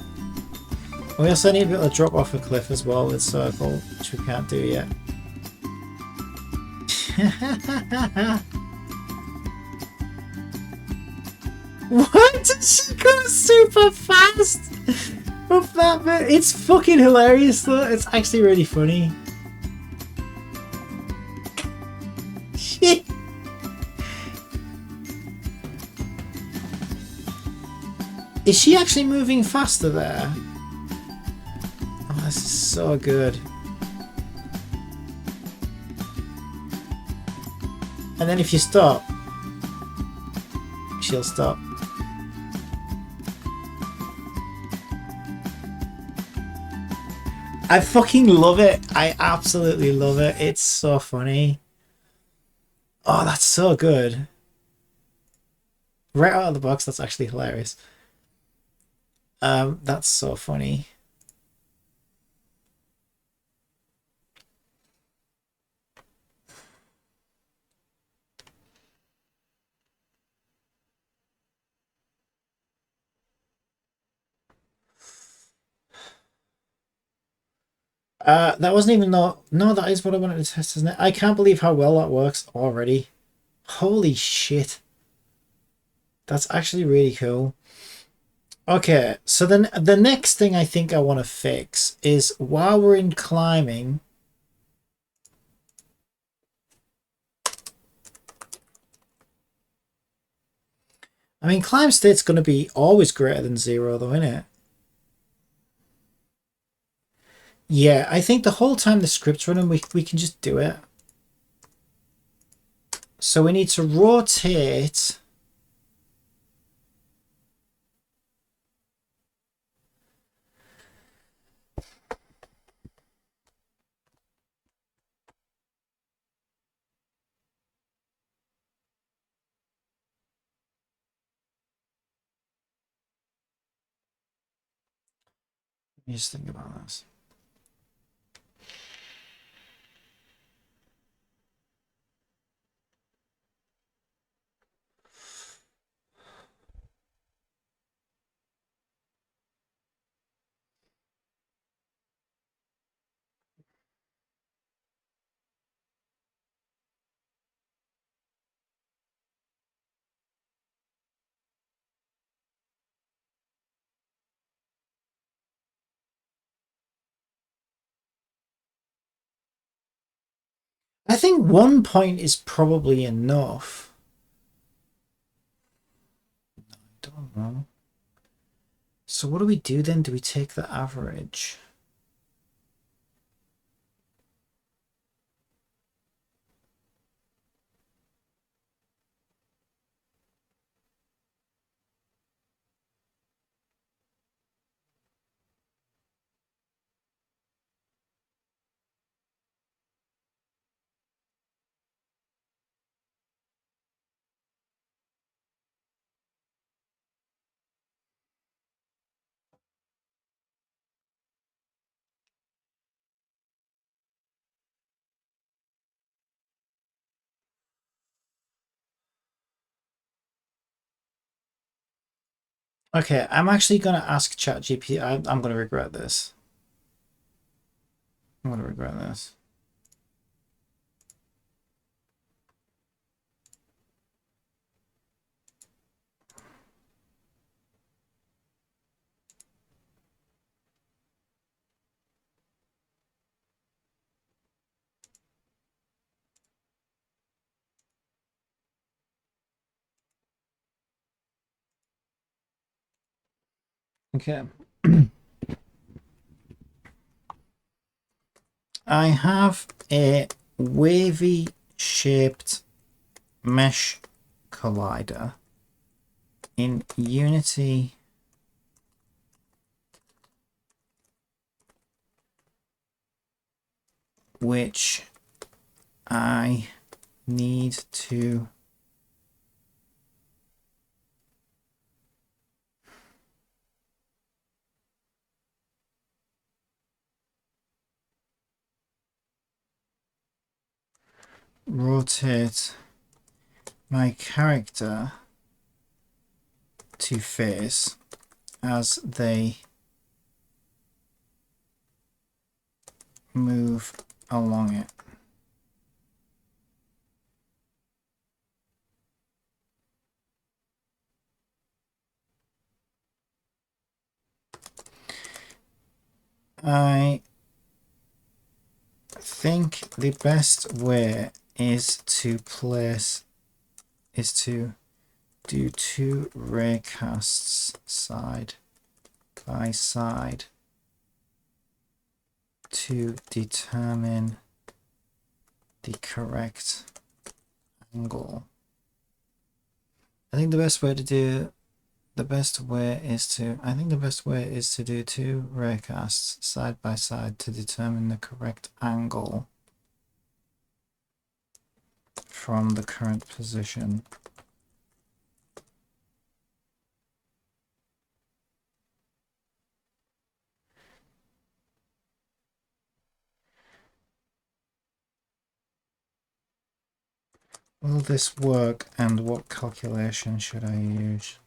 We also need to be able to drop off a cliff as well with circle, which we can't do yet. What? She goes super fast up that bit. It's fucking hilarious though. It's actually really funny. Shit. Is she actually moving faster there? Oh, this is so good. And then if you stop, she'll stop. I fucking love it. I absolutely love it. It's so funny. Oh, that's so good. Right out of the box, that's actually hilarious. That's so funny. That wasn't even no, that is what I wanted to test, isn't it? I can't believe how well that works already. Holy shit. That's actually really cool. Okay, so then the next thing I think I want to fix is while we're in climbing. I mean, climb state's going to be always greater than 0 though, isn't it? Yeah, I think the whole time the script's running, we can just do it. So we need to rotate. Let me just think about this. I think 1 point is probably enough. I don't know. So what do we do then? Do we take the average? Okay, I'm actually going to ask ChatGPT. I'm going to regret this. I'm going to regret this. Okay. I have a wavy shaped mesh collider in Unity which I need to rotate my character to face as they move along it. I think the best way is to do 2 raycasts side by side to determine the correct angle. I think the best way is to do 2 raycasts side by side to determine the correct angle from the current position. Will this work, and what calculation should I use?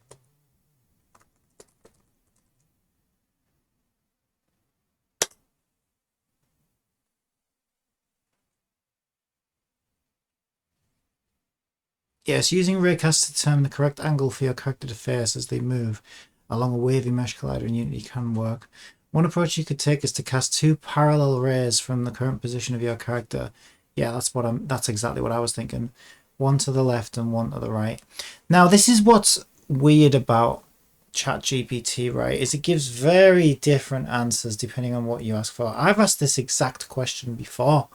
Yes, using raycast to determine the correct angle for your character to face as they move along a wavy mesh collider in Unity can work. One approach you could take is to cast two parallel rays from the current position of your character. Yeah, that's exactly what I was thinking. One to the left and one to the right. Now, this is what's weird about ChatGPT, right? Is it gives very different answers depending on what you ask for. I've asked this exact question before.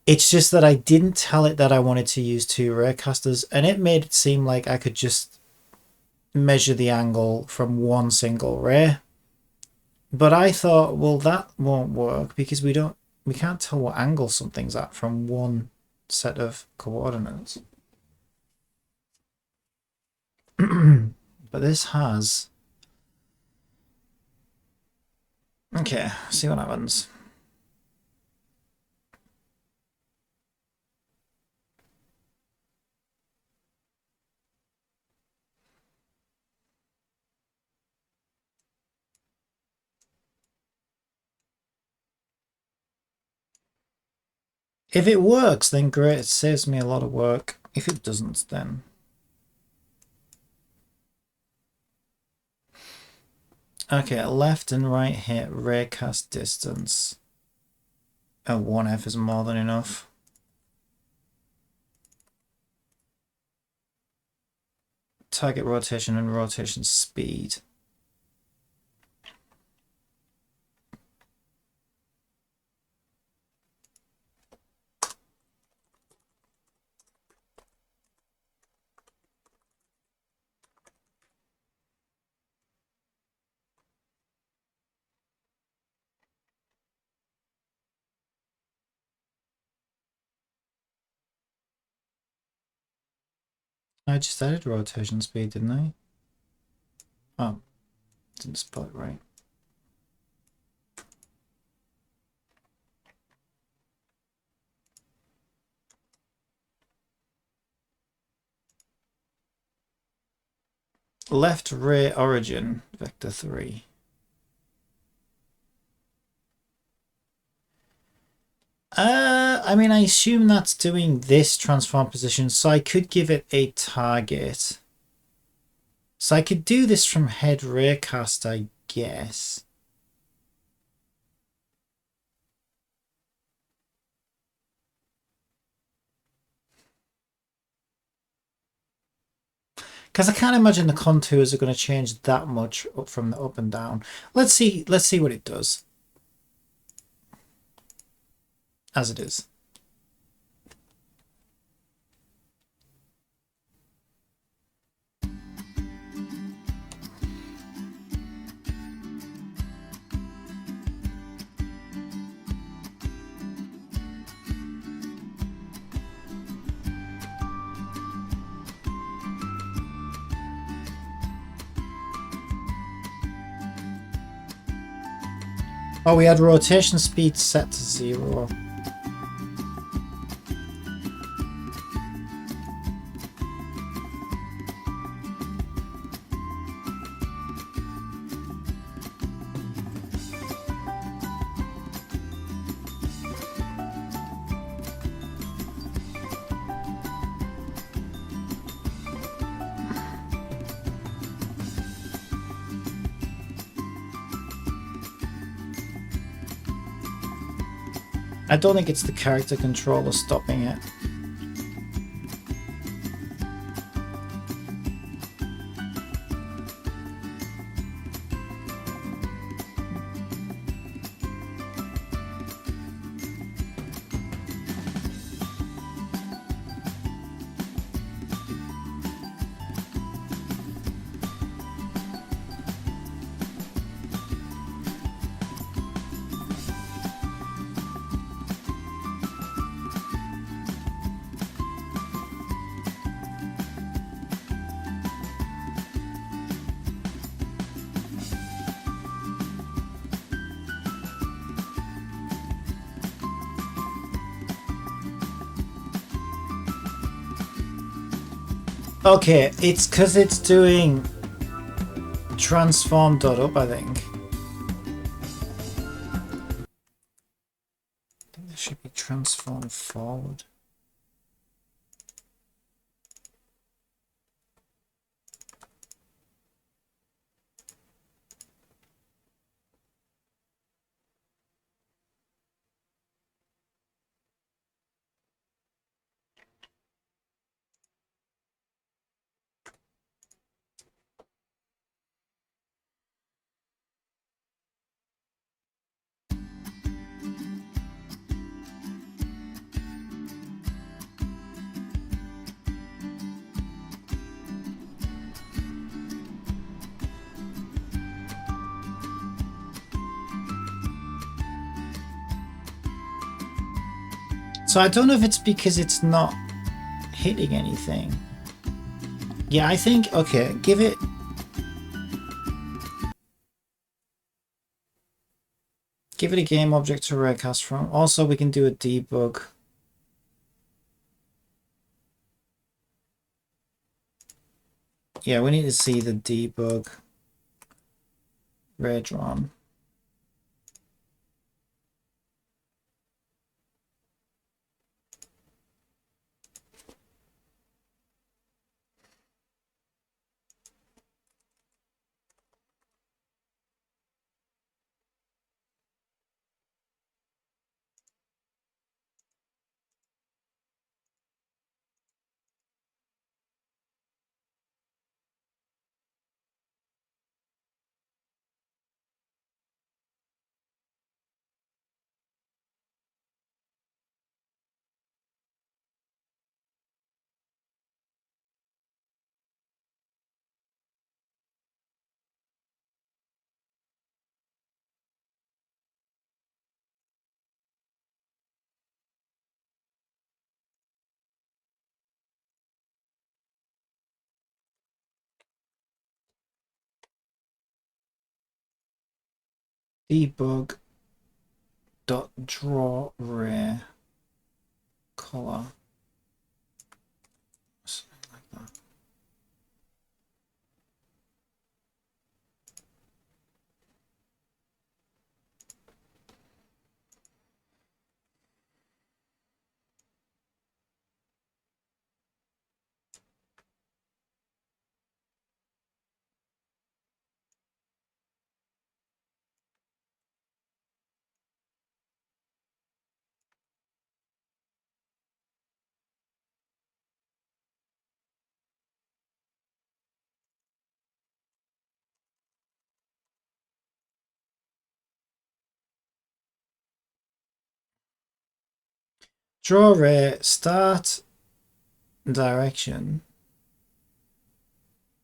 It's just that I didn't tell it that I wanted to use two raycasters, and it made it seem like I could just measure the angle from one single ray. But I thought, well, that won't work because we can't tell what angle something's at from one set of coordinates. But this has... Okay, see what happens. If it works, then great. It saves me a lot of work. If it doesn't, then... Okay, left and right hit raycast distance. Oh, 1F is more than enough. Target rotation and rotation speed. I just added rotation speed, didn't I? Oh, didn't spell it right. Left ray origin, vector 3. I mean, I assume that's doing this transform position, so I could give it a target. So I could do this from head raycast, I guess. Because I can't imagine the contours are going to change that much up from the up and down. Let's see what it does. As it is. Oh, we had rotation speed set to 0. I don't think it's the character controller stopping it. Okay, it's because it's doing transform.up, I think. I think there should be transform forward. So I don't know if it's because it's not hitting anything. Yeah, I think, okay, give it... Give it a game object to raycast from. Also, we can do a debug. Yeah, we need to see the debug ray drawn. Debug dot draw ray color. Something like that. Draw ray, start direction.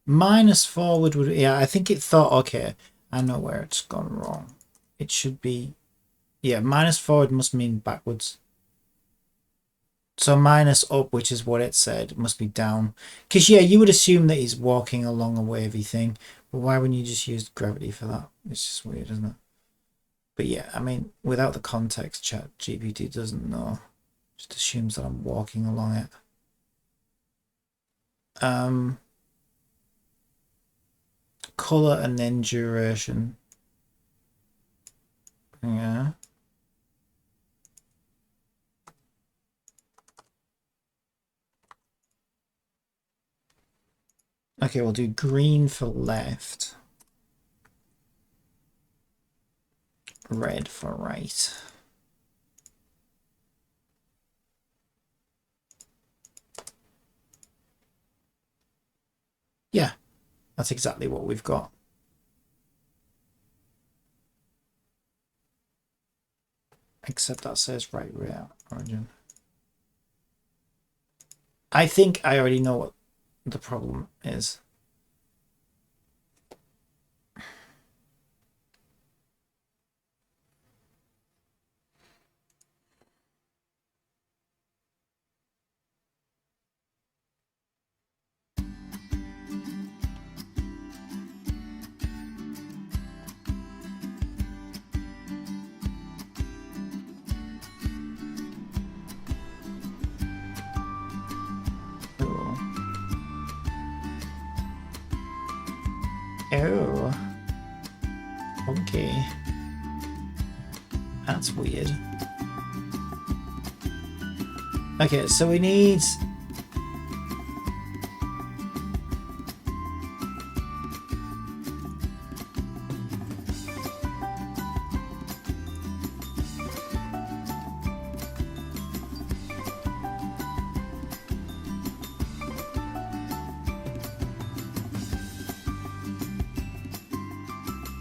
Minus forward would, yeah, I think it thought, okay, I know where it's gone wrong. It should be, yeah, minus forward must mean backwards. So minus up, which is what it said, must be down. Because, yeah, you would assume that he's walking along a wavy thing. But why wouldn't you just use gravity for that? It's just weird, isn't it? But yeah, I mean, without the context, chat GPT doesn't know. Just assumes that I'm walking along it. Color and then duration. Yeah. Okay, we'll do green for left. Red for right. Yeah, that's exactly what we've got. Except that says right rear origin. I think I already know what the problem is. Oh. Okay. That's weird. Okay, so we need...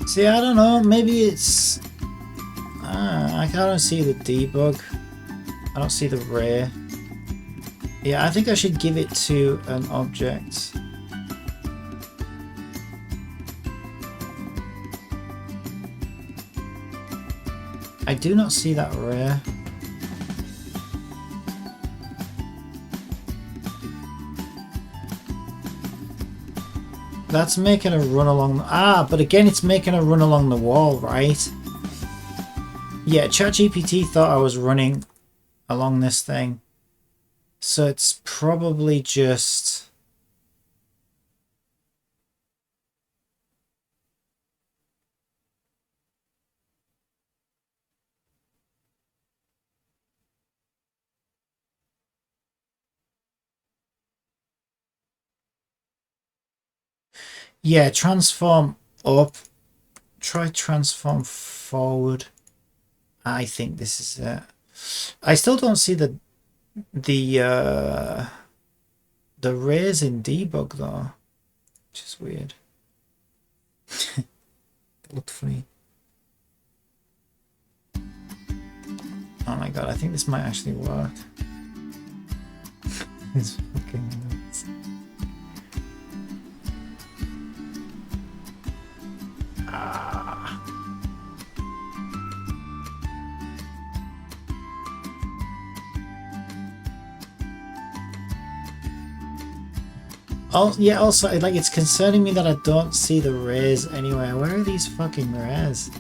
See, I don't know, maybe it's... I can't see the debug. I don't see the ray. Yeah, I think I should give it to an object. I do not see that ray. That's making a run along... Ah, but again, it's making a run along the wall, right? Yeah, ChatGPT thought I was running along this thing. So it's probably just... Yeah, transform up. Try transform forward. I think this is it. I still don't see the raise in debug though, which is weird. It looked funny. Oh my god, I think this might actually work. It's fucking nuts. Ah. Oh, yeah, also, like, it's concerning me that I don't see the rays anywhere. Where are these fucking rays?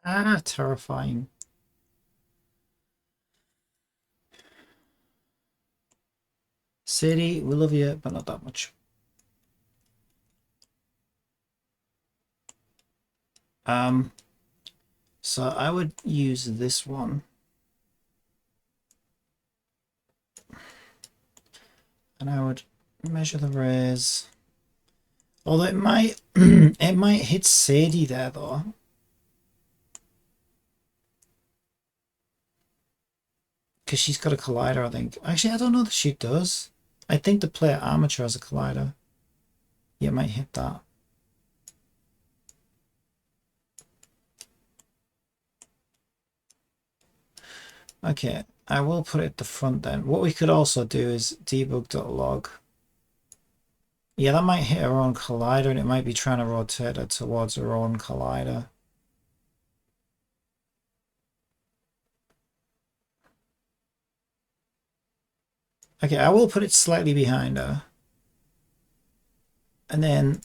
Ah, terrifying. Sadie, we love you, but not that much. So I would use this one. And I would measure the raise. Although it might it might hit Sadie there though. Because she's got a collider, I think. Actually, I don't know that she does. I think the player armature has a collider. Yeah, it might hit that. Okay, I will put it at the front then. What we could also do is debug.log. Yeah, that might hit her own collider and it might be trying to rotate her towards her own collider. Okay, I will put it slightly behind her. And then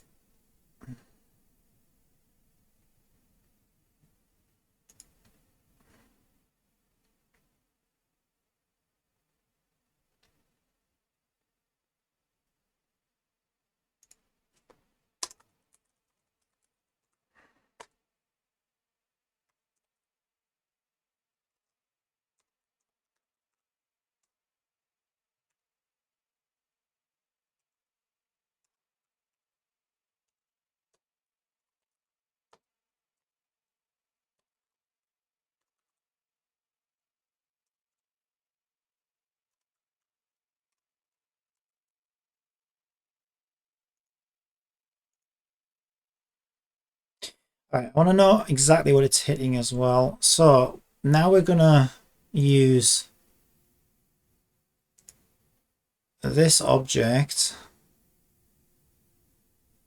I want to know exactly what it's hitting as well. So now we're gonna use this object.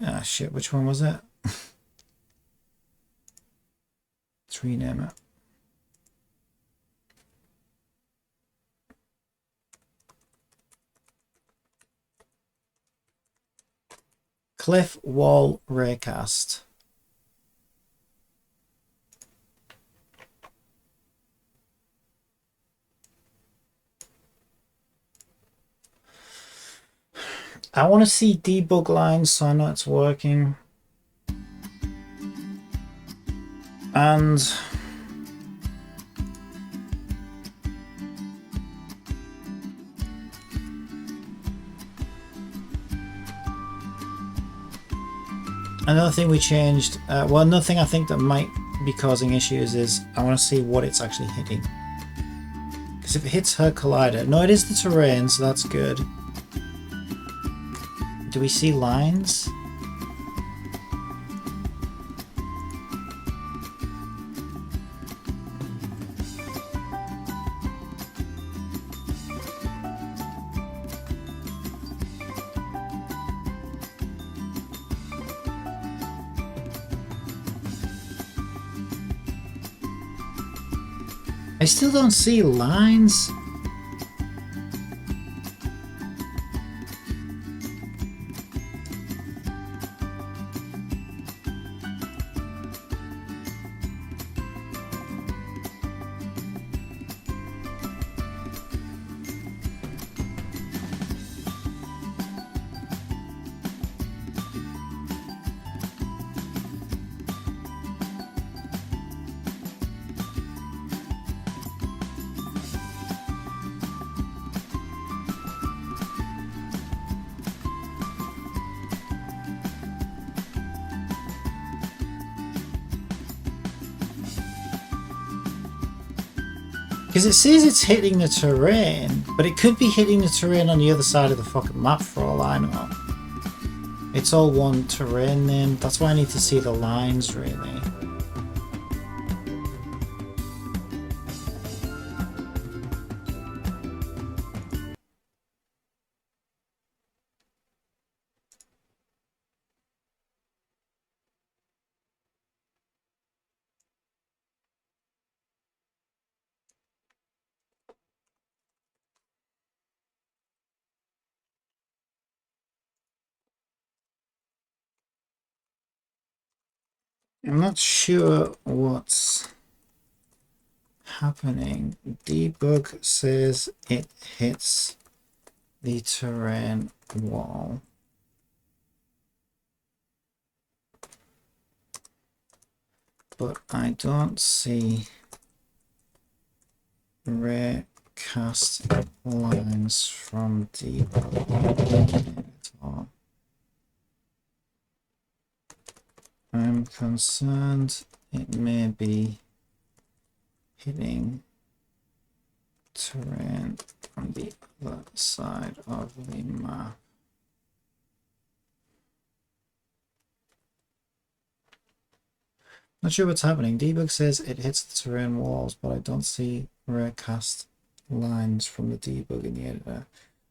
Ah, shit, which one was it? Let's rename it. Cliff wall raycast. I want to see debug lines so I know it's working. And another thing we changed, well, another thing I think that might be causing issues is I want to see what it's actually hitting. Because if it hits her collider, no, it is the terrain, so that's good. Do we see lines? I still don't see lines. Because it says it's hitting the terrain, but it could be hitting the terrain on the other side of the fucking map for all I know. It's all one terrain name. That's why I need to see the lines, really. I'm not sure what's happening. Debug says it hits the terrain wall. But I don't see raycast lines from debug. I'm concerned it may be hitting terrain on the other side of the map. Not sure what's happening. Debug says it hits the terrain walls, but I don't see raycast lines from the debug in the editor.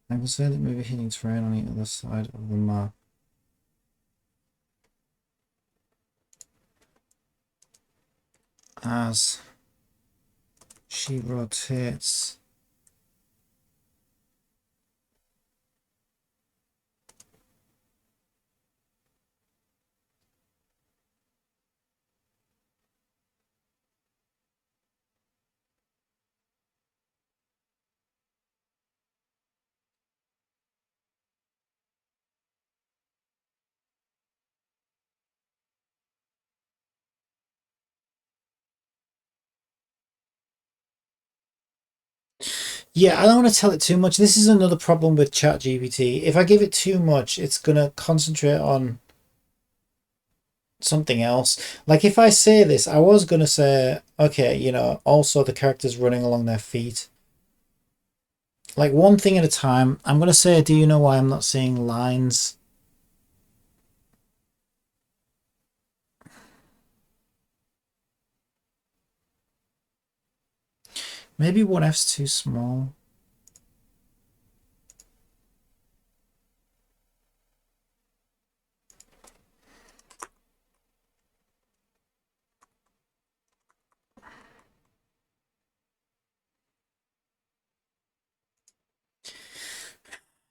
I'm concerned it may be hitting terrain on the other side of the map. As she rotates. Yeah, I don't want to tell it too much. This is another problem with ChatGPT. If I give it too much, it's going to concentrate on something else. Like if I say this, I was going to say, okay, you know, also the characters running along their feet. Like one thing at a time. I'm going to say, do you know why I'm not seeing lines? Maybe 1F's too small.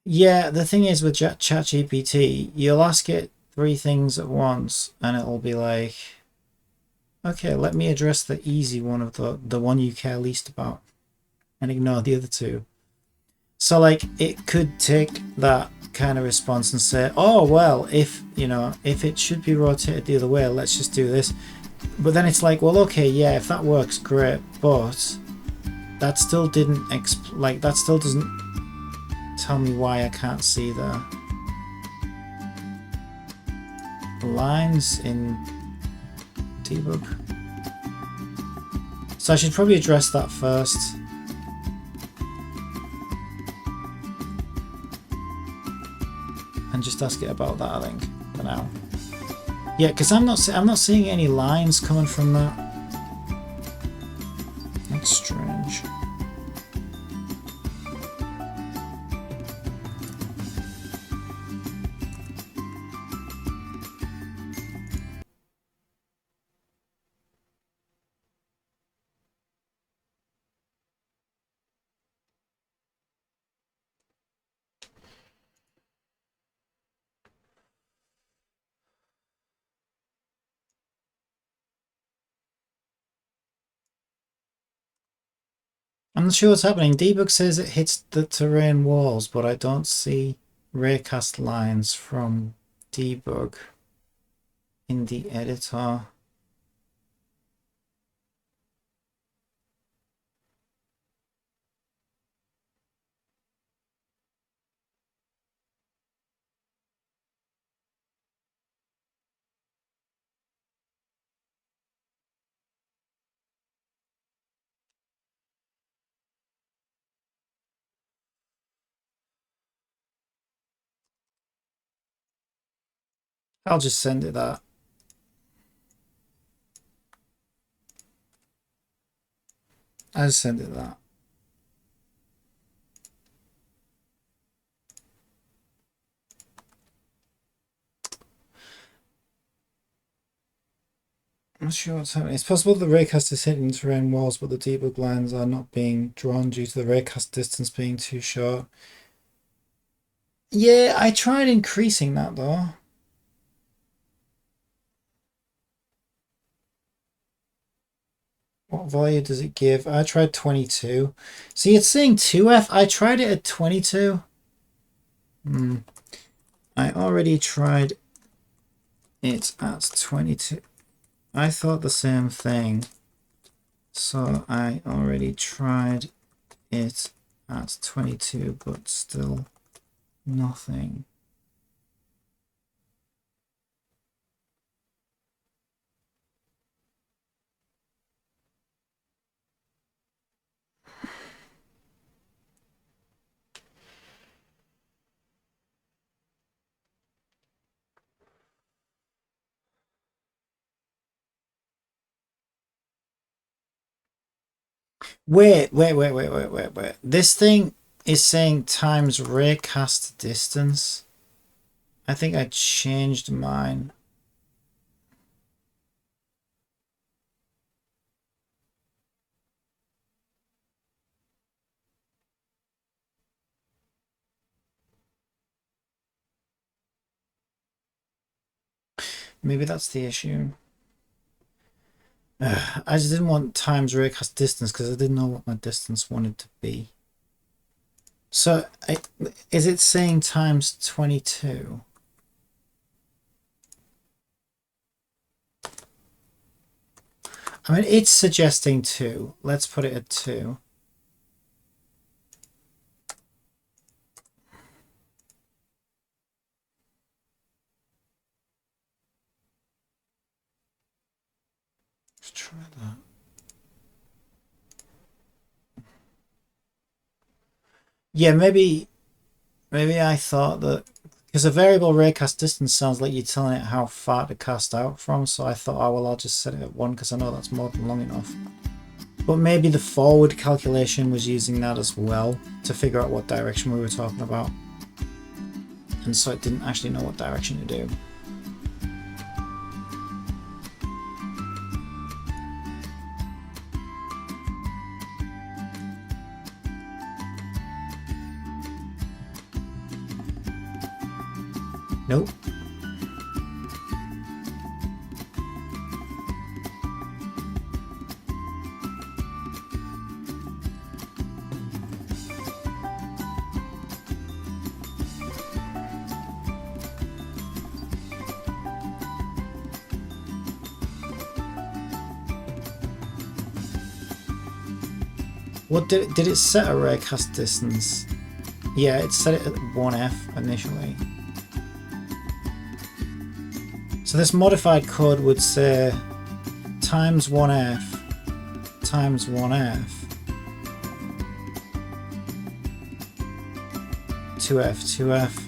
Yeah, the thing is with ChatGPT, you'll ask it 3 things at once and it'll be like, okay, let me address the easy one of the one you care least about and ignore the other 2. So like it could take that kind of response and say, oh, well, if, you know, if it should be rotated the other way, let's just do this. But then it's like, well, okay, yeah, if that works, great, but that still didn't that still doesn't tell me why I can't see the lines in debug. So I should probably address that first. And just ask it about that, I think, for now. Yeah, because I'm not seeing any lines coming from that. That's strange. I'm not sure what's happening. Debug says it hits the terrain walls, but I don't see raycast lines from debug in the editor. I'll just send it that. I'll just send it that. I'm not sure what's happening. It's possible the raycast is hitting terrain walls, but the debug lines are not being drawn due to the raycast distance being too short. Yeah, I tried increasing that though. What value does it give? I tried 22. See, it's saying 2F. I tried it at 22. I already tried it at 22. I thought the same thing. So I already tried it at 22, but still nothing. Wait. This thing is saying times raycast distance. I think I changed mine. Maybe that's the issue. I just didn't want times raycast distance because I didn't know what my distance wanted to be. So is it saying times 22? I mean, it's suggesting 2. Let's put it at 2. Let's try that. Yeah, maybe I thought that because a variable raycast distance sounds like you're telling it how far to cast out from, so I thought, oh well, I'll just set it at 1 because I know that's more than long enough. But maybe the forward calculation was using that as well to figure out what direction we were talking about. And so it didn't actually know what direction to do. Nope. What did it set a raycast distance? Yeah, it set it at 1F initially. So this modified code would say times 1F times 1F 2F 2F.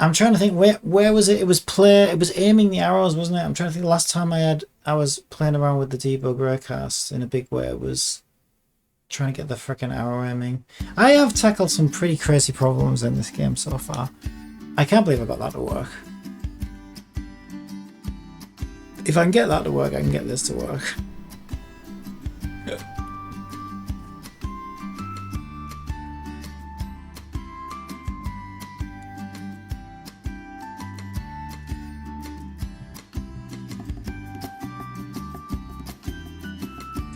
I'm trying to think where was it? It was aiming the arrows, wasn't it? I'm trying to think the last time I was playing around with the debug raycast in a big way. It was trying to get the frickin' arrow aiming. I have tackled some pretty crazy problems in this game so far. I can't believe I got that to work. If I can get that to work, I can get this to work.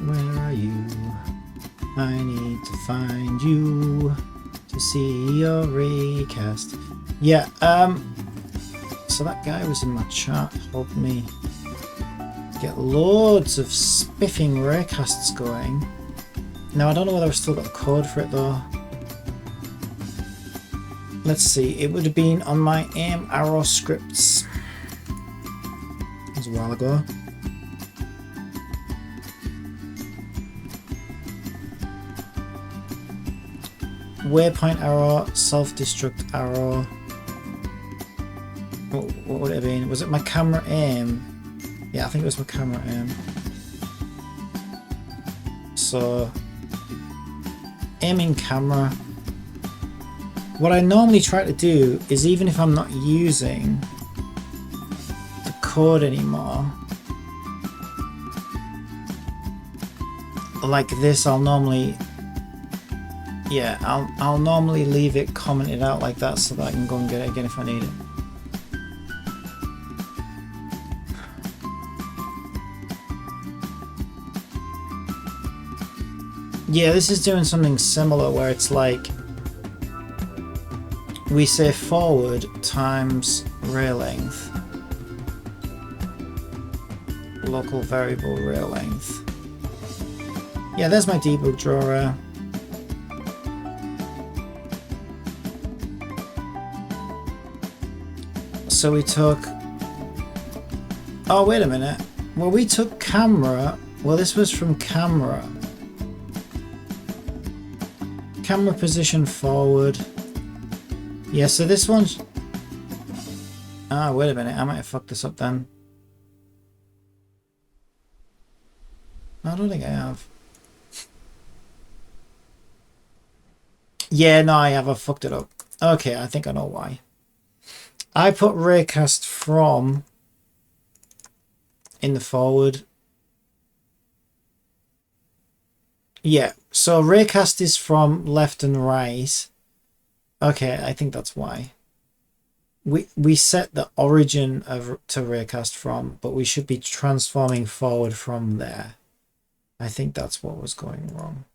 Where are you? I need to find you to see your raycast. Yeah, so that guy was in my chat helping me get loads of spiffing raycasts going. Now I don't know whether I've still got the code for it though. Let's see, it would have been on my aim arrow scripts. It was a while ago. Waypoint arrow, self-destruct arrow. What would it have been? Was it my camera aim? Yeah, I think it was my camera aim. So, aiming camera. What I normally try to do is, even if I'm not using the code anymore, like this, I'll normally Yeah, I'll normally leave it commented out like that so that I can go and get it again if I need it. Yeah, this is doing something similar where it's like we say forward times rear length, local variable rear length. Yeah, there's my debug drawer. So we took, oh wait a minute, well we took camera, well this was from camera position forward. Yeah, so this one's, ah wait a minute, I might have fucked this up then. I don't think I have. Yeah, no I have, I fucked it up. Okay, I think I know why. I put raycast from in the forward. Yeah, so raycast is from left and right. Okay, I think that's why. We set the origin of to raycast from, but we should be transforming forward from there. I think that's what was going wrong.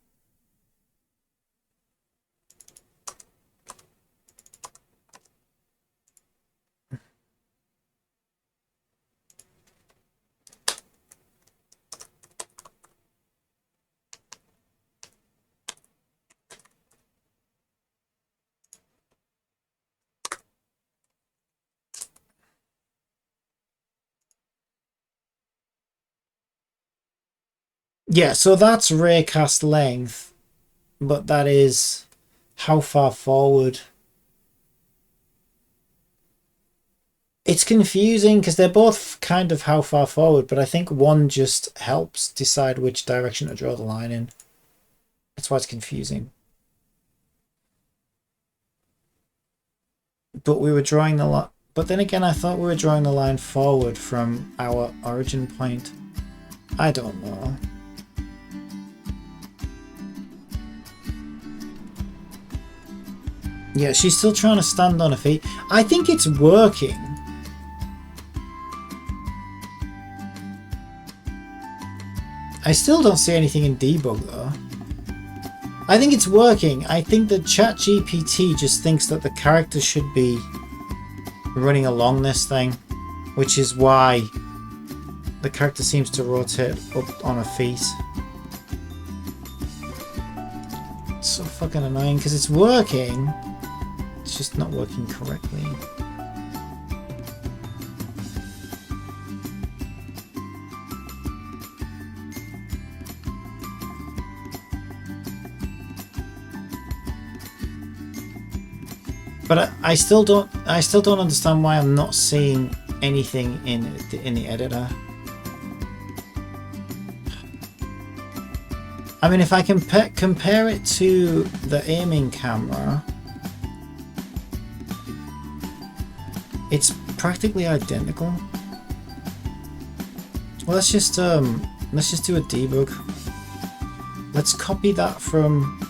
Yeah, so that's raycast length, but that is how far forward. It's confusing because they're both kind of how far forward, but I think one just helps decide which direction to draw the line in. That's why it's confusing. But we were drawing the line, but then again I thought we were drawing the line forward from our origin point. I don't know. Yeah, she's still trying to stand on her feet. I think it's working. I still don't see anything in debug though. I think it's working. I think that ChatGPT just thinks that the character should be running along this thing, which is why the character seems to rotate up on her feet. It's so fucking annoying because it's working. It's just not working correctly. But I still don't understand why I'm not seeing anything in the editor. I mean, if I compare it to the aiming camera, it's practically identical. Well, let's just do a debug. Let's copy that from.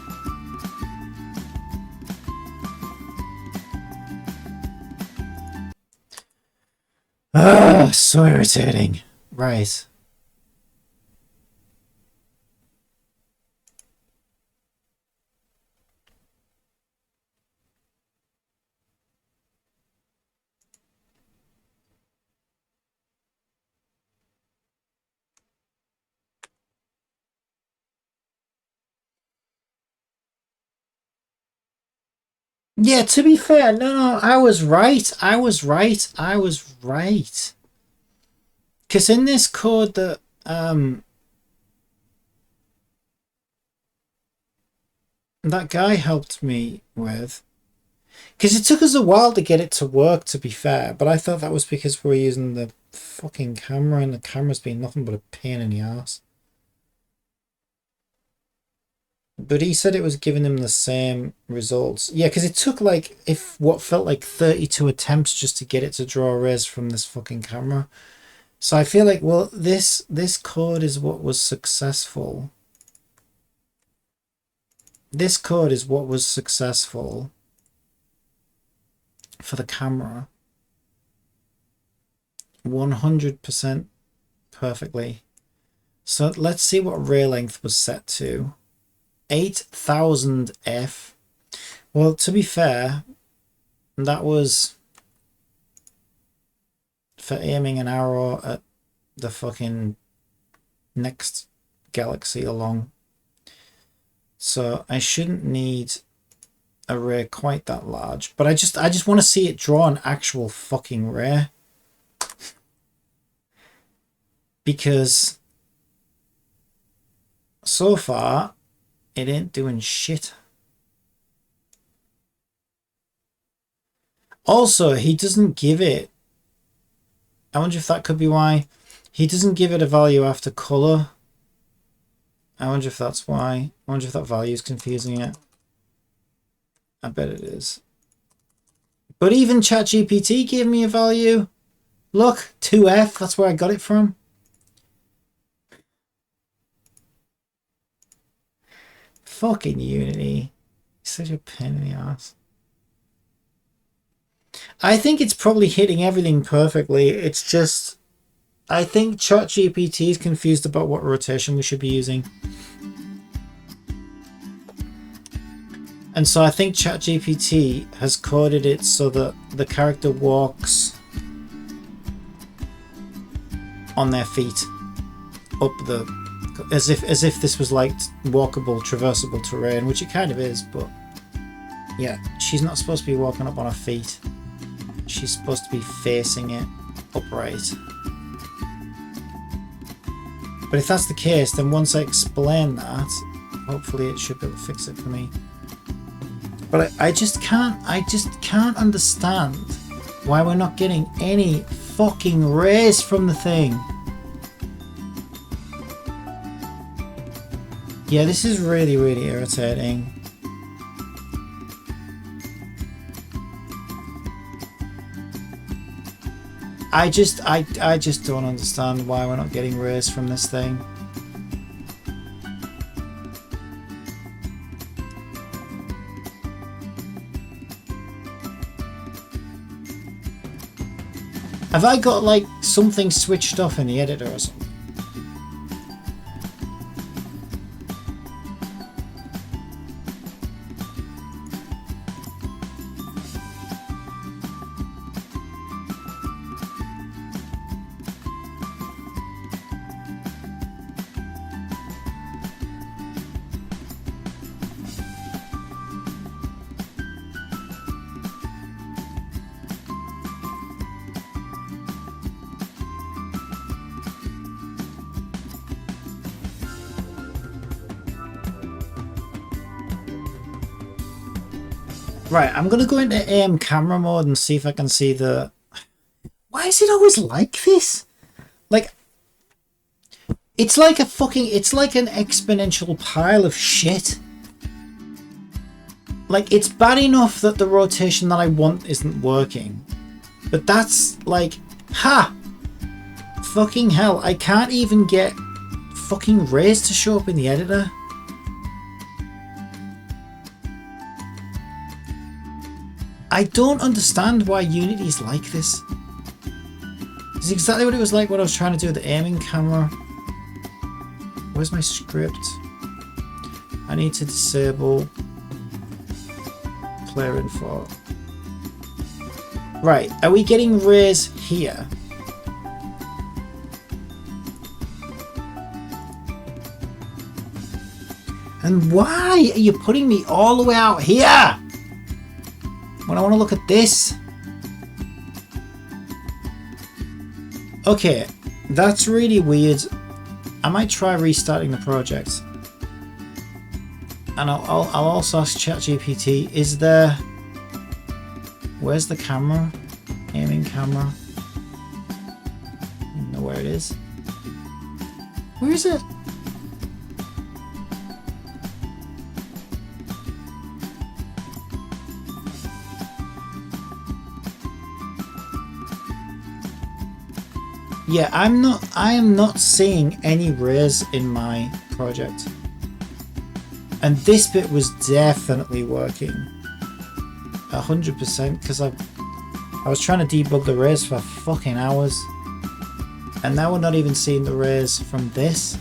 Ah, so irritating. Right. Yeah, to be fair, no, I was right. I was right. Because in this code that that guy helped me with, because it took us a while to get it to work, to be fair, but I thought that was because we were using the fucking camera and the camera's been nothing but a pain in the ass. But he said it was giving him the same results. Yeah, because it took like what felt like 32 attempts just to get it to draw rays from this fucking camera. So I feel like, well, this code is what was successful. this code is what was successful for the camera. 100% perfectly. So let's see what rear length was set to. 8000 F. Well, to be fair, that was for aiming an arrow at the fucking next galaxy along. So I shouldn't need a ray quite that large, but I just want to see it draw an actual fucking ray. Because so far it ain't doing shit. Also, he doesn't give it, I wonder if that could be why he doesn't give it a value after color. I wonder if that's why. I wonder if that value is confusing it. I bet it is. But even ChatGPT gave me a value. Look, 2F, that's where I got it from. Fucking Unity. Such a pain in the ass. I think it's probably hitting everything perfectly. It's just, I think ChatGPT is confused about what rotation we should be using. And so I think ChatGPT has coded it so that the character walks on their feet up the, as if this was like walkable, traversable terrain, which it kind of is, but yeah, she's not supposed to be walking up on her feet. She's supposed to be facing it upright. But if that's the case, then once I explain that, hopefully it should be able to fix it for me. But I just can't understand why we're not getting any fucking rays from the thing. Yeah, this is really, really irritating. I just don't understand why we're not getting rays from this thing. Have I got like something switched off in the editor or something? Right, I'm going to go into aim camera mode and see if I can see the... Why is it always like this? Like, it's like a fucking... It's like an exponential pile of shit. Like, it's bad enough that the rotation that I want isn't working. But that's like... Ha! Fucking hell, I can't even get fucking rays to show up in the editor. I don't understand why Unity's like this. It's exactly what it was like when I was trying to do the aiming camera. Where's my script? I need to disable player info. Right, are we getting rays here? And why are you putting me all the way out here? When I want to look at this. Okay, that's really weird. I might try restarting the project. And I'll also ask ChatGPT, is there... Where's the camera? Aiming camera. I don't know where it is. Where is it? Yeah, I am not seeing any rays in my project. And this bit was definitely working 100% because I was trying to debug the rays for fucking hours, and now we're not even seeing the rays from this.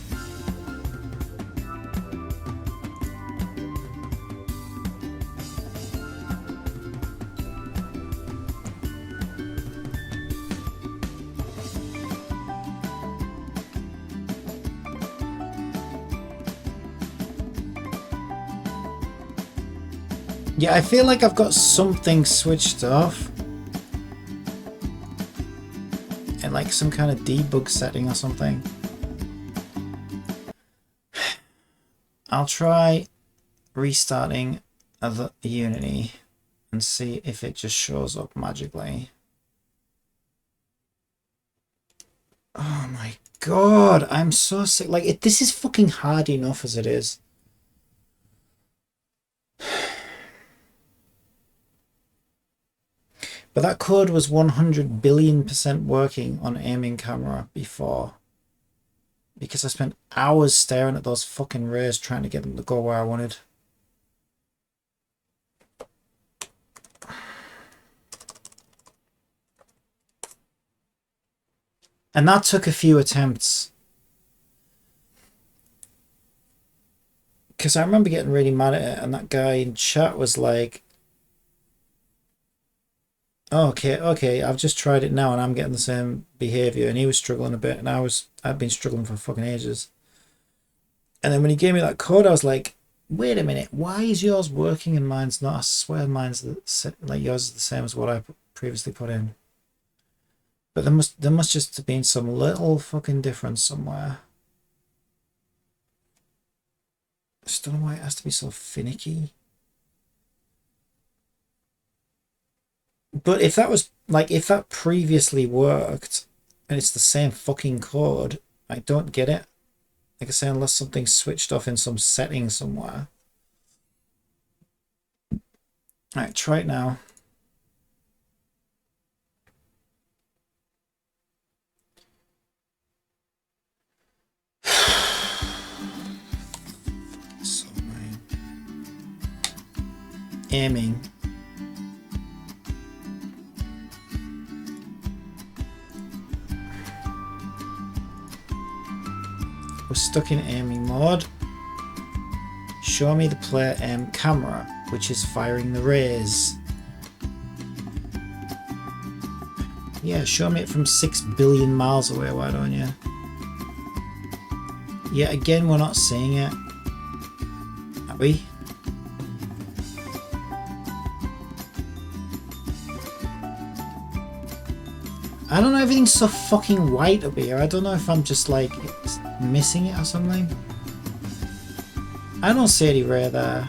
Yeah, I feel like I've got something switched off. And like some kind of debug setting or something. I'll try restarting the Unity and see if it just shows up magically. Oh my god, I'm so sick. Like, this is fucking hard enough as it is. But that code was 100 billion% working on aiming camera before. Because I spent hours staring at those fucking rays trying to get them to go where I wanted. And that took a few attempts. Because I remember getting really mad at it, and that guy in chat was like, oh, okay, I've just tried it now and I'm getting the same behavior. And he was struggling a bit, and I've been struggling for fucking ages. And then when he gave me that code, I was like, wait a minute, why is yours working and mine's not? I swear mine's like yours is the same as what I previously put in. But there must just have been some little fucking difference somewhere. I just don't know why it has to be so finicky. But if that was like, if that previously worked and it's the same fucking code, I don't get it. Like I say, unless something's switched off in some setting somewhere. Alright, try it now. So annoying. Aiming. We're stuck in aiming mode. Show me the player aim camera, which is firing the rays. Yeah, show me it from 6 billion miles away, why don't you? Yeah, again, we're not seeing it. Are we? I don't know, everything's so fucking white up here. I don't know if I'm just like missing it or something. I don't see any ray there.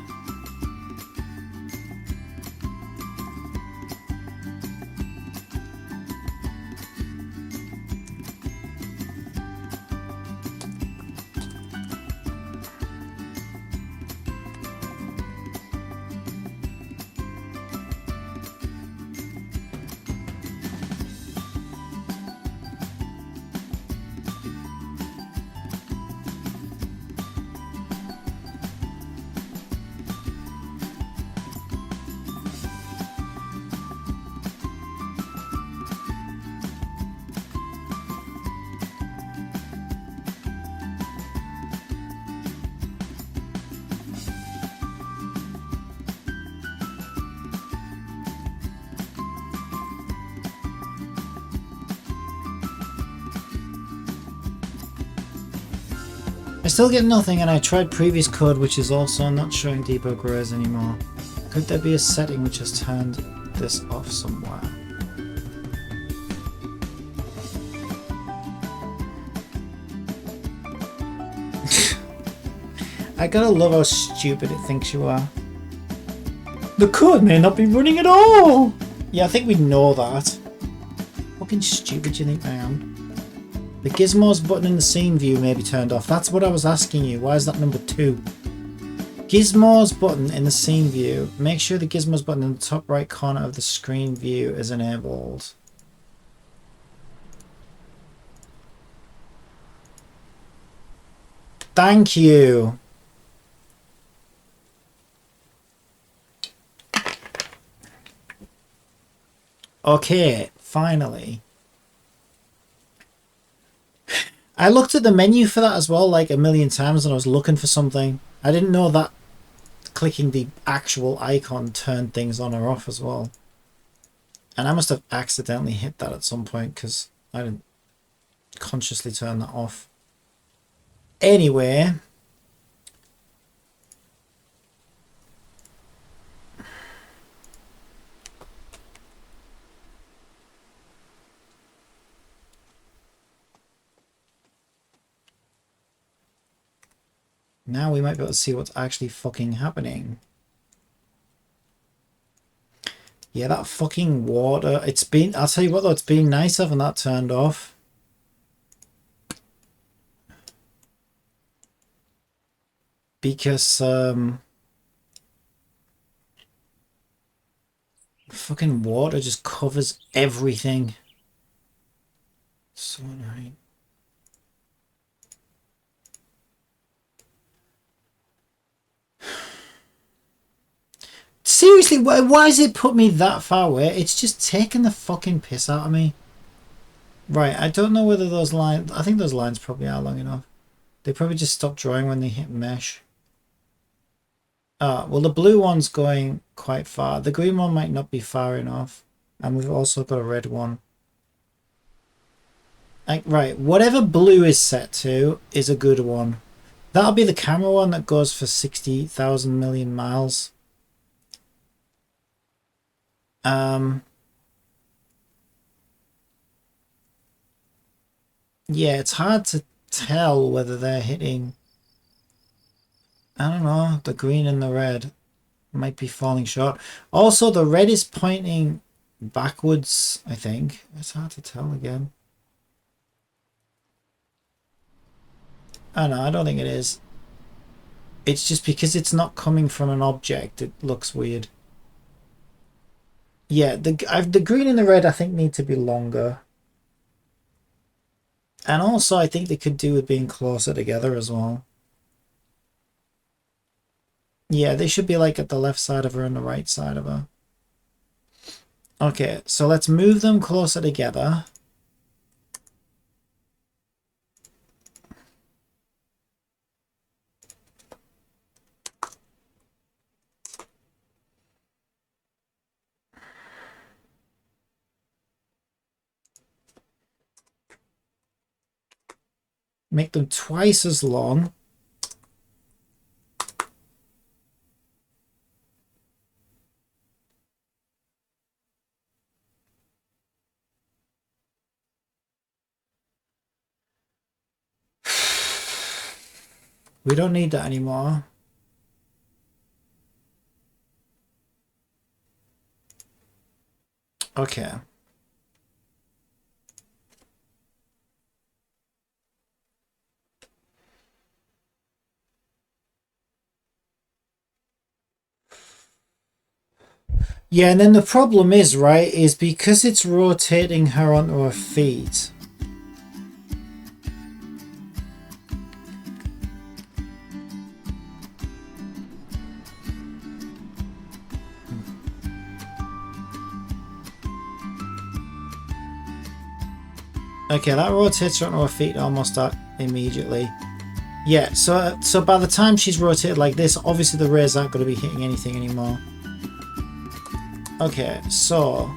I still get nothing, and I tried previous code which is also not showing debug rays anymore. Could there be a setting which has turned this off somewhere? I gotta love how stupid it thinks you are. The code may not be running at all! Yeah, I think we know that. Fucking stupid do you think I am? The gizmos button in the scene view may be turned off. That's what I was asking you. Why is that number 2? Gizmos button in the scene view. Make sure the gizmos button in the top right corner of the screen view is enabled. Thank you. Okay, finally. I looked at the menu for that as well like a million times when I was looking for something. I didn't know that clicking the actual icon turned things on or off as well. And I must have accidentally hit that at some point because I didn't consciously turn that off. Anyway. Now we might be able to see what's actually fucking happening. Yeah, that fucking water. It's been, I'll tell you what though, it's been nice having that turned off. Because, fucking water just covers everything. So annoying. Seriously, why does it put me that far away? It's just taking the fucking piss out of me. Right, I don't know whether those lines... I think those lines probably are long enough. They probably just stop drawing when they hit mesh. Well, the blue one's going quite far. The green one might not be far enough. And we've also got a red one. Right, whatever blue is set to is a good one. That'll be the camera one that goes for 60,000 million miles. Yeah, it's hard to tell whether they're hitting... I don't know, the green and the red might be falling short. Also, the red is pointing backwards, I think. It's hard to tell again. Oh no, I don't think it is. It's just because it's not coming from an object, it looks weird. Yeah, the green and the red I think need to be longer. And also I think they could do with being closer together as well. Yeah, they should be like at the left side of her and the right side of her. Okay, so let's move them closer together. Make them twice as long. We don't need that anymore. Okay. Yeah, and then the problem is, right, is because it's rotating her onto her feet. Okay, that rotates her onto her feet almost immediately. Yeah, so by the time she's rotated like this, obviously the rays aren't going to be hitting anything anymore. Okay, so...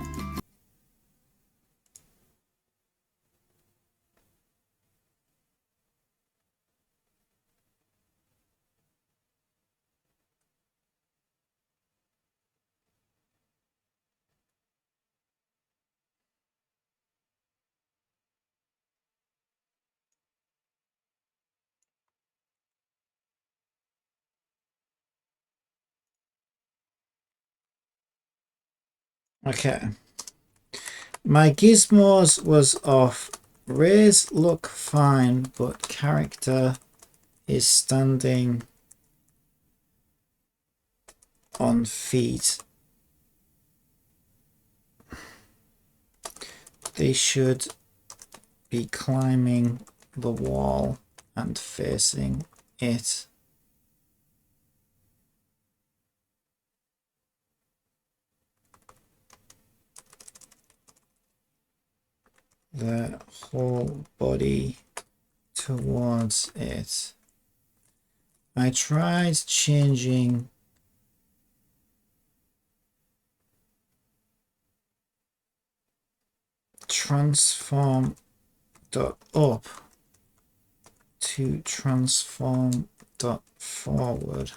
Okay. My gizmos was off. Rays look fine, but character is standing on feet. They should be climbing the wall and facing it. the whole body towards it. I tried changing transform dot up to transform dot forward.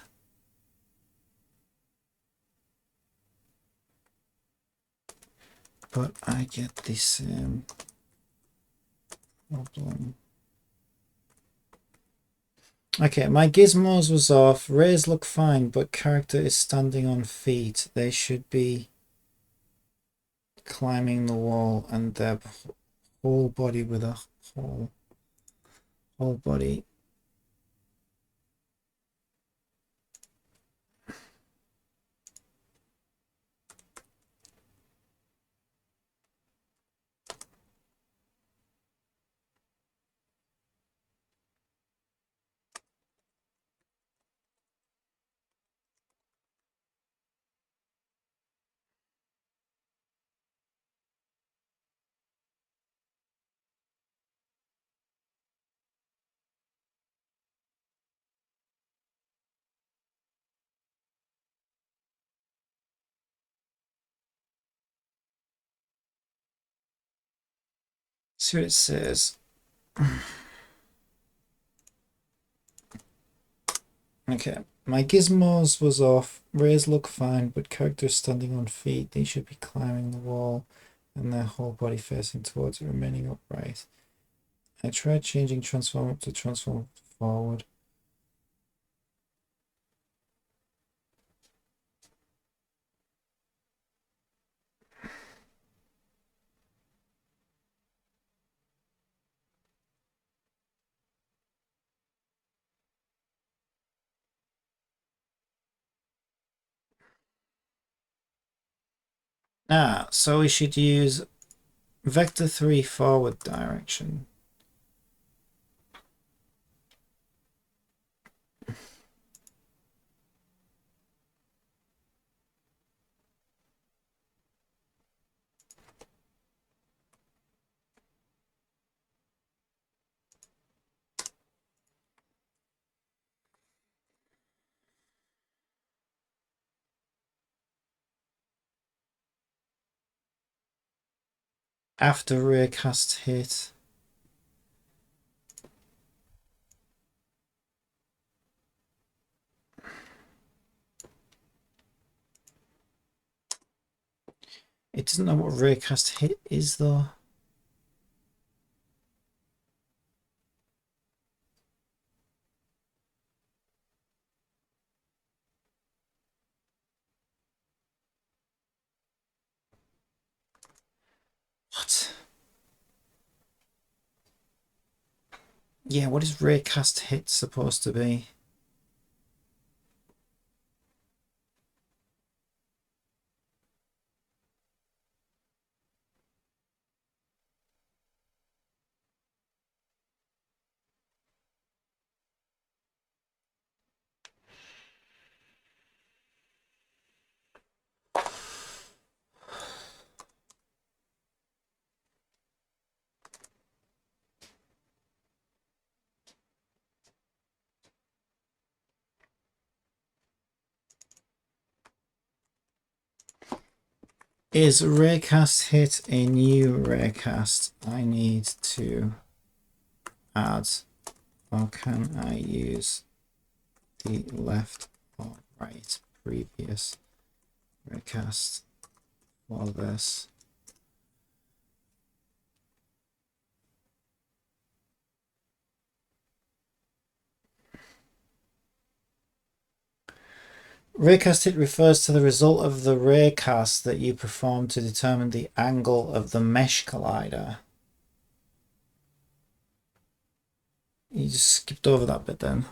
But I get the same problem. Okay, my gizmos was off. Rays look fine, but character is standing on feet. They should be climbing the wall, and their whole body with a whole body. See what it says. Okay, my gizmos was off. Rays look fine, but characters standing on feet. They should be climbing the wall and their whole body facing towards it, remaining upright. I tried changing transform up to transform forward. So we should use vector 3 forward direction. After raycast hit. It doesn't know what raycast hit is though. What? Yeah, what is raycast hit supposed to be? Is raycast hit a new raycast I need to add, or can I use the left or right previous raycast for this? Raycast hit refers to the result of the raycast that you perform to determine the angle of the mesh collider. You just skipped over that bit then.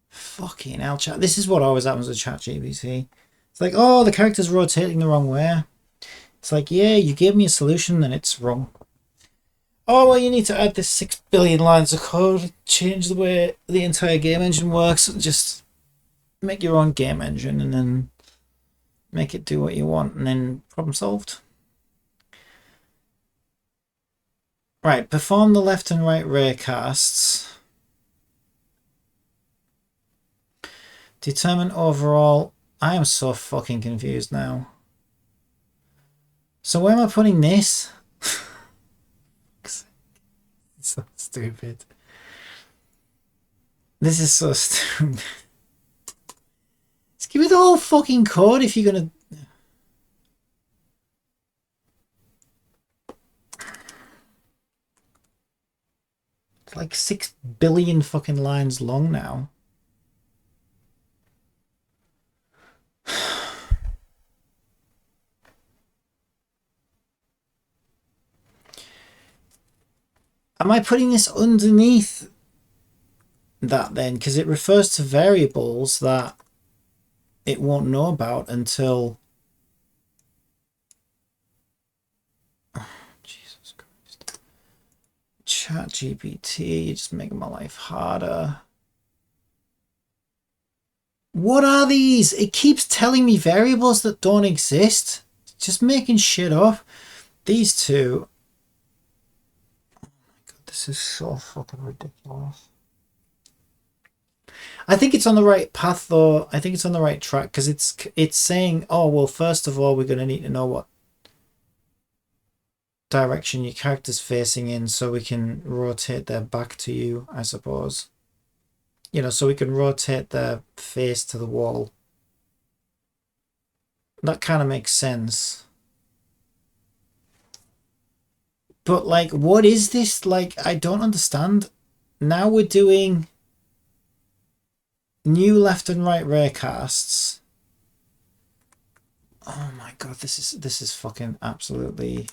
Fucking hell, chat. This is what always happens with ChatGPT. It's like, oh, the character's rotating the wrong way. It's like, yeah, you gave me a solution and it's wrong. Oh, well, you need to add this 6 billion lines of code, change the way the entire game engine works, and just make your own game engine and then make it do what you want, and then problem solved. Right, perform the left and right ray casts. Determine overall. I am so fucking confused now. So where am I putting this? It's so stupid. This is so stupid. Just give me the whole fucking code if you're gonna. It's like 6 billion fucking lines long now. Am I putting this underneath that then? Because it refers to variables that it won't know about until. Oh, Jesus Christ. Chat GPT, you're just making my life harder. What are these? It keeps telling me variables that don't exist. It's just making shit up. These two. Oh my god, this is so fucking ridiculous. I think it's on the right path though. I think it's on the right track because it's saying, oh well, first of all, we're going to need to know what direction your character's facing in so we can rotate their back to you, I suppose. You know, so we can rotate their face to the wall. That kind of makes sense. But like, what is this? Like, I don't understand. Now we're doing new left and right raycasts. Oh my god, this is fucking absolutely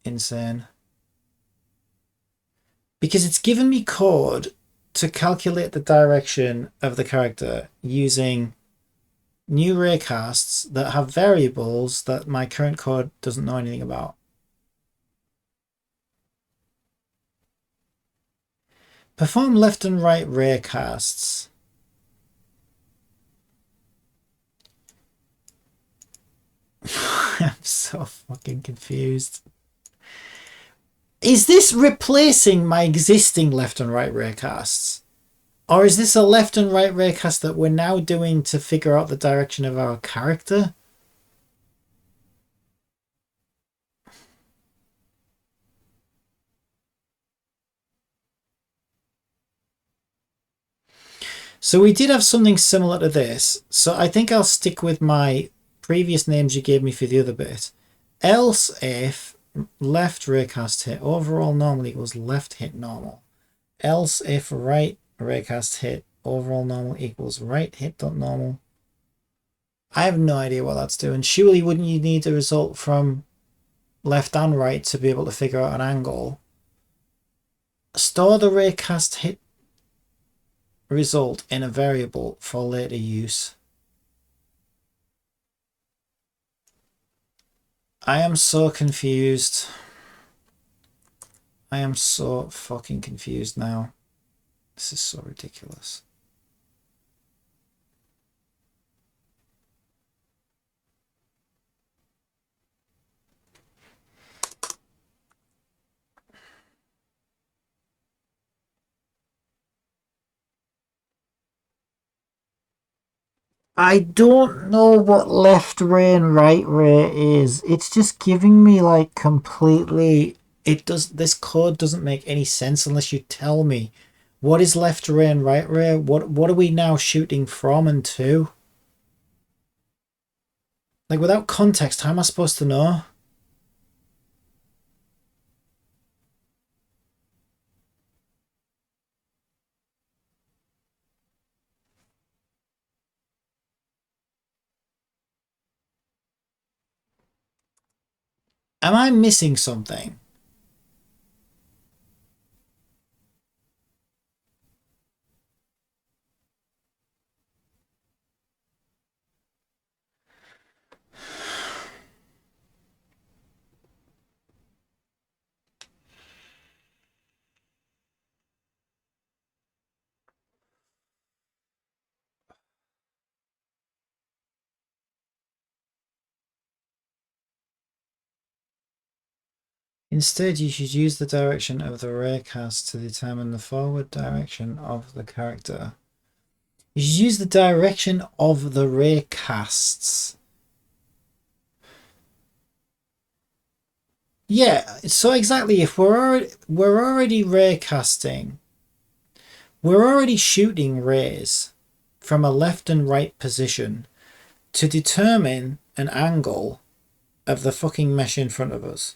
insane. Because it's given me code to calculate the direction of the character using new raycasts that have variables that my current code doesn't know anything about. Perform left and right raycasts. I'm so fucking confused. Is this replacing my existing left and right raycasts? Or is this a left and right raycast that we're now doing to figure out the direction of our character? So we did have something similar to this. So I think I'll stick with my previous names you gave me for the other bit. Else if left raycast hit overall normal equals left hit normal. Else if right raycast hit overall normal equals right hit dot normal. I have no idea what that's doing. Surely wouldn't you need a result from left and right to be able to figure out an angle? Store the raycast hit result in a variable for later use. I am so confused. I am so fucking confused now. This is so ridiculous. I don't know what left ray and right ray is. It's just giving me like completely. It does. This code doesn't make any sense unless you tell me what is left ray and right ray. What are we now shooting from and to? Like without context, how am I supposed to know? Am I missing something? Instead, you should use the direction of the raycast to determine the forward direction of the character. You should use the direction of the raycasts. Yeah, so exactly, if we're already raycasting, we're already shooting rays from a left and right position to determine an angle of the fucking mesh in front of us.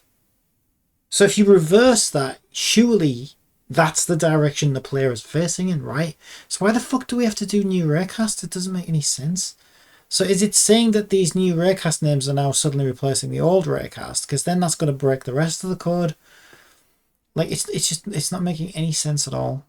So if you reverse that, surely that's the direction the player is facing in, right? So why the fuck do we have to do new raycast? It doesn't make any sense. So is it saying that these new raycast names are now suddenly replacing the old raycast? Because then that's going to break the rest of the code. Like it's not making any sense at all.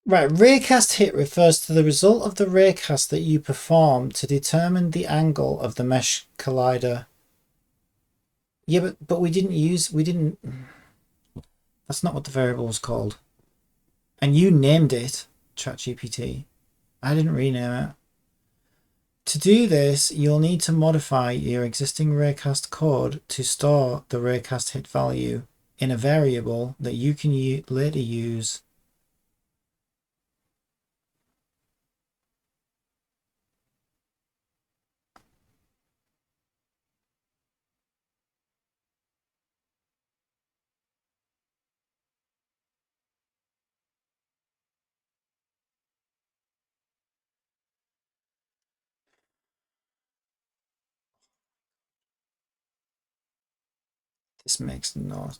Right, raycast hit refers to the result of the raycast that you perform to determine the angle of the mesh collider. Yeah, but we didn't. That's not what the variable was called. And you named it, ChatGPT. I didn't rename it. To do this, you'll need to modify your existing raycast code to store the raycast hit value in a variable that you can later use.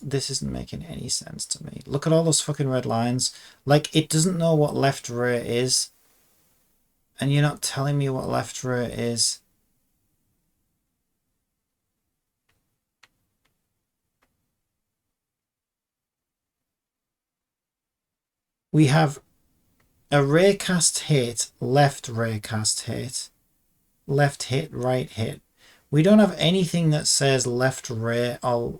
This isn't making any sense to me. Look at all those fucking red lines. Like, it doesn't know what left ray is. And you're not telling me what left ray is. We have a raycast hit, left raycast hit, left hit, right hit. We don't have anything that says left ray or...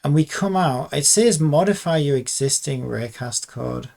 And we come out, it says modify your existing raycast code.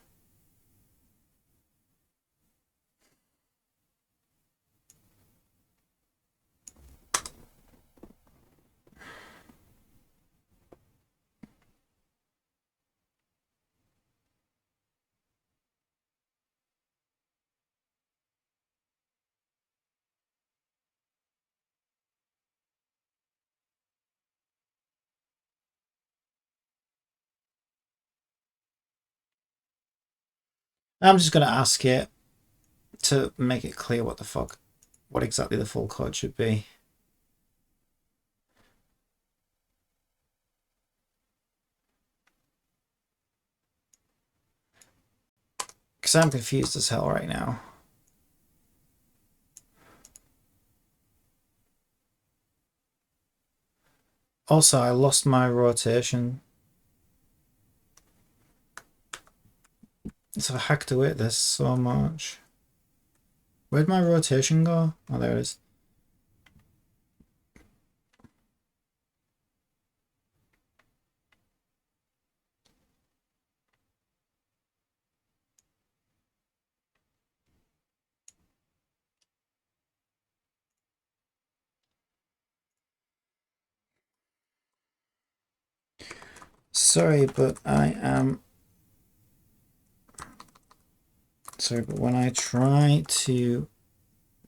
I'm just going to ask it to make it clear what exactly the full code should be. Because I'm confused as hell right now. Also, I lost my rotation. So I hacked away at this so much. Where'd my rotation go? Oh, there it is. Sorry, but when I try to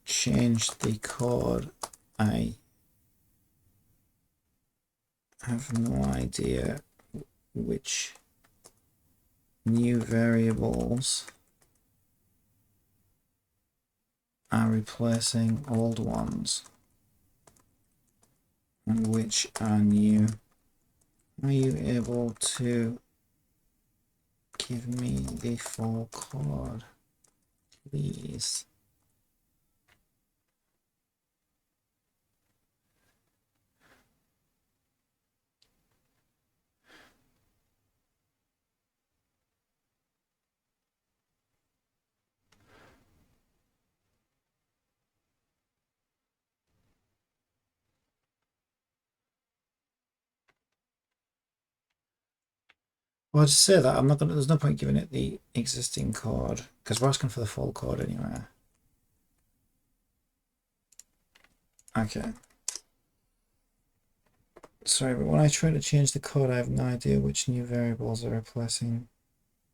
change the code, I have no idea which new variables are replacing old ones and which are new. Are you able to give me the full code, please? Well, I'll just say that I'm not gonna. There's no point giving it the existing code because we're asking for the full code anyway. Okay. Sorry, but when I try to change the code, I have no idea which new variables are replacing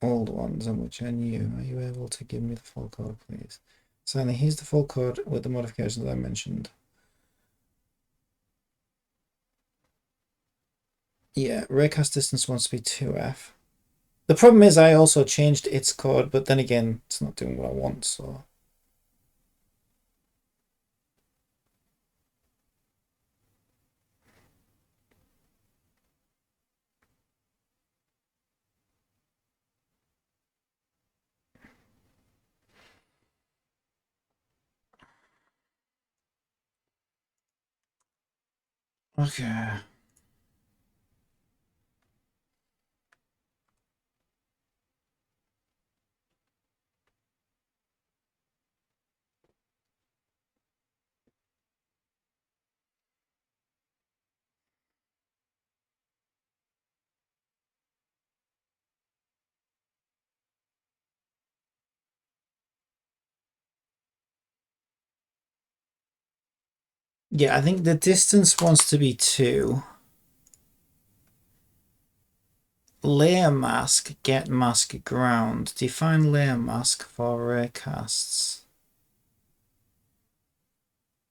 old ones and which are new. Are you able to give me the full code, please? So here's the full code with the modifications that I mentioned. Yeah, raycast distance wants to be 2f. The problem is I also changed its code, but then again, it's not doing what I want, so. Okay. Yeah, I think the distance wants to be 2. Layer mask, get mask ground. Define layer mask for raycasts.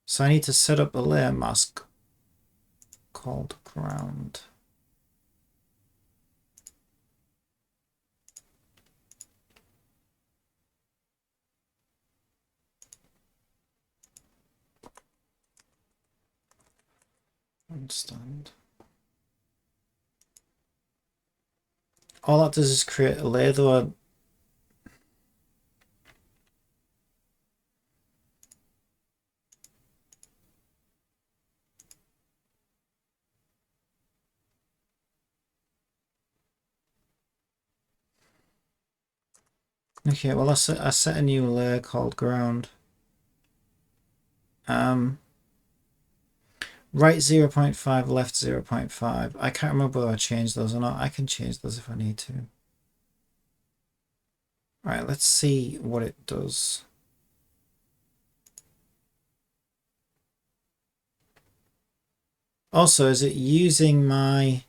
So I need to set up a layer mask called ground. Understand. All that does is create a layer though. Okay, well I set a new layer called ground. Right 0.5, left 0.5. I can't remember whether I changed those or not. I can change those if I need to. All right, let's see what it does. Also, is it using my...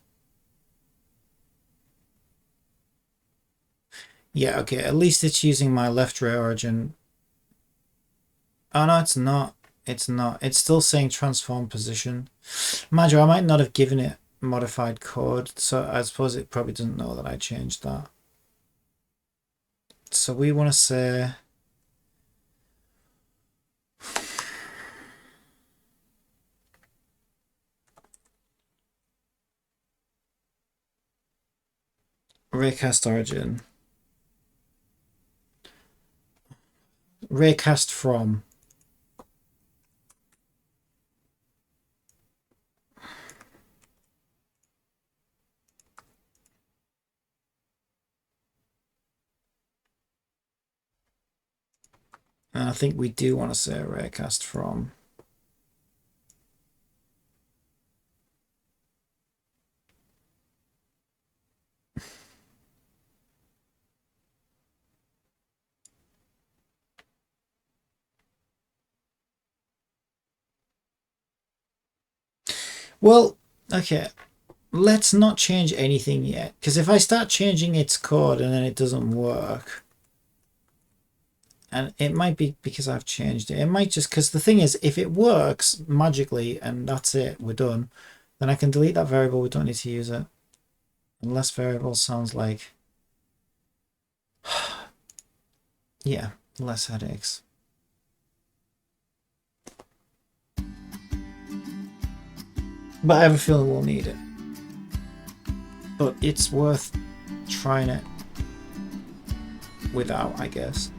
Yeah, okay, at least it's using my left ray origin. Oh no, it's not. It's not. It's still saying transform position. Mind you, I might not have given it modified code, so I suppose it probably doesn't know that I changed that. So we want to say... Raycast origin. Raycast from. And I think we do want to say raycast from. Well, okay, let's not change anything yet, because if I start changing its code and then it doesn't work, and it might be because I've changed it, it might just, because the thing is, if it works magically and that's it, we're done, then I can delete that variable, we don't need to use it. Unless variable sounds like Yeah, less headaches. But I have a feeling we'll need it. But it's worth trying it without, I guess.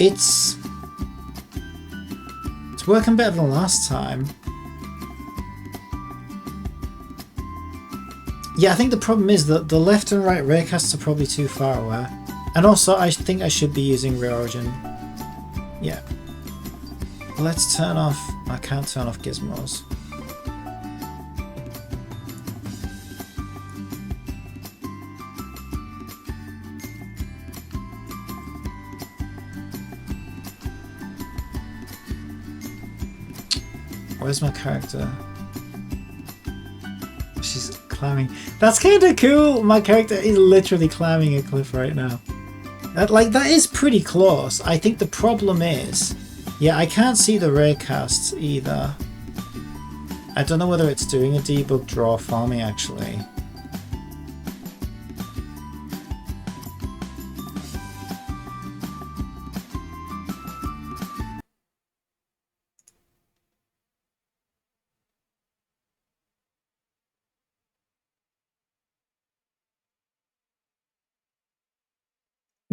It's working better than last time. Yeah, I think the problem is that the left and right raycasts are probably too far away. And also, I think I should be using Ray Origin. Yeah. Let's turn off... I can't turn off gizmos. Where's my character? She's climbing. That's kind of cool. My character is literally climbing a cliff right now. That is pretty close. I think the problem is, yeah, I can't see the raycasts either. I don't know whether it's doing a debug draw for me actually.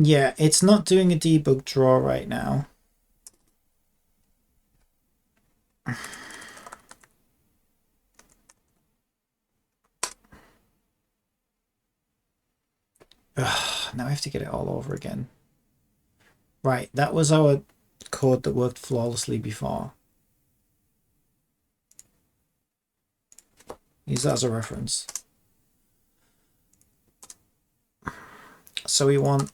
Yeah, it's not doing a debug draw right now. Ugh, now I have to get it all over again. Right, that was our code that worked flawlessly before. Use that as a reference. So we want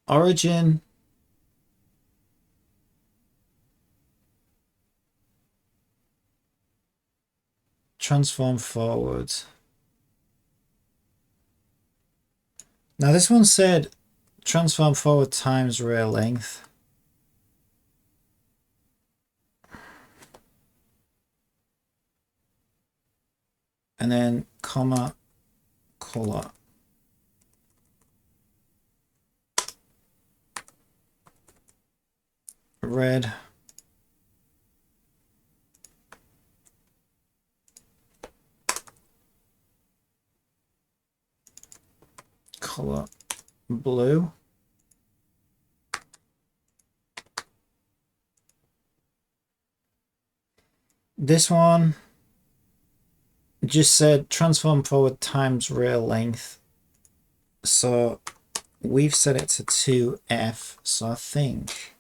origin, transform forward. Now this one said transform forward times ray length. And then comma color. Red. Color blue. This one just said transform forward times ray length. So we've set it to 2F. So I think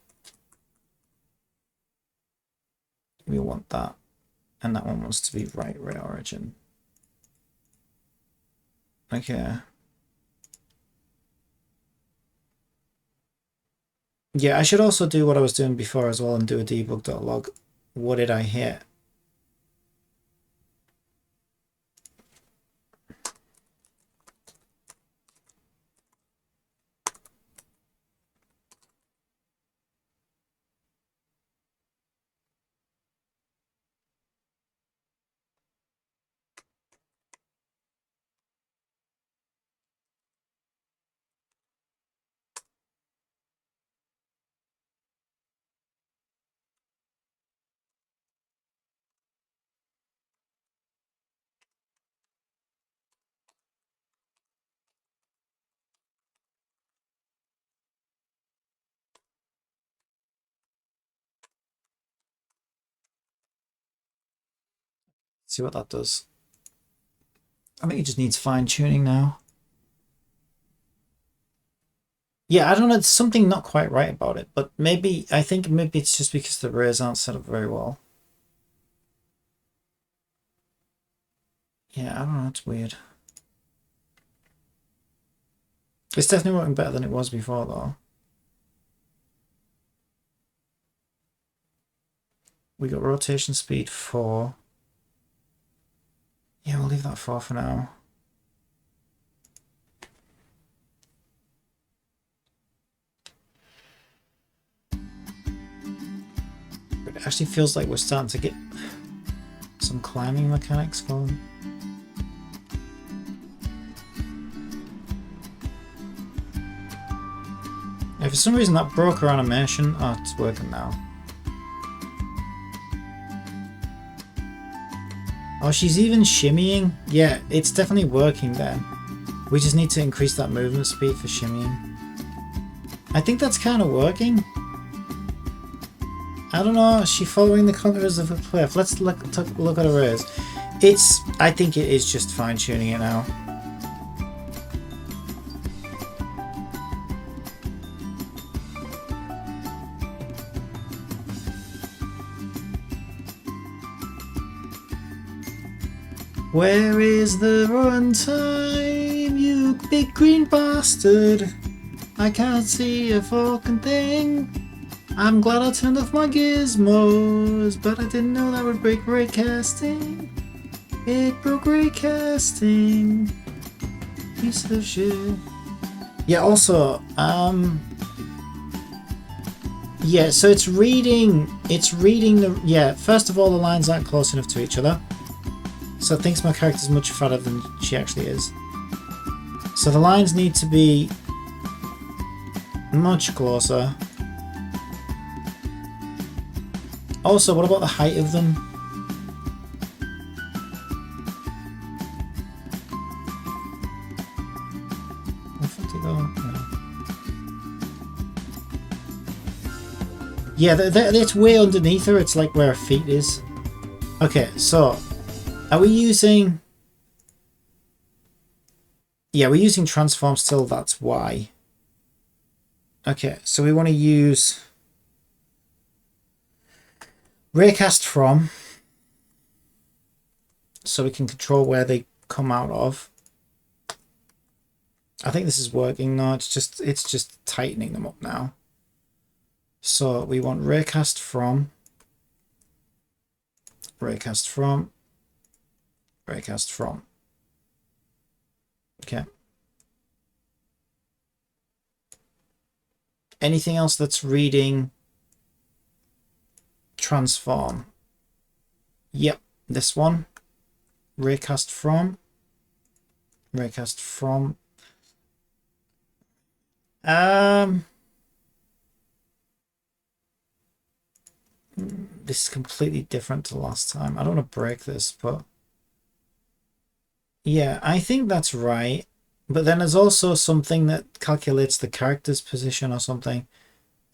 we want that. And that one wants to be right ray origin. Okay. Yeah, I should also do what I was doing before as well and do a debug.log. What did I hit? See what that does. I think it just needs fine tuning now. Yeah, I don't know, there's something not quite right about it, but I think maybe it's just because the rays aren't set up very well. Yeah, I don't know, it's weird. It's definitely working better than it was before though. We got rotation speed 4. Yeah, we'll leave that 4 for now. It actually feels like we're starting to get some climbing mechanics going. Yeah, for some reason that broke our animation. Oh, it's working now. Oh, she's even shimmying. Yeah, it's definitely working then. We just need to increase that movement speed for shimmying. I think that's kind of working. I don't know, is she following the contours of the cliff? Let's look at her ears. I think it is just fine-tuning it now. Where is the runtime, you big green bastard? I can't see a fucking thing. I'm glad I turned off my gizmos, but I didn't know that would break raycasting. It broke raycasting. Piece of shit. Yeah, also, yeah, so it's reading the, yeah, first of all, the lines aren't close enough to each other. So it thinks my character's much fatter than she actually is. So the lines need to be much closer. Also, what about the height of them? Where the fuck did it go? Yeah, it's way underneath her. It's like where her feet is. Okay, so are we using... Yeah, we're using transform still, that's why. Okay, so we want to use raycast from, so we can control where they come out of. I think this is working now, it's just tightening them up now. So we want raycast from, raycast from, raycast from. Okay. Anything else that's reading transform? Yep, this one. Raycast from. Raycast from. This is completely different to last time. I don't want to break this, but yeah, I think that's right. But then there's also something that calculates the character's position or something.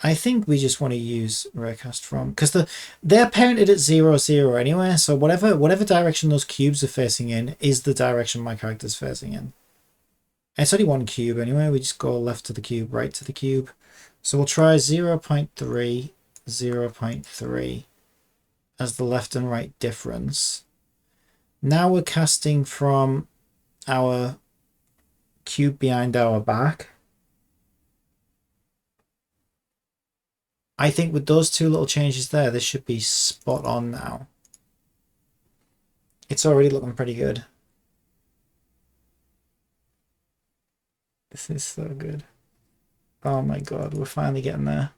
I think we just want to use raycast from, because they're parented at 0, 0 anyway. So whatever direction those cubes are facing in is the direction my character's facing in. And it's only one cube anyway. We just go left to the cube, right to the cube. So we'll try 0.3, 0.3 as the left and right difference. Now we're casting from our cube behind our back. I think with those two little changes there, this should be spot on now. It's already looking pretty good. This is so good. Oh my god, we're finally getting there.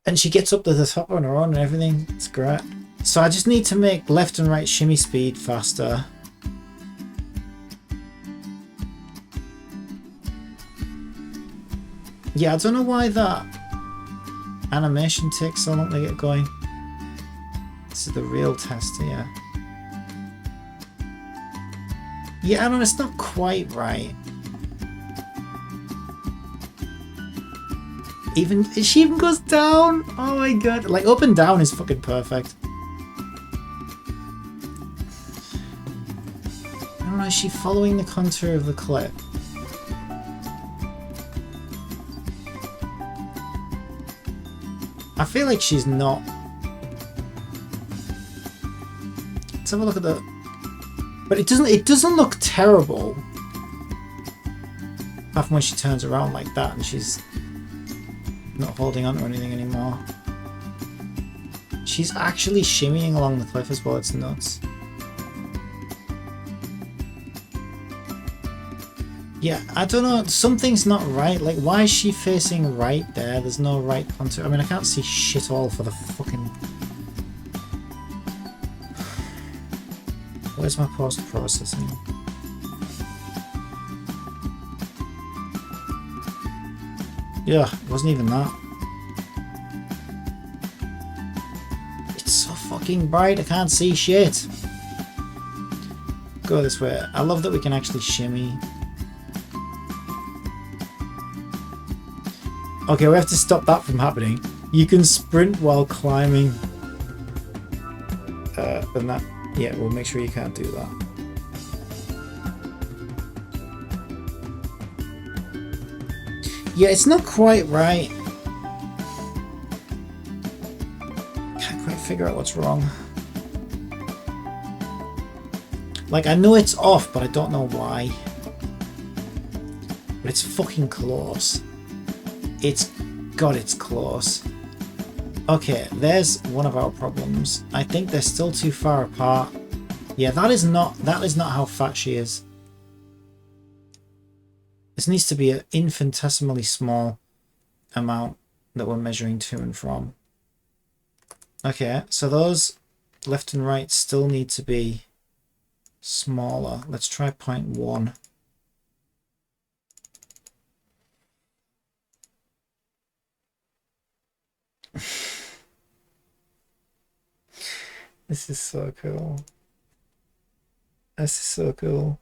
And she gets up to the top on her own and everything. It's great. So I just need to make left and right shimmy speed faster. Yeah, I don't know why that animation takes so long to get going. This is the real test here. Yeah, I don't know, it's not quite right. She even goes down. Oh my god, like up and down is fucking perfect. I don't know, is she following the contour of the clip? I feel like she's not. Let's have a look at the. But it doesn't look terrible. Apart from when she turns around like that and she's not holding on to anything anymore. She's actually shimmying along the cliff as well. It's nuts. Yeah, I don't know. Something's not right. Like, why is she facing right there? There's no right contour. I mean, I can't see shit all for the fucking... Where's my post-processing? Yeah, it wasn't even that. It's so fucking bright, I can't see shit. Go this way. I love that we can actually shimmy. Okay, we have to stop that from happening. You can sprint while climbing. And that, yeah, we'll make sure you can't do that. Yeah, it's not quite right. Can't quite figure out what's wrong. Like, I know it's off, but I don't know why. But it's fucking close. It's close. Okay, there's one of our problems. I think they're still too far apart. Yeah, that is not how fat she is. This needs to be an infinitesimally small amount that we're measuring to and from. Okay, so those left and right still need to be smaller. Let's try 0.1. This is so cool. This is so cool.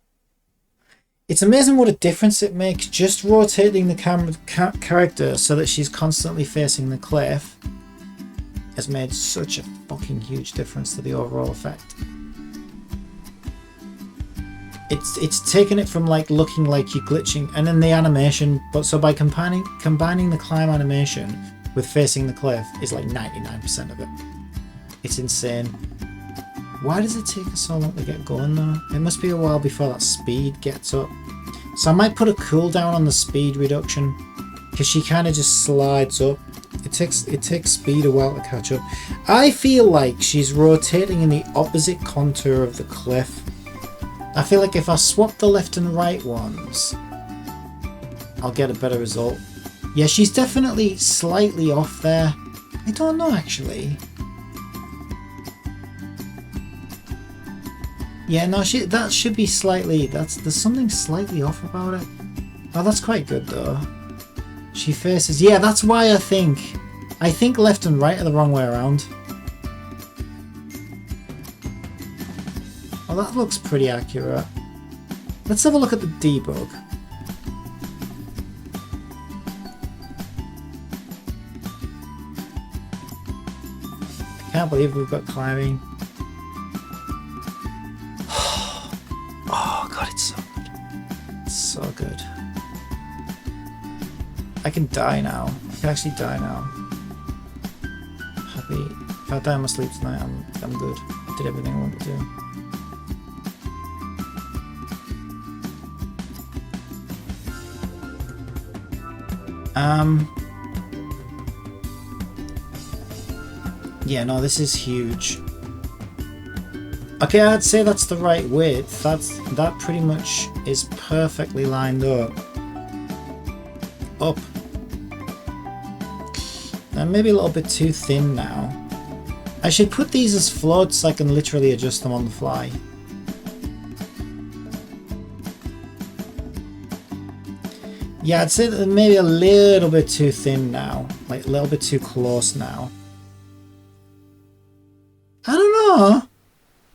It's amazing what a difference it makes just rotating the camera character so that she's constantly facing the cliff has made such a fucking huge difference to the overall effect. It's taken it from like looking like you're glitching, and then the animation, but so by combining the climb animation with facing the cliff is like 99% of it. It's insane. Why does it take us so long to get going though? It must be a while before that speed gets up. So I might put a cooldown on the speed reduction because she kind of just slides up. It takes speed a while to catch up. I feel like she's rotating in the opposite contour of the cliff. I feel like if I swap the left and right ones, I'll get a better result. Yeah, she's definitely slightly off there. I don't know actually. Yeah, no, that should be slightly, there's something slightly off about it. Oh, that's quite good though. She faces, yeah, that's why I think left and right are the wrong way around. Well, that looks pretty accurate. Let's have a look at the debug. I can't believe we've got climbing. Oh god, it's so good. It's so good. I can die now. I can actually die now. Happy. If I die in my sleep tonight, I'm good. I did everything I wanted to do. Yeah, no, this is huge. Okay, I'd say that's the right width. That pretty much is perfectly lined up. Up. And maybe a little bit too thin now. I should put these as floats so I can literally adjust them on the fly. Yeah, I'd say that maybe a little bit too thin now. Like a little bit too close now. I don't know.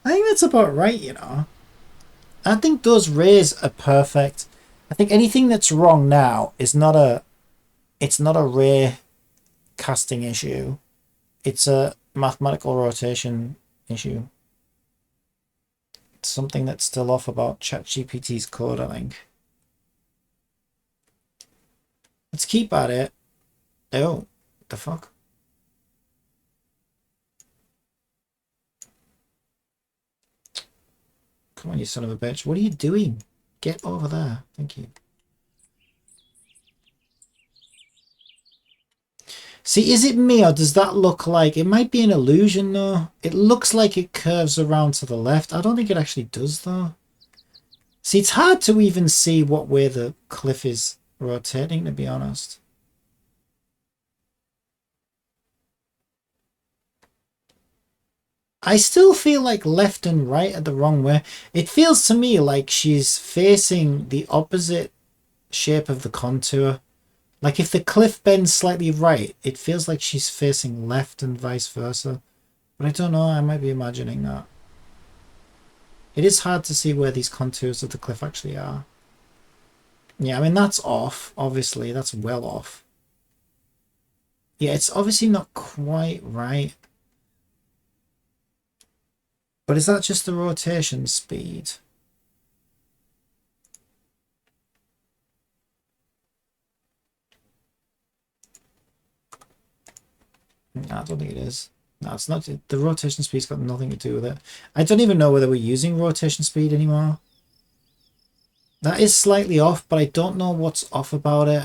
I think that's about right, you know. I think those rays are perfect. I think anything that's wrong now is not a ray casting issue. It's a mathematical rotation issue. It's something that's still off about ChatGPT's code, I think. Let's keep at it. Oh, what the fuck? Come on, you son of a bitch. What are you doing? Get over there. Thank you. See, is it me or does that look like... It might be an illusion though. It looks like it curves around to the left. I don't think it actually does though. See, it's hard to even see what way the cliff is rotating, to be honest. I still feel like left and right are the wrong way. It feels to me like she's facing the opposite shape of the contour. Like if the cliff bends slightly right, it feels like she's facing left and vice versa. But I don't know, I might be imagining that. It is hard to see where these contours of the cliff actually are. Yeah, I mean, that's off, obviously. That's well off. Yeah, it's obviously not quite right. But is that just the rotation speed? No, I don't think it is. No, it's not. The rotation speed's got nothing to do with it. I don't even know whether we're using rotation speed anymore. That is slightly off, but I don't know what's off about it.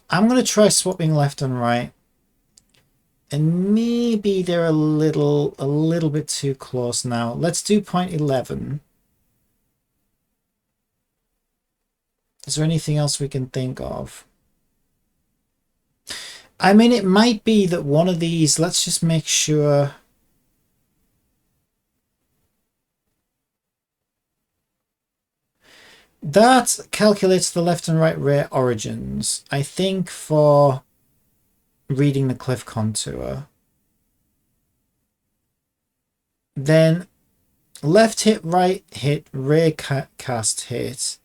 I'm going to try swapping left and right. And maybe they're a little bit too close now. Let's do 0.11. Is there anything else we can think of? I mean, it might be that one of these, let's just make sure. That calculates the left and right ray origins, I think, for reading the cliff contour. Then left hit, right hit, ray cast hit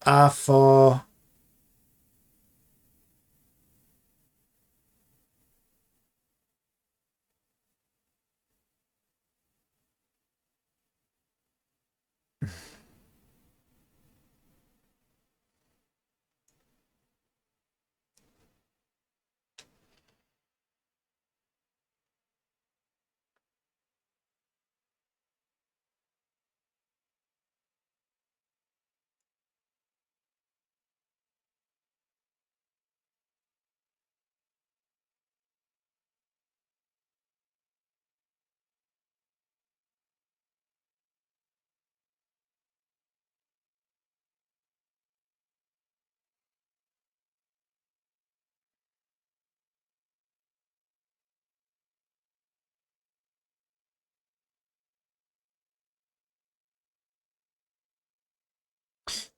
are for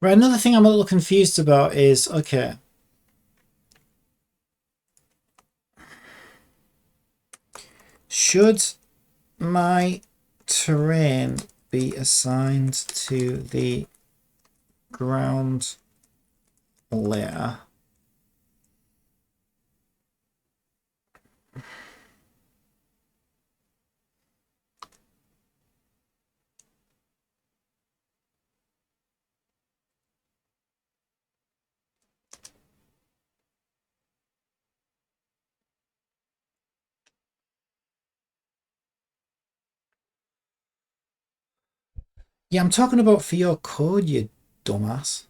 right. Another thing I'm a little confused about is, okay, should my terrain be assigned to the ground layer? Yeah, I'm talking about for your code, you dumbass.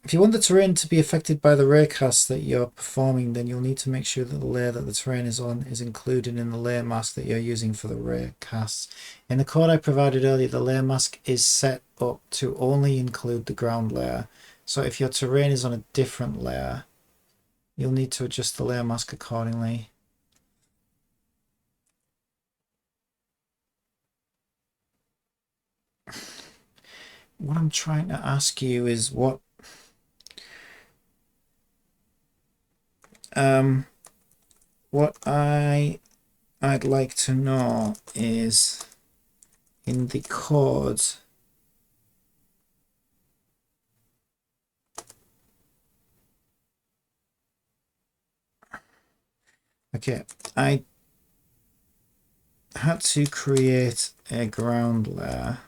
If you want the terrain to be affected by the raycast that you're performing, then you'll need to make sure that the layer that the terrain is on is included in the layer mask that you're using for the raycasts. In the code I provided earlier, the layer mask is set up to only include the ground layer. So if your terrain is on a different layer, you'll need to adjust the layer mask accordingly. What I'm trying to ask you is what I'd like to know is in the code, okay, I had to create a ground layer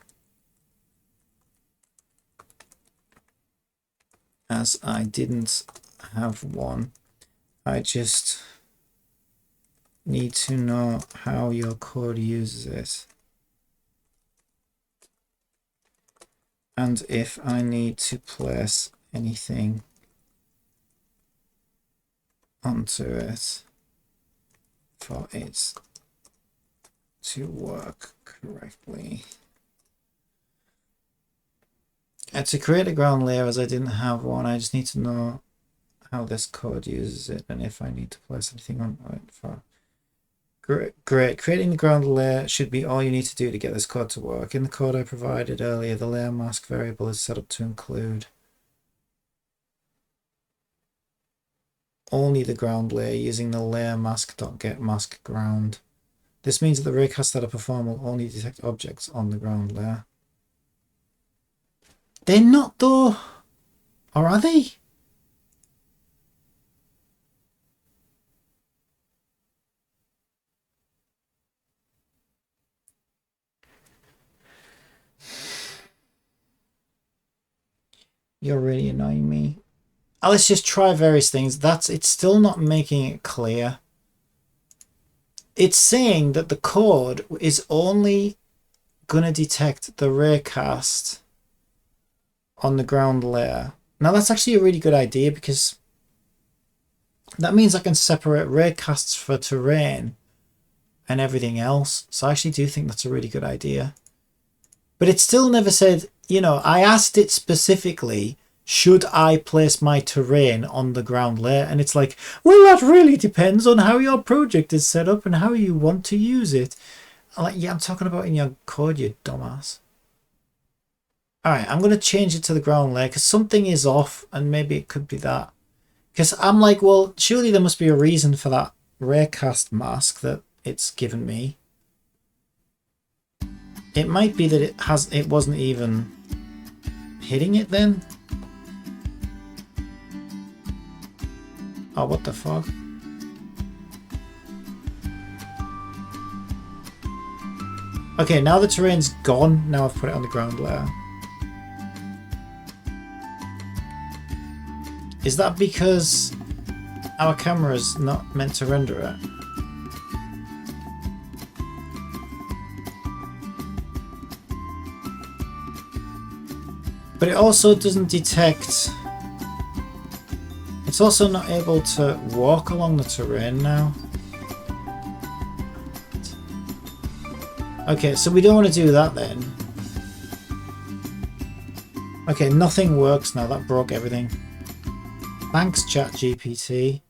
as I didn't have one. I just need to know how your code uses it. And if I need to place anything onto it for it to work correctly. And to create a ground layer, as I didn't have one, I just need to know how this code uses it and if I need to place anything on it for. Great. Creating the ground layer should be all you need to do to get this code to work. In the code I provided earlier, the layer mask variable is set up to include only the ground layer using the layer mask.getMaskGround. This means that the raycast that I perform will only detect objects on the ground layer. They're not though, or are they? You're really annoying me. Let's just try various things. It's still not making it clear. It's saying that the code is only going to detect the raycast on the ground layer. Now that's actually a really good idea because that means I can separate raycasts for terrain and everything else. So I actually do think that's a really good idea. But it still never said, you know, I asked it specifically, should I place my terrain on the ground layer? And it's like, well, that really depends on how your project is set up and how you want to use it. I'm like, yeah, I'm talking about in your code, you dumbass. All right, I'm going to change it to the ground layer because something is off and maybe it could be that. Because I'm like, well, surely there must be a reason for that raycast mask that it's given me. It might be that it wasn't even hitting it then. Oh, what the fuck? Okay, now the terrain's gone. Now I've put it on the ground layer. Is that because our camera's not meant to render it? But it also doesn't detect... It's also not able to walk along the terrain now. Okay, so we don't want to do that then. Okay, nothing works now. That broke everything. Thanks, ChatGPT.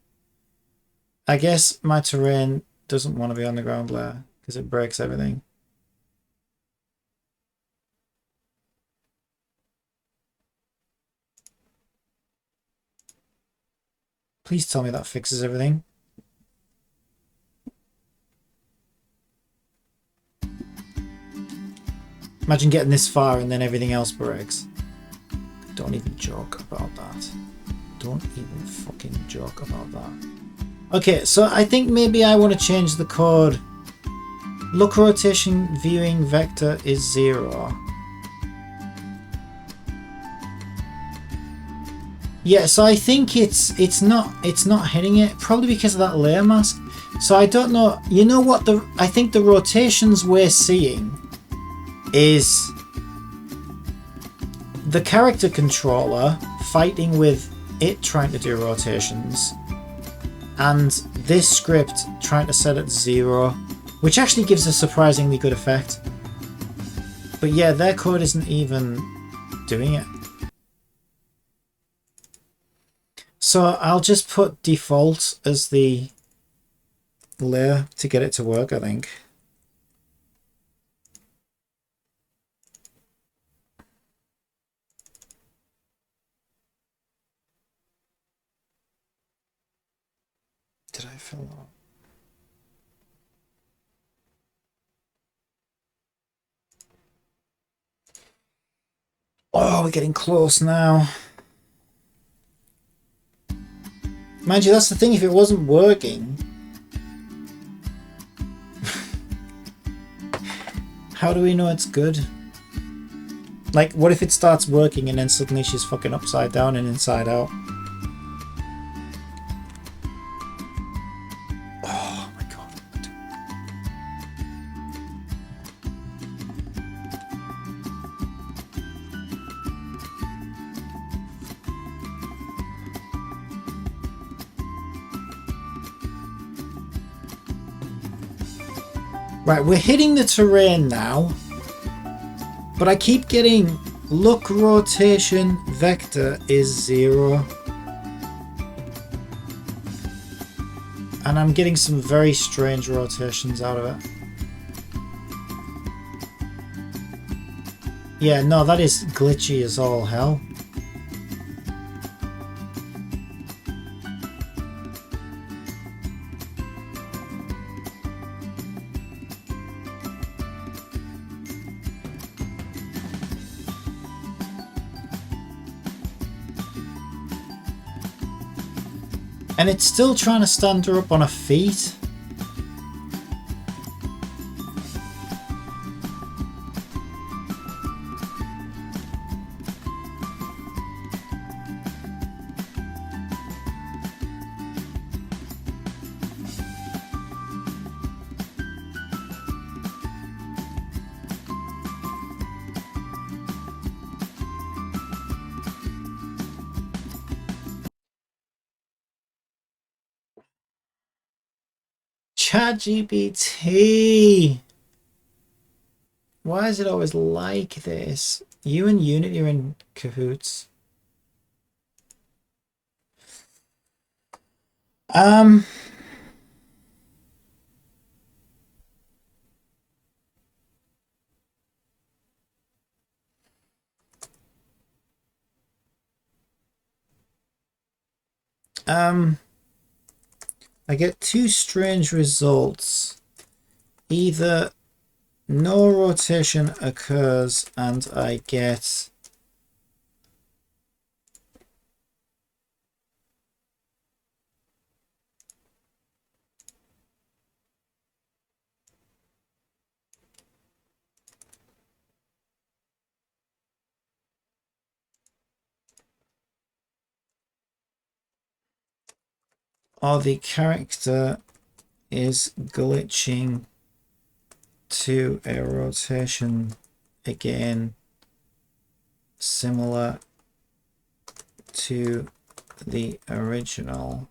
I guess my terrain doesn't want to be on the ground layer because it breaks everything. Please tell me that fixes everything. Imagine getting this far and then everything else breaks. Don't even joke about that. Don't even fucking joke about that. Okay, so I think maybe I want to change the code. Look rotation viewing vector is 0. Yeah, so I think it's not hitting it, probably because of that layer mask. So I don't know. You know what? I think the rotations we're seeing is the character controller fighting with it trying to do rotations, and this script trying to set it 0, which actually gives a surprisingly good effect. But yeah, their code isn't even doing it. So I'll just put default as the layer to get it to work, I think. Did I fill that? Oh, we're getting close now. Mind you, that's the thing, if it wasn't working... How do we know it's good? Like, what if it starts working and then suddenly she's fucking upside down and inside out? Oh my god. Right, we're hitting the terrain now. But I keep getting look rotation vector is 0. And I'm getting some very strange rotations out of it. Yeah, no, that is glitchy as all hell. And it's still trying to stand her up on her feet. ChatGPT. Why is it always like this? You and Unity are in cahoots. I get two strange results. Either no rotation occurs and I get or the character is glitching to a rotation again similar to the original.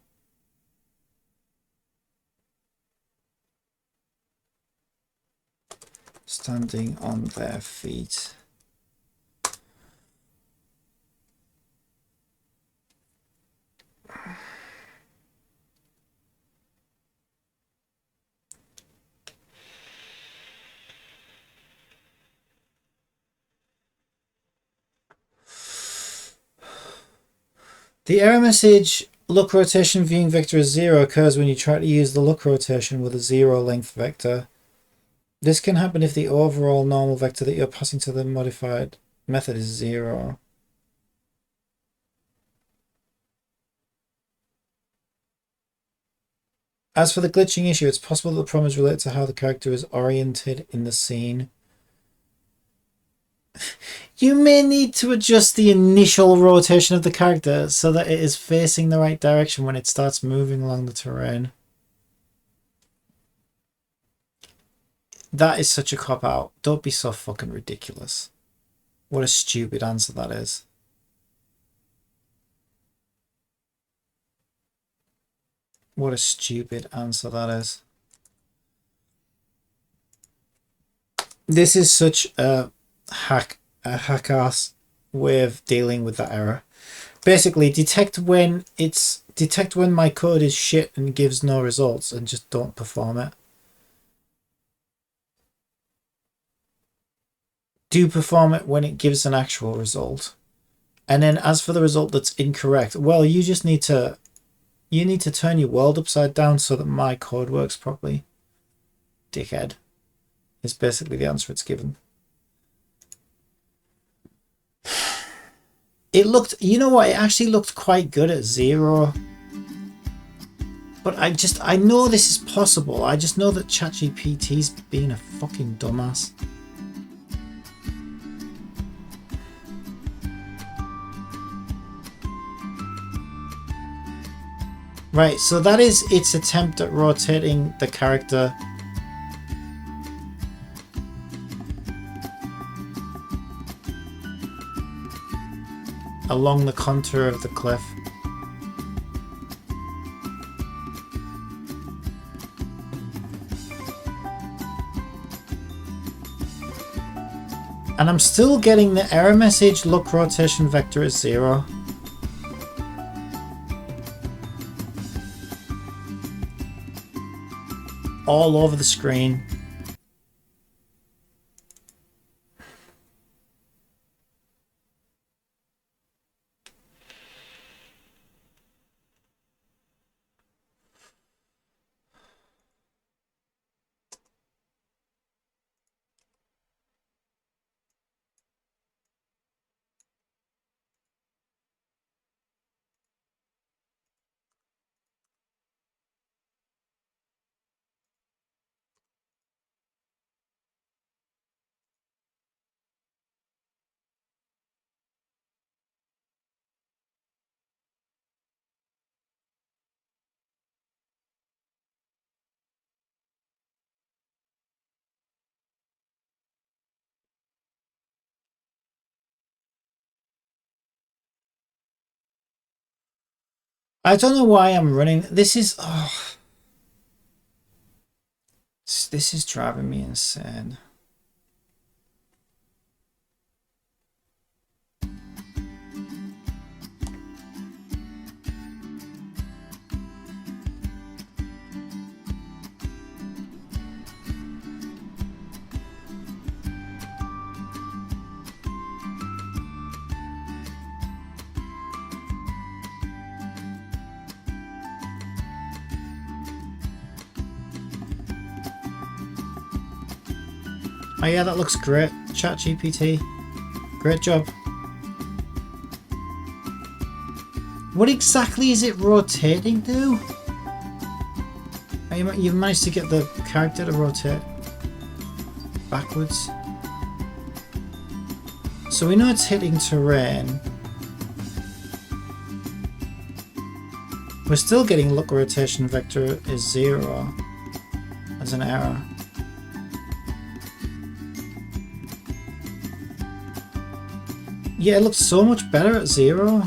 Standing on their feet. The error message look rotation viewing vector is 0 occurs when you try to use the look rotation with a 0 length vector. This can happen if the overall normal vector that you're passing to the modified method is 0. As for the glitching issue, it's possible that the problem is related to how the character is oriented in the scene. You may need to adjust the initial rotation of the character so that it is facing the right direction when it starts moving along the terrain. That is such a cop-out. Don't be so fucking ridiculous. What a stupid answer that is. What a stupid answer that is. This is such a hack-ass way of dealing with that error. Basically, detect when my code is shit and gives no results and just don't perform it. Do perform it when it gives an actual result. And then as for the result that's incorrect, well, you just need to turn your world upside down so that my code works properly. Dickhead. Is basically the answer it's given. It looked, you know what, it actually looked quite good at 0. But I know this is possible. I just know that ChatGPT's being a fucking dumbass. Right, so that is its attempt at rotating the character along the contour of the cliff. And I'm still getting the error message, look, rotation vector is 0. All over the screen. I don't know why I'm running. This is this is driving me insane. Oh yeah, that looks great. ChatGPT. Great job. What exactly is it rotating to? Oh, you've managed to get the character to rotate backwards. So we know it's hitting terrain. We're still getting look rotation vector is 0 as an error. Yeah, it looks so much better at 0.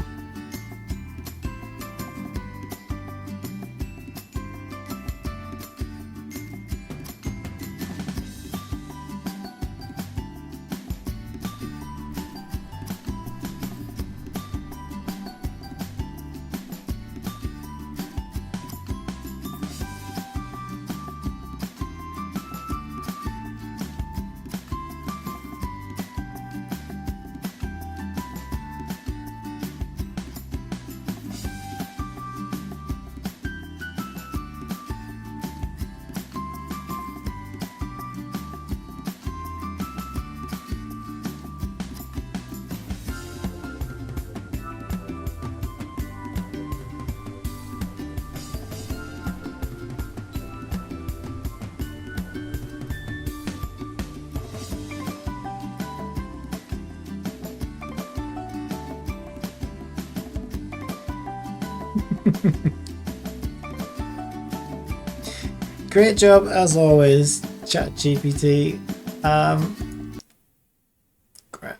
Great job as always, ChatGPT. Great.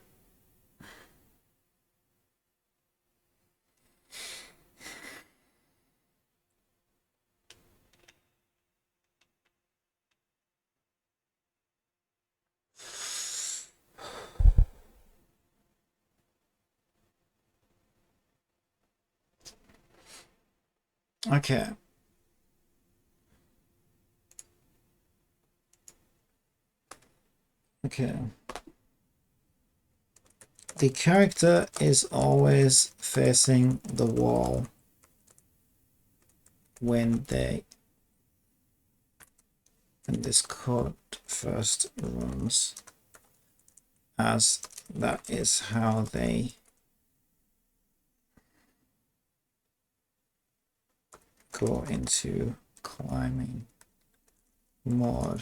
Okay. Okay. The character is always facing the wall when this code first runs, as that is how they go into climbing mode.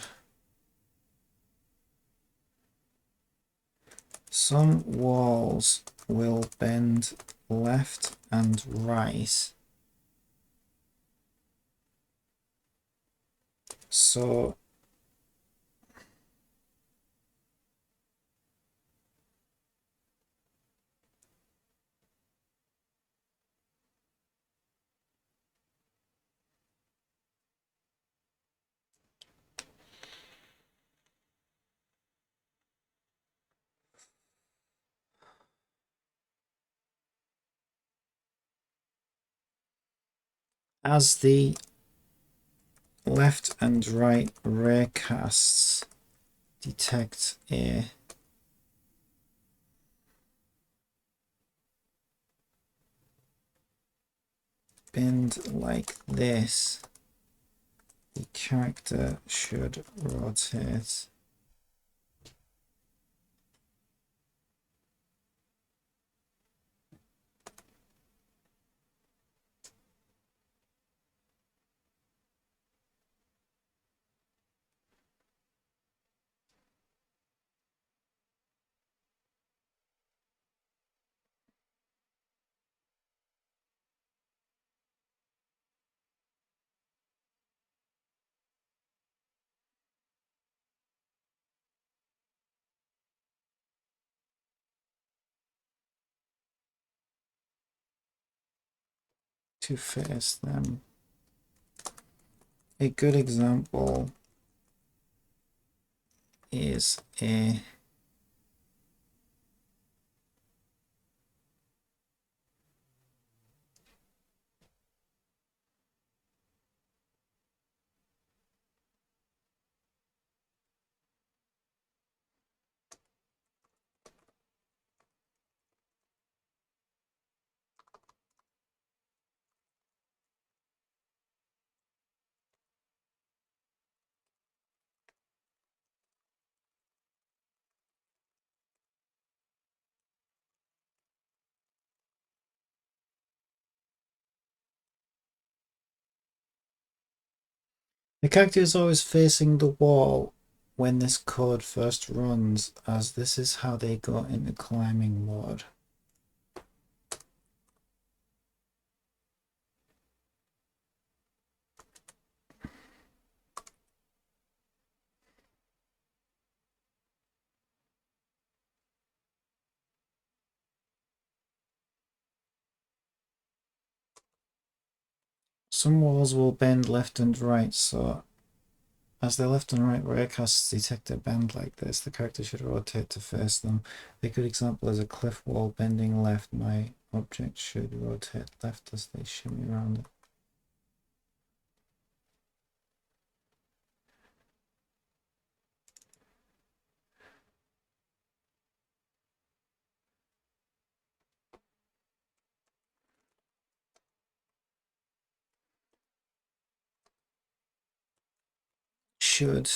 Some walls will bend left and right. So as the left and right raycasts detect a bend like this, the character should rotate to face them. A good example is a the character is always facing the wall when this code first runs, as this is how they go into climbing mode. Some walls will bend left and right, so as the left and right raycasts detect a bend like this, the character should rotate to face them. A good example is a cliff wall bending left. My object should rotate left as they shimmy around it. Should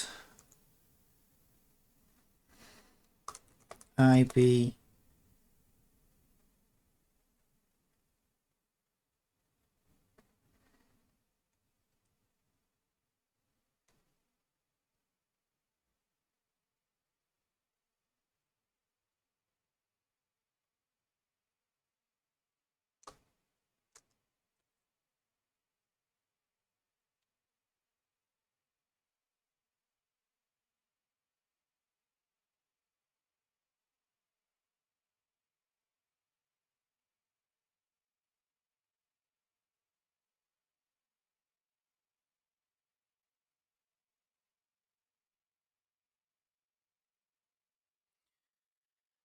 I be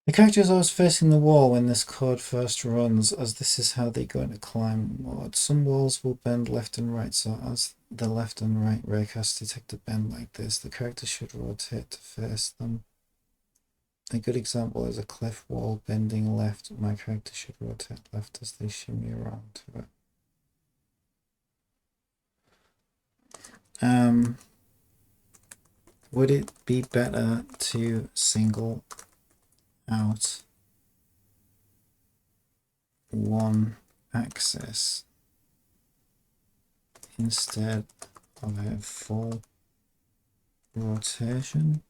the character is always facing the wall when this code first runs, as this is how they go into climb mode. Some walls will bend left and right, so as the left and right raycasts detect a bend like this, the character should rotate to face them. A good example is a cliff wall bending left. My character should rotate left as they shimmy around to it. Would it be better to single out one axis instead of a full rotation?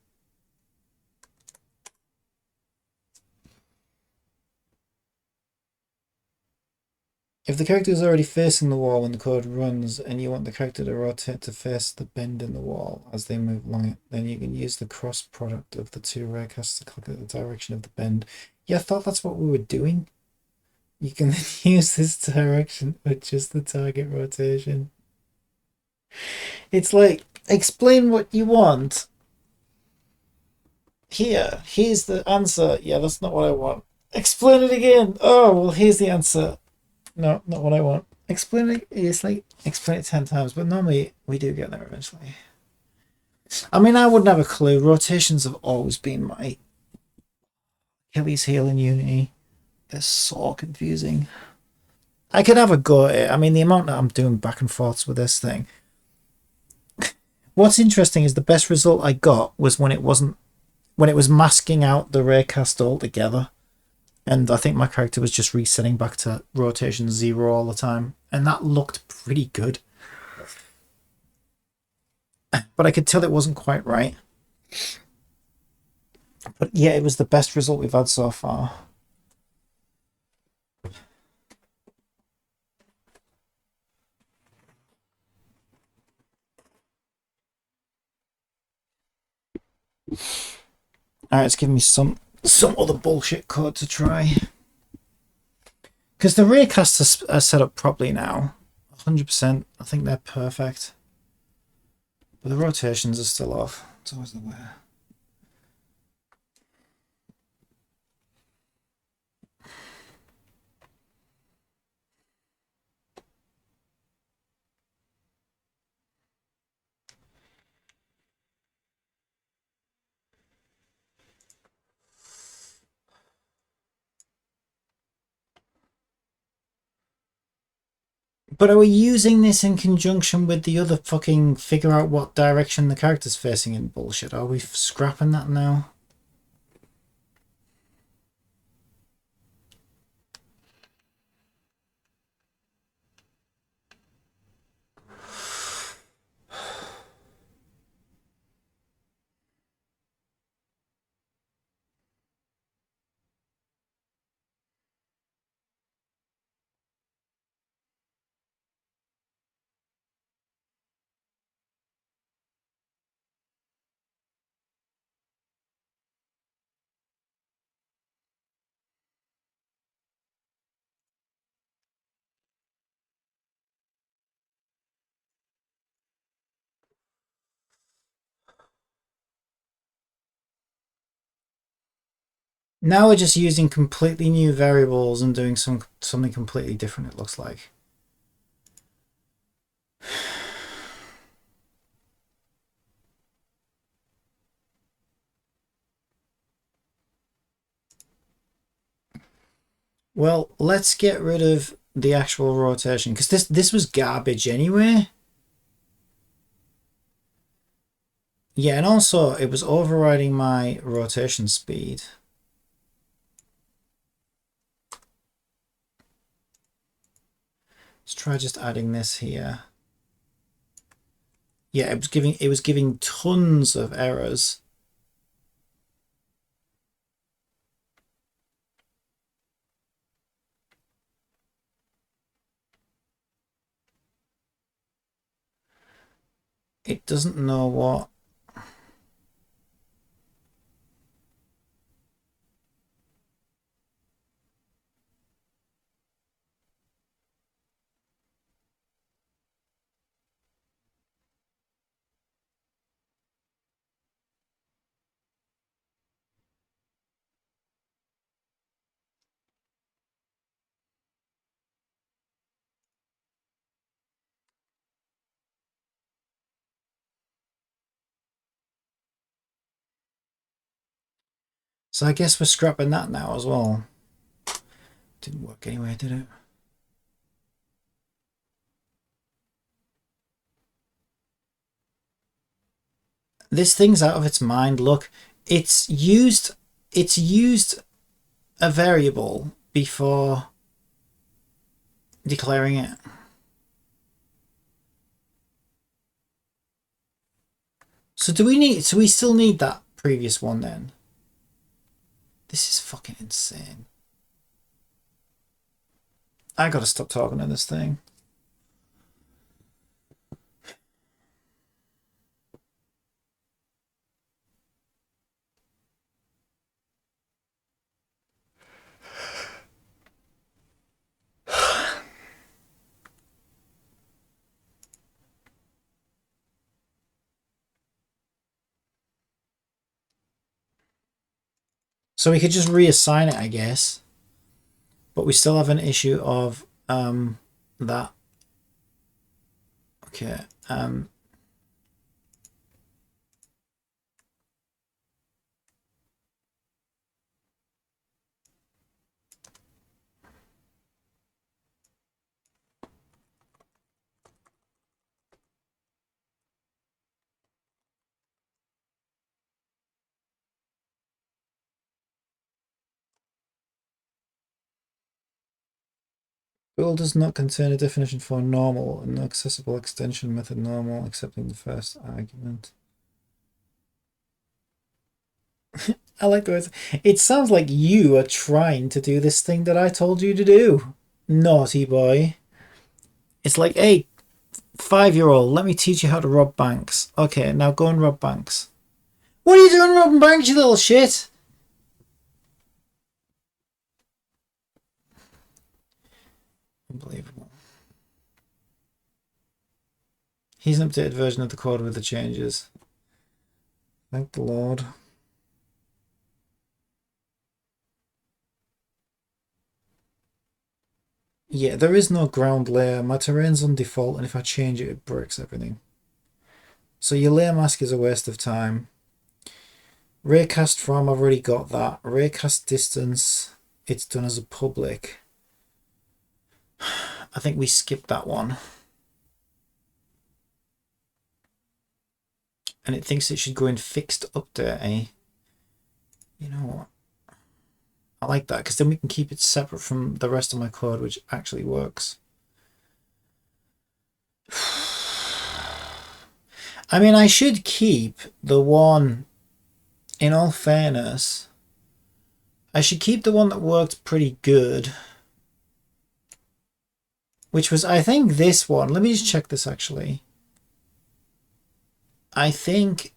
If the character is already facing the wall when the code runs and you want the character to rotate to face the bend in the wall as they move along it, then you can use the cross product of the two raycasts to click at the direction of the bend. Yeah, I thought that's what we were doing. You can then use this direction with just the target rotation. It's like, explain what you want. Here's the answer. Yeah, that's not what I want. Explain it again. Oh, well, here's the answer. No, not what I want. explain it. It's like explain it 10 times, but normally we do get there eventually. I mean, I wouldn't have a clue. Rotations have always been my Achilles heel in Unity. They're so confusing. I could have a go at it. I mean, the amount that I'm doing back and forths with this thing. What's interesting is the best result I got was when it was masking out the raycast altogether. And I think my character was just resetting back to rotation 0 all the time. And that looked pretty good. But I could tell it wasn't quite right. But yeah, it was the best result we've had so far. Alright, it's giving me some other bullshit code to try. Because the raycasts are set up properly now. 100%. I think they're perfect. But the rotations are still off. It's always the way. But are we using this in conjunction with the other fucking figure out what direction the character's facing in bullshit? Are we scrapping that now? Now we're just using completely new variables and doing something completely different, it looks like. Well, let's get rid of the actual rotation, because this was garbage anyway. Yeah, and also it was overriding my rotation speed. Let's try just adding this here. Yeah, it was giving tons of errors. It doesn't know what. So I guess we're scrapping that now as well. Didn't work anyway, did it? This thing's out of its mind. Look, it's used a variable before declaring it. So do we still need that previous one then? This is fucking insane. I gotta stop talking to this thing. So we could just reassign it, I guess. But we still have an issue of that Okay. Build does not contain a definition for normal, an accessible extension method normal, accepting the first argument. I like the words. It sounds like you are trying to do this thing that I told you to do. Naughty boy. It's like, hey, 5-year-old, let me teach you how to rob banks. Okay, now go and rob banks. What are you doing robbing banks, you little shit? Unbelievable. Here's an updated version of the code with the changes. Thank the Lord. Yeah, there is no ground layer. My terrain's on default, and if I change it, it breaks everything. So your layer mask is a waste of time. Raycast from, I've already got that. Raycast distance, it's done as a public. I think we skipped that one. And it thinks it should go in fixed update, eh? You know what? I like that, because then we can keep it separate from the rest of my code, which actually works. I mean, I should keep the one, in all fairness, I should keep the one that worked pretty good. Which was, I think, this one. Let me just check this, actually. I think...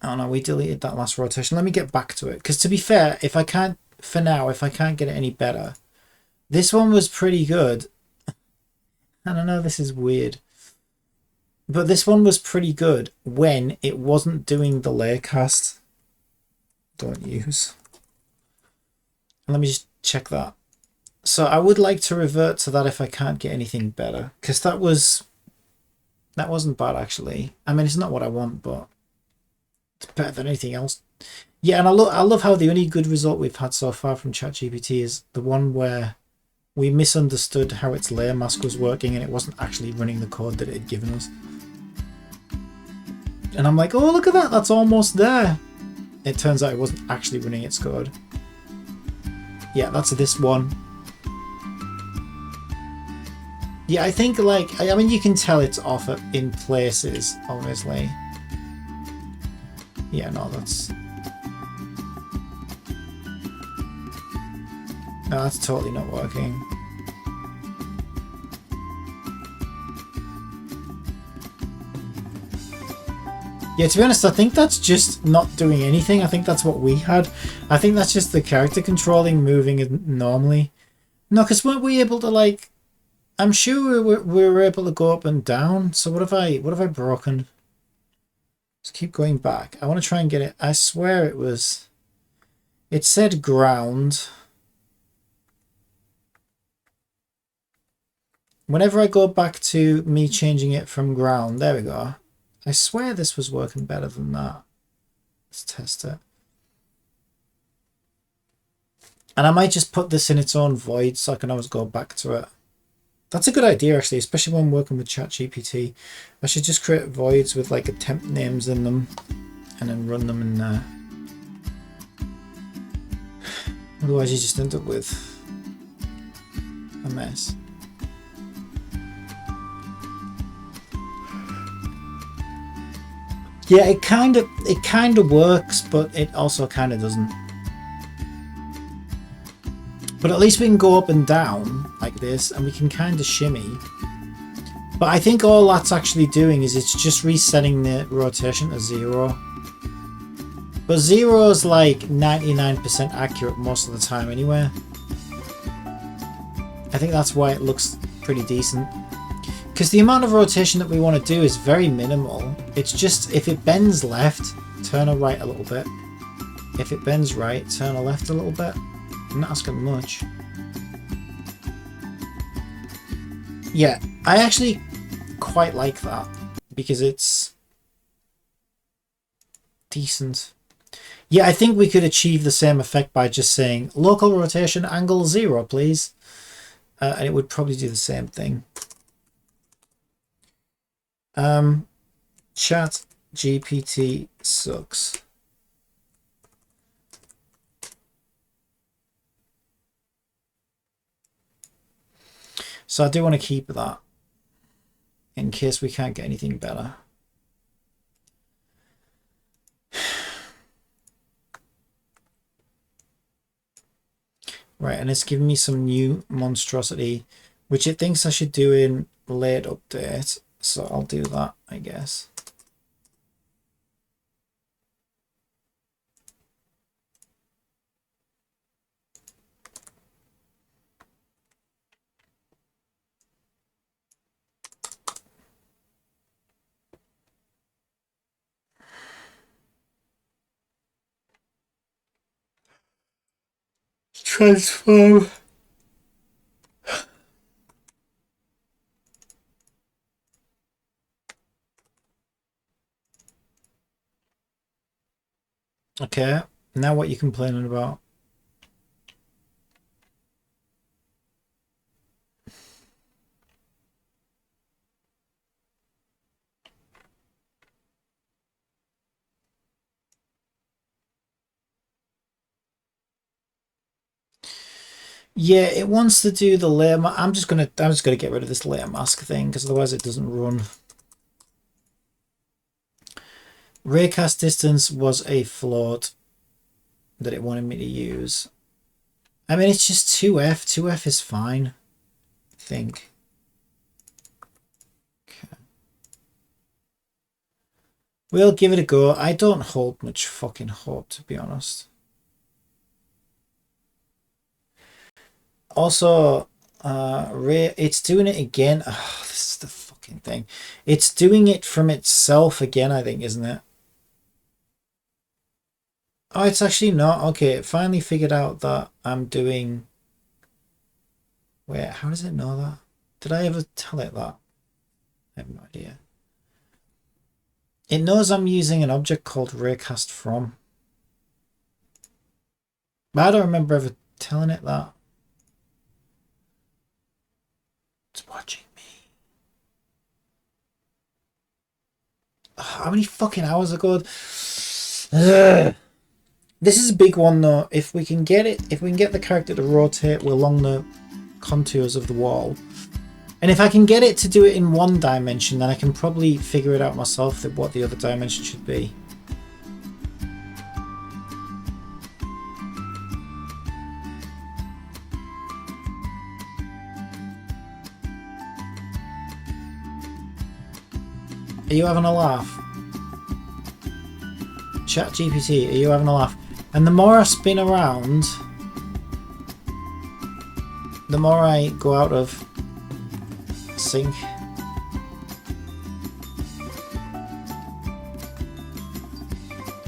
Oh no, we deleted that last rotation. Let me get back to it. Because to be fair, if I can't... For now, if I can't get it any better, this one was pretty good. I don't know, this is weird. But this one was pretty good when it wasn't doing the layer cast. Don't use. Let me just check that. So I would like to revert to that if I can't get anything better. Because that wasn't bad, actually. I mean, it's not what I want, but it's better than anything else. Yeah, and I love how the only good result we've had so far from ChatGPT is the one where we misunderstood how its layer mask was working and it wasn't actually running the code that it had given us. And I'm like, oh, look at that, that's almost there. It turns out it wasn't actually running its code. Yeah, that's this one. Yeah, I think, like, I mean, you can tell it's off in places, obviously. Yeah, no, that's... No, that's totally not working. Yeah, to be honest, I think that's just not doing anything. I think that's what we had. I think that's just the character controlling moving normally. No, because weren't we able to, like... I'm sure we were able to go up and down. So what have I broken? Let's keep going back. I want to try and get it. I swear it was... It said ground... Whenever I go back to me changing it from ground, there we go. I swear this was working better than that. Let's test it. And I might just put this in its own void so I can always go back to it. That's a good idea, actually, especially when I'm working with ChatGPT. I should just create voids with like attempt names in them and then run them in there. Otherwise you just end up with a mess. Yeah, it kind of works, but it also kind of doesn't. But at least we can go up and down like this, and we can kind of shimmy. But I think all that's actually doing is it's just resetting the rotation to 0. But 0 is like 99% accurate most of the time anyway. I think that's why it looks pretty decent. Because the amount of rotation that we want to do is very minimal. It's just, if it bends left, turn a right a little bit. If it bends right, turn a left a little bit. I'm not asking much. Yeah, I quite like that because it's decent. Yeah, I think we could achieve the same effect by just saying local rotation angle 0, please. And it would probably do the same thing. Chat GPT sucks. So I do want to keep that in case we can't get anything better. Right, and it's giving me some new monstrosity, which it thinks I should do in late update. So I'll do that, I guess. Transform. Okay, now what you complaining about? Yeah, it wants to do the layer. I'm just gonna get rid of this layer mask thing because otherwise it doesn't run. Raycast distance was a float that it wanted me to use. I mean, it's just 2F. 2F is fine, I think. Okay. We'll give it a go. I don't hold much fucking hope, to be honest. Also, it's doing it again. Oh, this is the fucking thing. It's doing it from itself again, I think, isn't it? Oh, it's actually not. Okay, it finally figured out that I'm doing... Wait, how does it know that? Did I ever tell it that? I have no idea. It knows I'm using an object called raycast from. But I don't remember ever telling it that. It's watching me. How many fucking hours ago? Ugh. This is a big one though. If we can get the character to rotate along the contours of the wall, and if I can get it to do it in one dimension, then I can probably figure it out myself that what the other dimension should be. Are you having a laugh? Chat GPT, are you having a laugh? And the more I spin around, the more I go out of sync.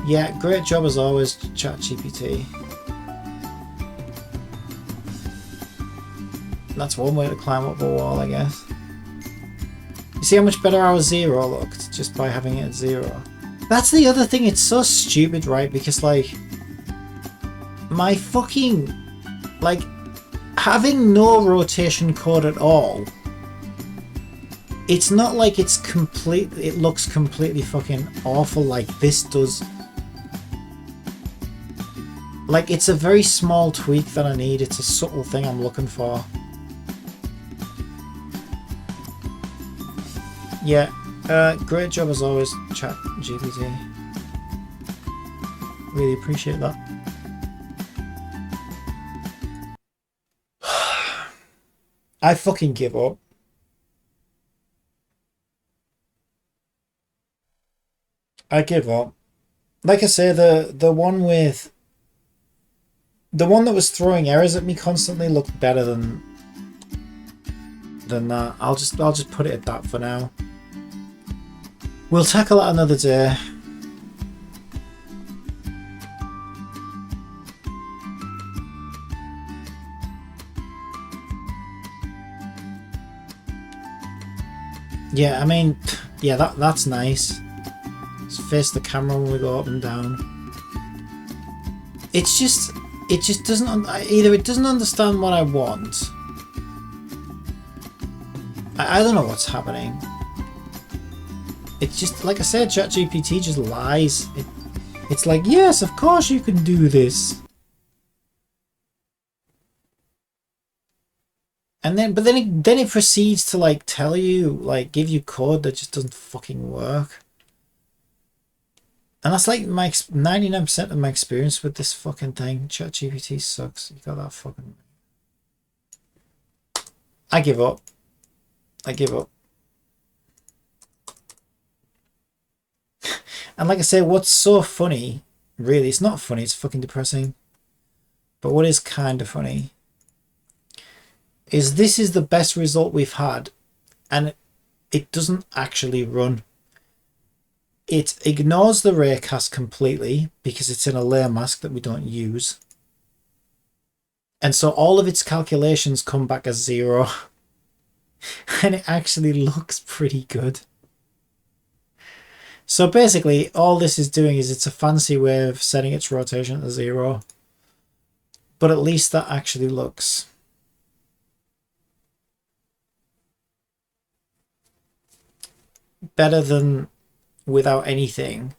Yeah, great job as always, Chat GPT. That's one way to climb up a wall, I guess. You see how much better our 0 looked just by having it at 0? That's the other thing, it's so stupid, right? Because, like, my fucking, like, having no rotation code at all, it's not like it's complete, it looks completely fucking awful like this does. Like, it's a very small tweak that I need, it's a subtle thing I'm looking for. Yeah, great job as always, Chat GPT. Really appreciate that. I fucking give up. I give up. Like I say, the one that was throwing errors at me constantly looked better than that. I'll just put it at that for now. We'll tackle that another day. Yeah, I mean, yeah, that's nice. Let's face the camera when we go up and down. It's just, it just doesn't, either it doesn't understand what I want. I don't know what's happening. It's just, like I said, ChatGPT just lies. It's like, yes, of course you can do this. And then, but then it proceeds to like tell you, like give you code that just doesn't fucking work. And that's like my 99% of my experience with this fucking thing. ChatGPT sucks. You got that fucking. I give up. I give up. And like I say, what's so funny, really, it's not funny, it's fucking depressing. But what is kind of funny is this is the best result we've had, and it doesn't actually run. It ignores the raycast completely because it's in a layer mask that we don't use. And so all of its calculations come back as 0. And it actually looks pretty good. So basically, all this is doing is it's a fancy way of setting its rotation to 0. But at least that actually looks better than without anything.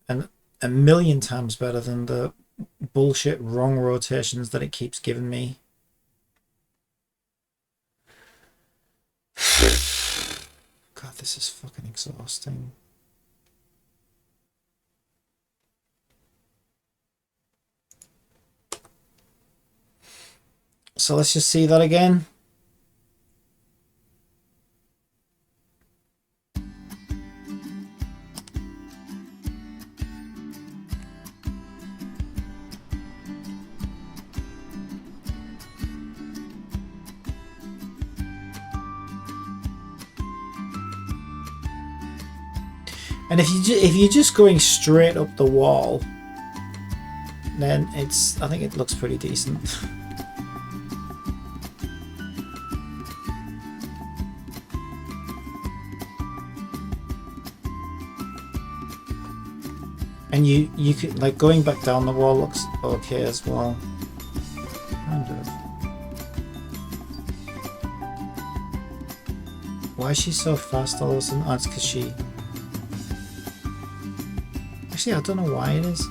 And a million times better than the bullshit wrong rotations that it keeps giving me. God, this is fucking exhausting. So let's just see that again. And if you're just going straight up the wall, then I think it looks pretty decent. And you could, like, going back down the wall looks okay as well. Kind of. Why is she so fast all of a sudden? Oh, it's because she... Actually, I don't know why it is.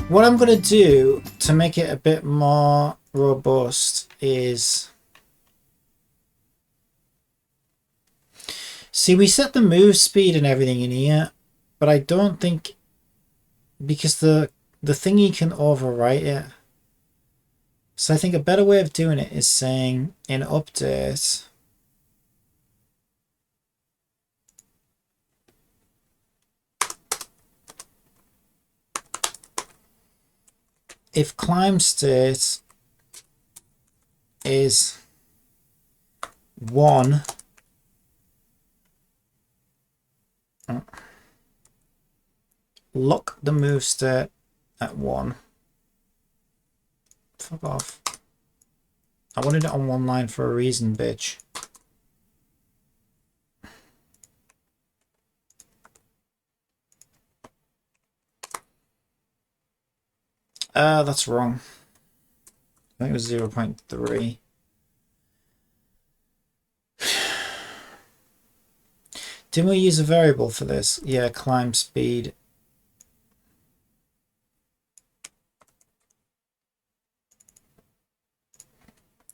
What I'm going to do to make it a bit more robust is... See, we set the move speed and everything in here, but I don't think... Because the thingy can overwrite it. So I think a better way of doing it is saying in update... If climb state is 1, lock the move state at 1. Fuck off. I wanted it on one line for a reason, bitch. That's wrong. I think it was 0.3. Didn't we use a variable for this? Yeah, climb speed.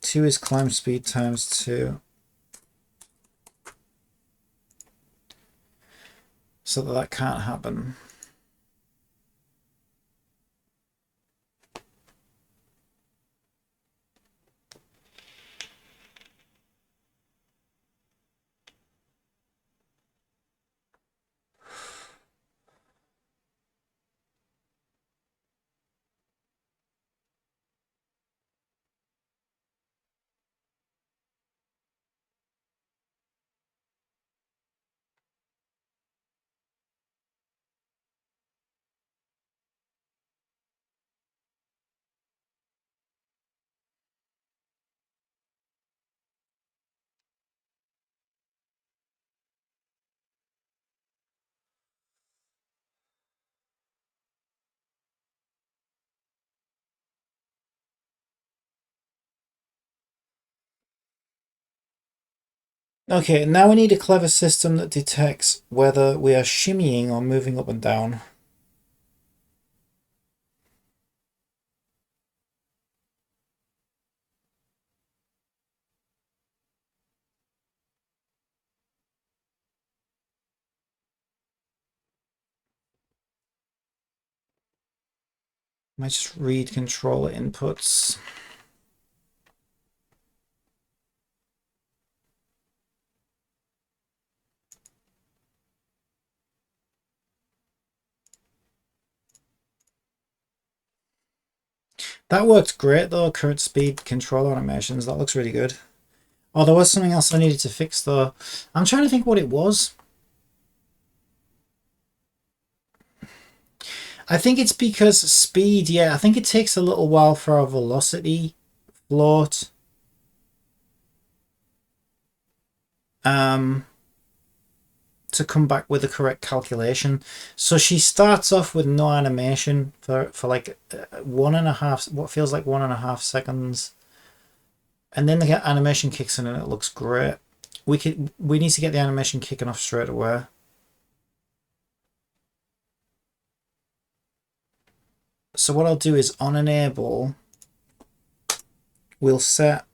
Two is climb speed times 2. So that can't happen. Okay, now we need a clever system that detects whether we are shimmying or moving up and down. Might just read controller inputs. That worked great though, current speed control animations. That looks really good. Oh, there was something else I needed to fix though. I'm trying to think what it was. I think it's because speed, yeah, I think it takes a little while for our velocity float. To come back with the correct calculation. So she starts off with no animation for like 1.5, what feels like 1.5 seconds. And then the animation kicks in and it looks great. We need to get the animation kicking off straight away. So what I'll do is on enable, we'll set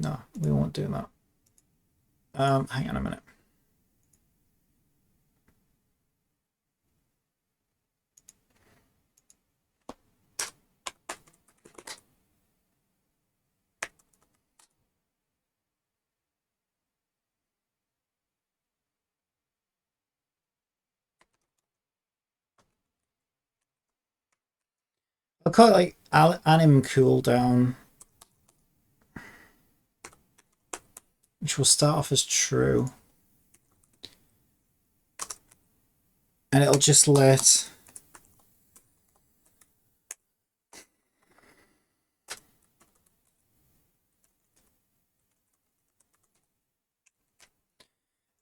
no, we won't do that. Hang on a minute. I'll call it like anim cooldown, which will start off as true. And it'll just let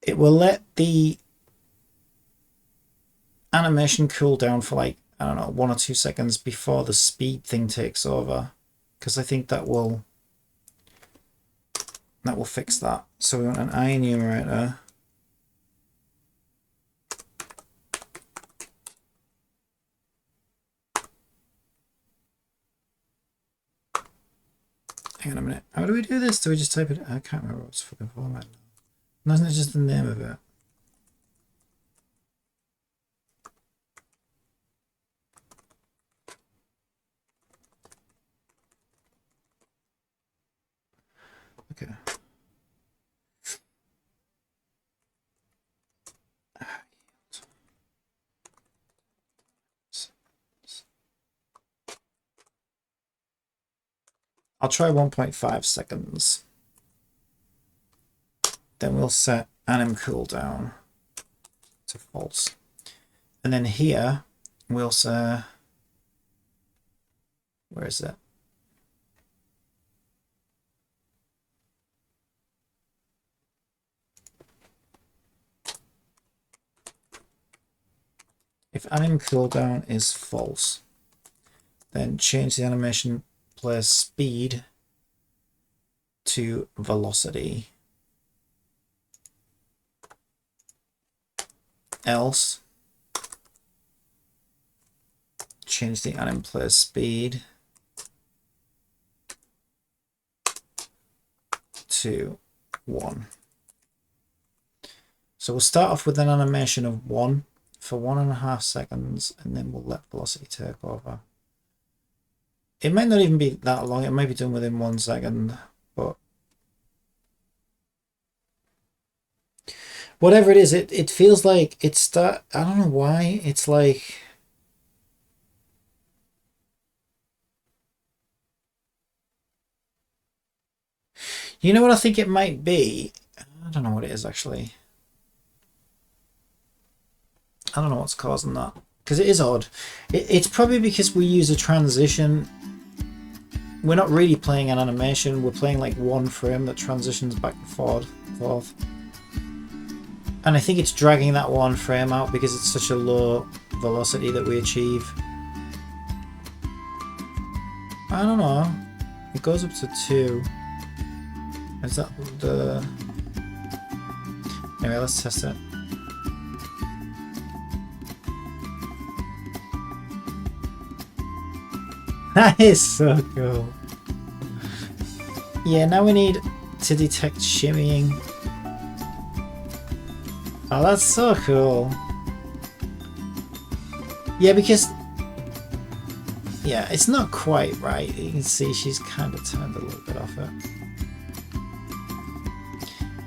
it will let the animation cool down for like, I don't know, 1 or 2 seconds before the speed thing takes over, because I think that will fix that. So we want an I enumerator. Hang on a minute. How do we do this? Do we just type it? I can't remember what's fucking format. Isn't it just the name of it? Okay. I'll try 1.5 seconds. Then we'll set anim cooldown to false. And then here we'll say, where is it? If anim cooldown is false, then change the animation player speed to velocity. Else, change the anim player speed to 1. So we'll start off with an animation of 1 for 1.5 seconds, and then we'll let velocity take over. It might not even be that long, it might be done within 1 second, but whatever it is, it feels like I don't know why, it's like you know what I think it might be? I don't know what it is actually. I don't know what's causing that, because it is odd. It's probably because we use a transition. We're not really playing an animation, we're playing like one frame that transitions back and forth. And I think it's dragging that one frame out because it's such a low velocity that we achieve. I don't know. It goes up to 2. Is that the... Anyway, let's test it. That is so cool. Yeah, now we need to detect shimmying. Oh, that's so cool. Yeah, because... Yeah, it's not quite right. You can see she's kind of turned a little bit off it.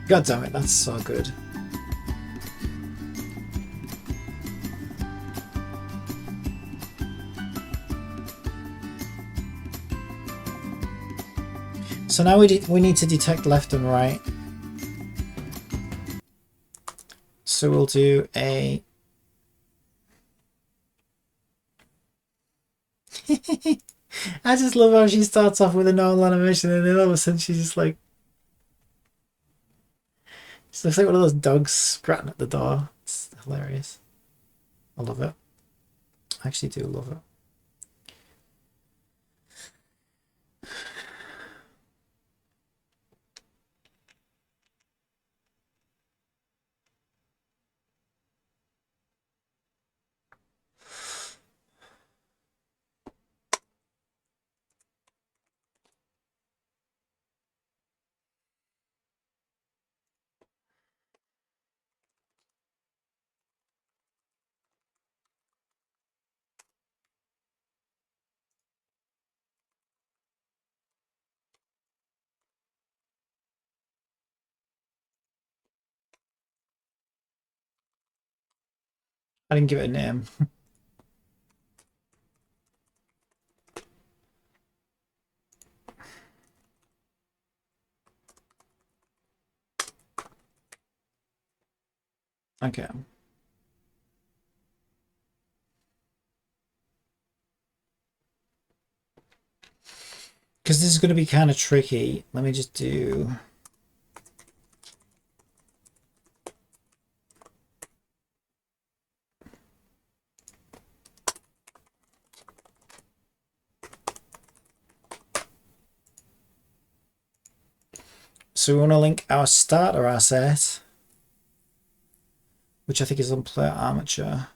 God damn it, that's so good. So now we need to detect left and right. So we'll do a... I just love how she starts off with a normal animation and then all of a sudden she's just like... She looks like one of those dogs scratching at the door. It's hilarious. I love it. I actually do love it. I didn't give it a name. Okay. Because this is going to be kind of tricky. Let me just do... So we want to link our starter asset, which I think is on player armature.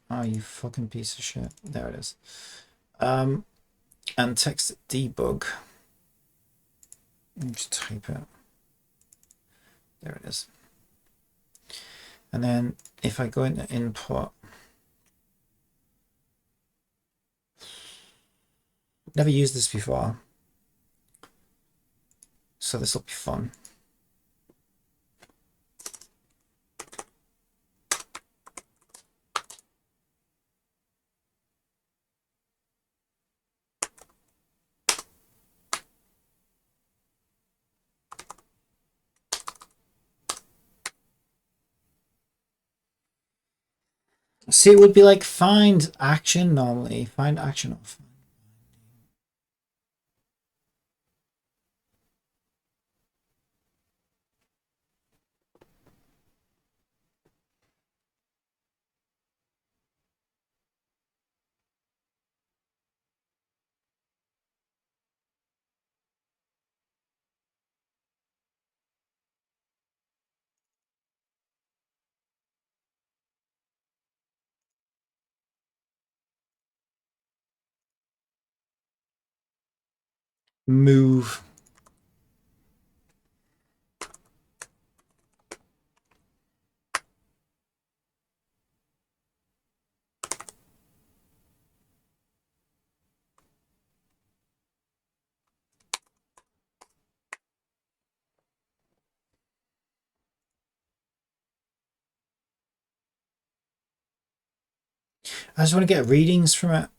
Oh, you fucking piece of shit. There it is. And text debug. Let me just type it. There it is. And then if I go into input, never used this before, so this will be fun. See, it would be like find action normally. Find action off. Move. I just want to get readings from it.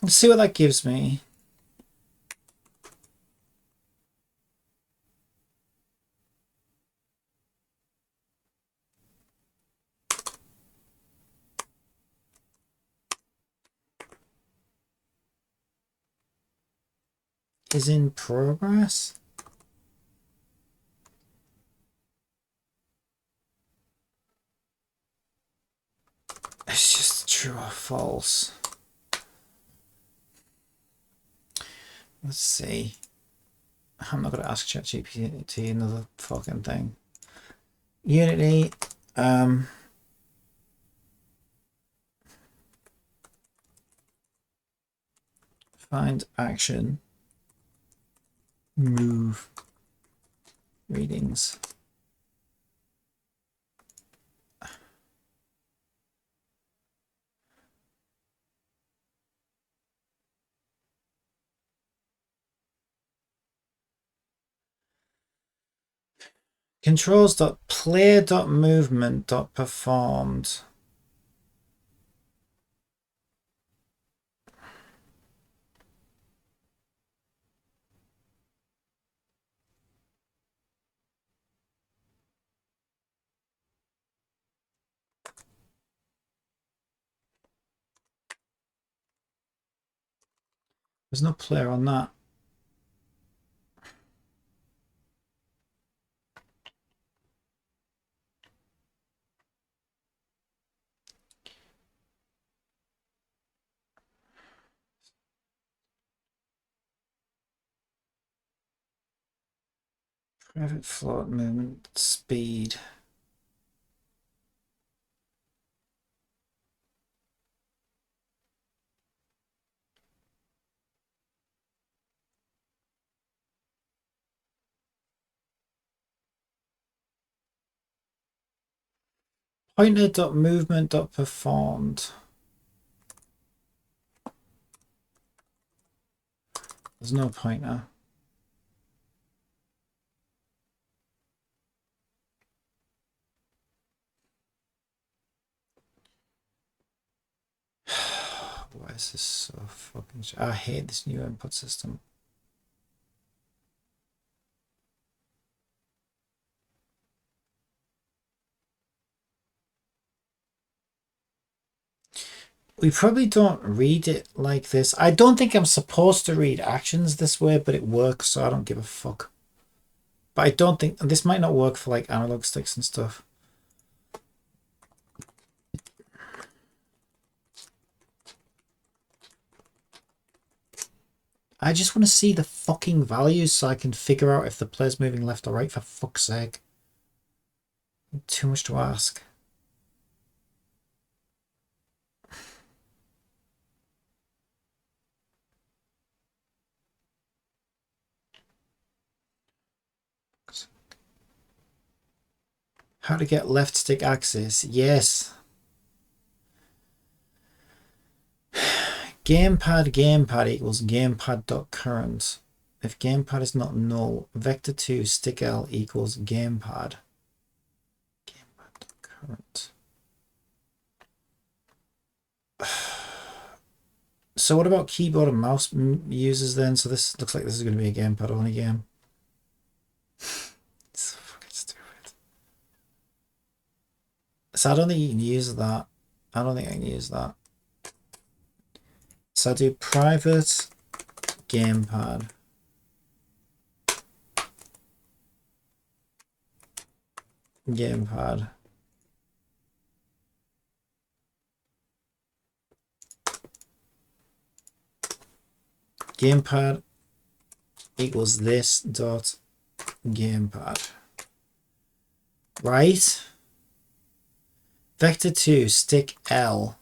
Let's see what that gives me. Is in progress. It's just true or false. Let's see. I'm not going to ask ChatGPT another fucking thing. Unity. Find action. Move. Readings. Controls.player.movement.performed. There's no player on that. Private float movement speed. Pointer.movement.performed. There's no pointer. Why is this so fucking... I hate this new input system. We probably don't read it like this. I don't think I'm supposed to read actions this way, but it works, so I don't give a fuck. But I don't think... This might not work for like analog sticks and stuff. I just want to see the fucking values so I can figure out if the player's moving left or right, for fuck's sake. Too much to ask. How to get left stick access? Yes. Gamepad equals gamepad.current. If gamepad is not null, vector2 stick L equals gamepad. Gamepad.current. So what about keyboard and mouse users then? So this looks like this is going to be a gamepad only game. It's so fucking stupid. So I don't think you can use that. I don't think I can use that. So I do private gamepad. Gamepad. Gamepad equals this dot gamepad. Right? Vector2 stick L.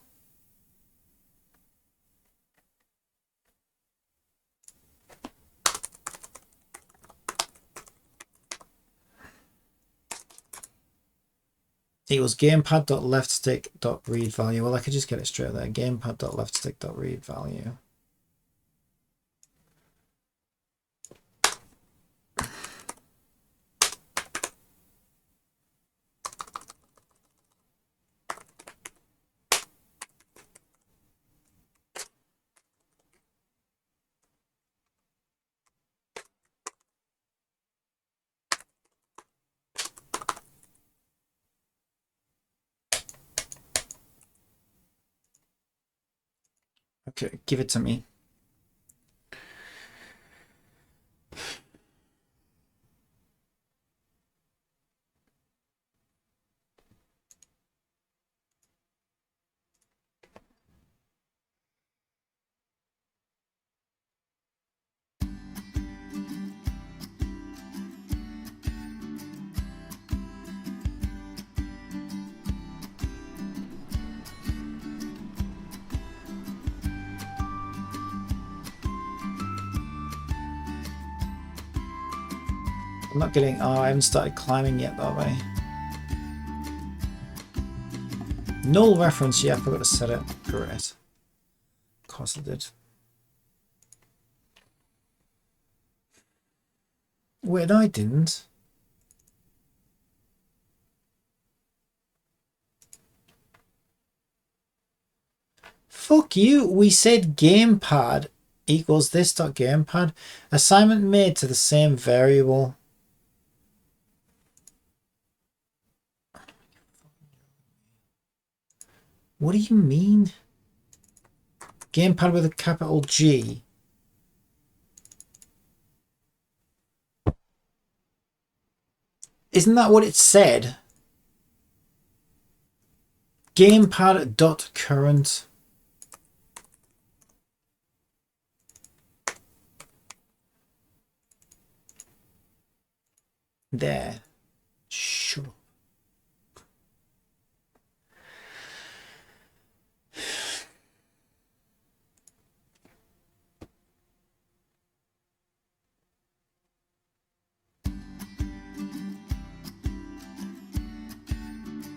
Equals gamepad.leftstick.read value. Well, I could just get it straight there. Gamepad.leftstick.read value. Okay, give it to me. I'm not getting... Oh, I haven't started climbing yet, by the way. Null reference, yeah, I forgot to set it. Great. Of course I did. Wait, no, I didn't. Fuck you. We said gamepad equals this dot gamepad. Assignment made to the same variable. What do you mean? Gamepad with a capital G. Isn't that what it said? Gamepad.current. There. Shut up.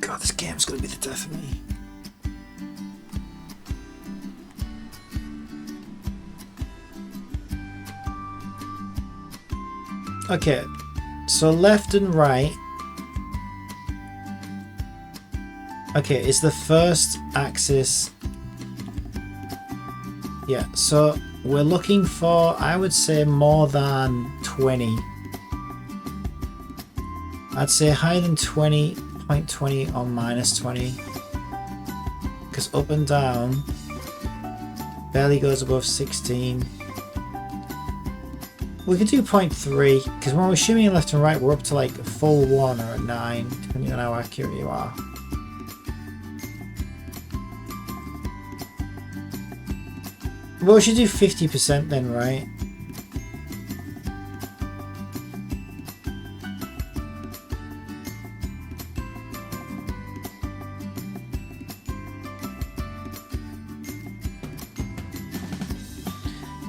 God, this game's gonna be the death of me. Okay, so left and right. Okay, is the first axis. Yeah, so we're looking for, I would say, more than 20. I'd say higher than 20, 0.20 or minus 20. Because up and down barely goes above 16. We could do 0.3, because when we're shimmying left and right, we're up to like a full 1 or a 9, depending on how accurate you are. Well, we should do 50% then, right?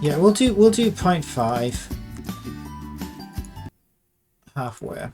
Yeah, we'll do 0.5. Halfway.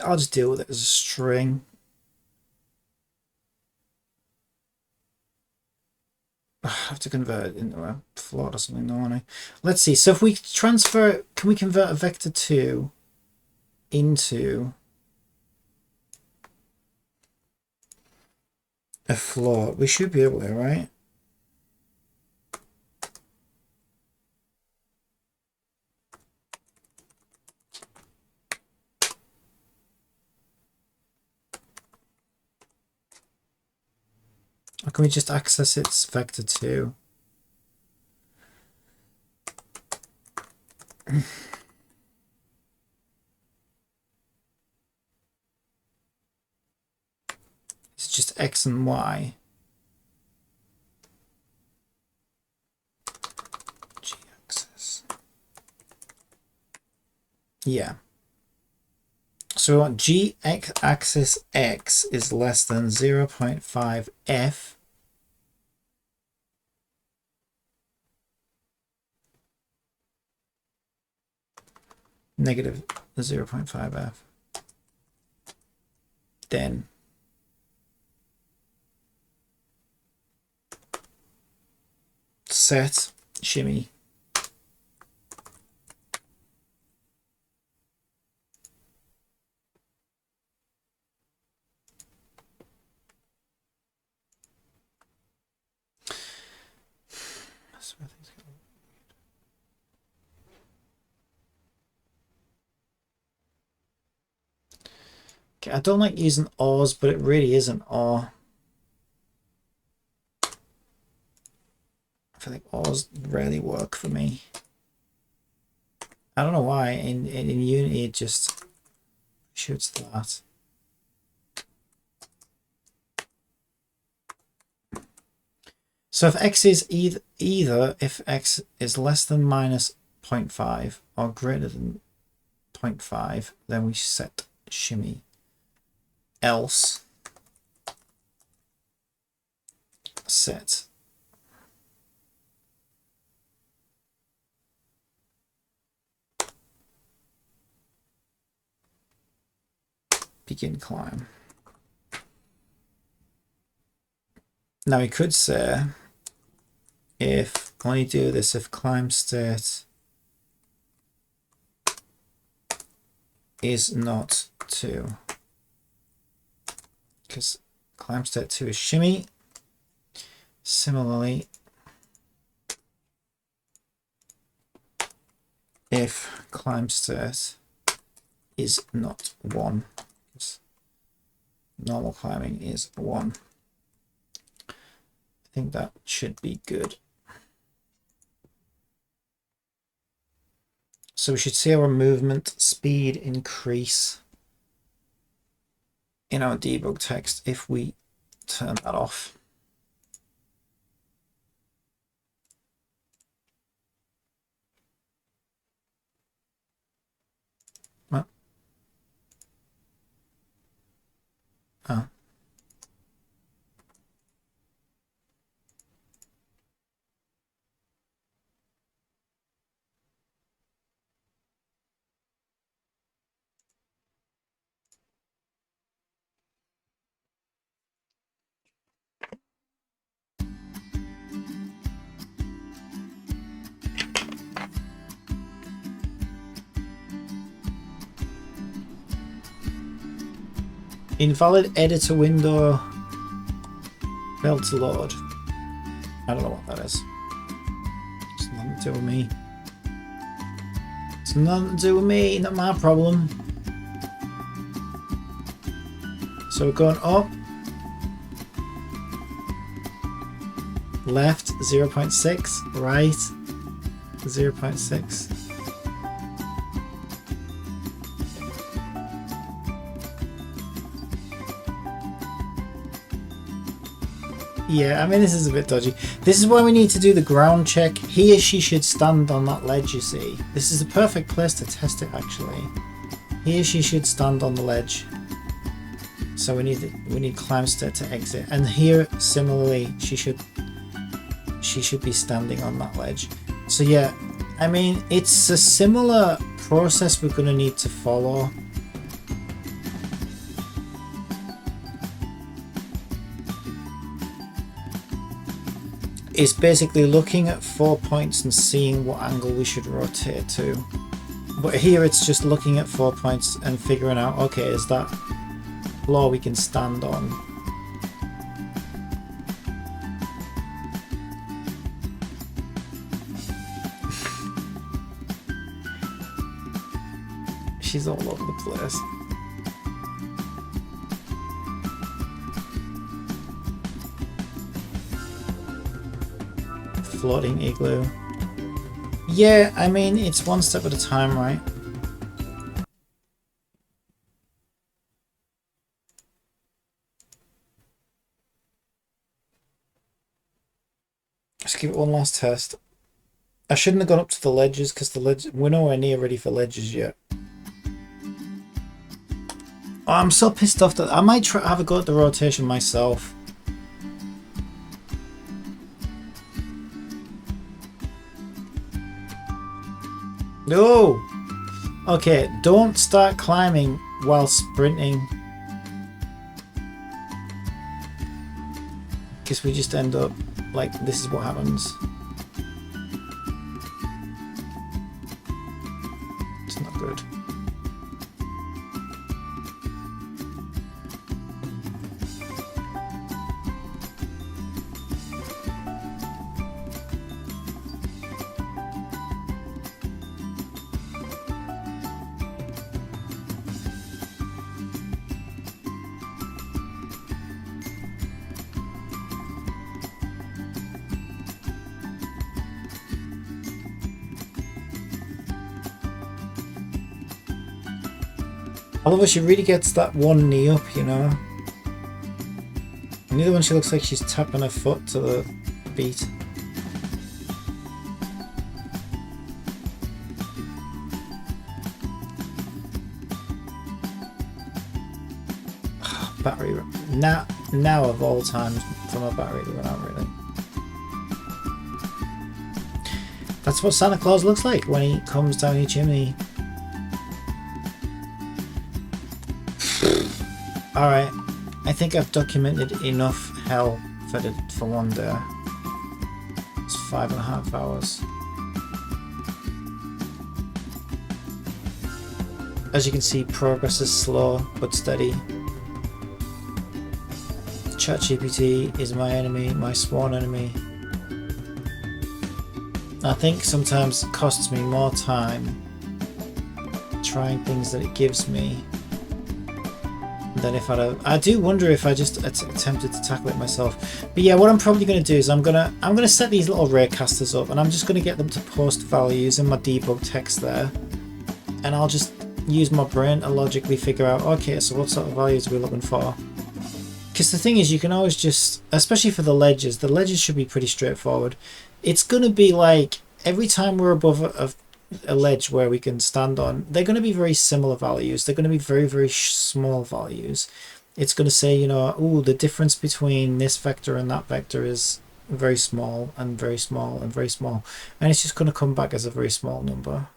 I'll just deal with it as a string. I have to convert it into a float or something, don't I? Let's see. So if we transfer, can we convert a vector 2 into a float? We should be able to, right? Or can we just access its vector 2? It's just X and Y. G-axis. Yeah. So we want G-axis X is less than 0.5 F negative 0.5f. Then set shimmy okay, I don't like using ors, but it really is an or. I feel like ors rarely work for me. I don't know why. In Unity it just shoots that. So if x is either if x is less than minus 0.5 or greater than 0.5, then we set shimmy. Else set begin climb. Now we could say if only do this if climb state is not 2, because climb state 2 is shimmy. Similarly, if climb state is not 1, because normal climbing is 1. I think that should be good. So we should see our movement speed increase in our debug text if we turn that off. What? Oh. Invalid editor window failed to load. I don't know what that is. It's nothing to do with me. It's nothing to do with me, not my problem. So we're going up. Left 0.6, right 0.6. Yeah, I mean, this is a bit dodgy. This is why we need to do the ground check. He or she should stand on that ledge, you see. This is the perfect place to test it, actually. He or she should stand on the ledge. So we need climb state to exit. And here, similarly, she should be standing on that ledge. So yeah, I mean, it's a similar process we're going to need to follow. Is basically looking at 4 points and seeing what angle we should rotate to. But here it's just looking at 4 points and figuring out, okay, is that floor we can stand on? She's all over the place. Floating igloo. Yeah, I mean, it's one step at a time, right? Let's give it one last test. I shouldn't have gone up to the ledges because the ledge, we're nowhere near ready for ledges yet. Oh, I'm so pissed off that I might try have a go at the rotation myself. No! Okay, don't start climbing while sprinting, because we just end up like this is what happens. It's not good. All of us, she really gets that one knee up, you know. And the other one, she looks like she's tapping her foot to the beat. Battery now of all times from a battery to run out, really. That's what Santa Claus looks like when he comes down your chimney. Alright, I think I've documented enough hell for one day. It's 5.5 hours. As you can see, progress is slow but steady. ChatGPT is my enemy, my sworn enemy. I think sometimes it costs me more time trying things that it gives me than if I do wonder if I just attempted to tackle it myself. But yeah, what I'm probably going to do is I'm gonna set these little raycasters up, and I'm just going to get them to post values in my debug text there, and I'll just use my brain to logically figure out, okay, so what sort of values are we looking for? Because the thing is, you can always just, especially for the ledges should be pretty straightforward. It's going to be like every time we're above a ledge where we can stand on, they're going to be very similar values. They're going to be very, very small values. It's going to say, you know, oh, the difference between this vector and that vector is very small and very small and very small. And it's just going to come back as a very small number.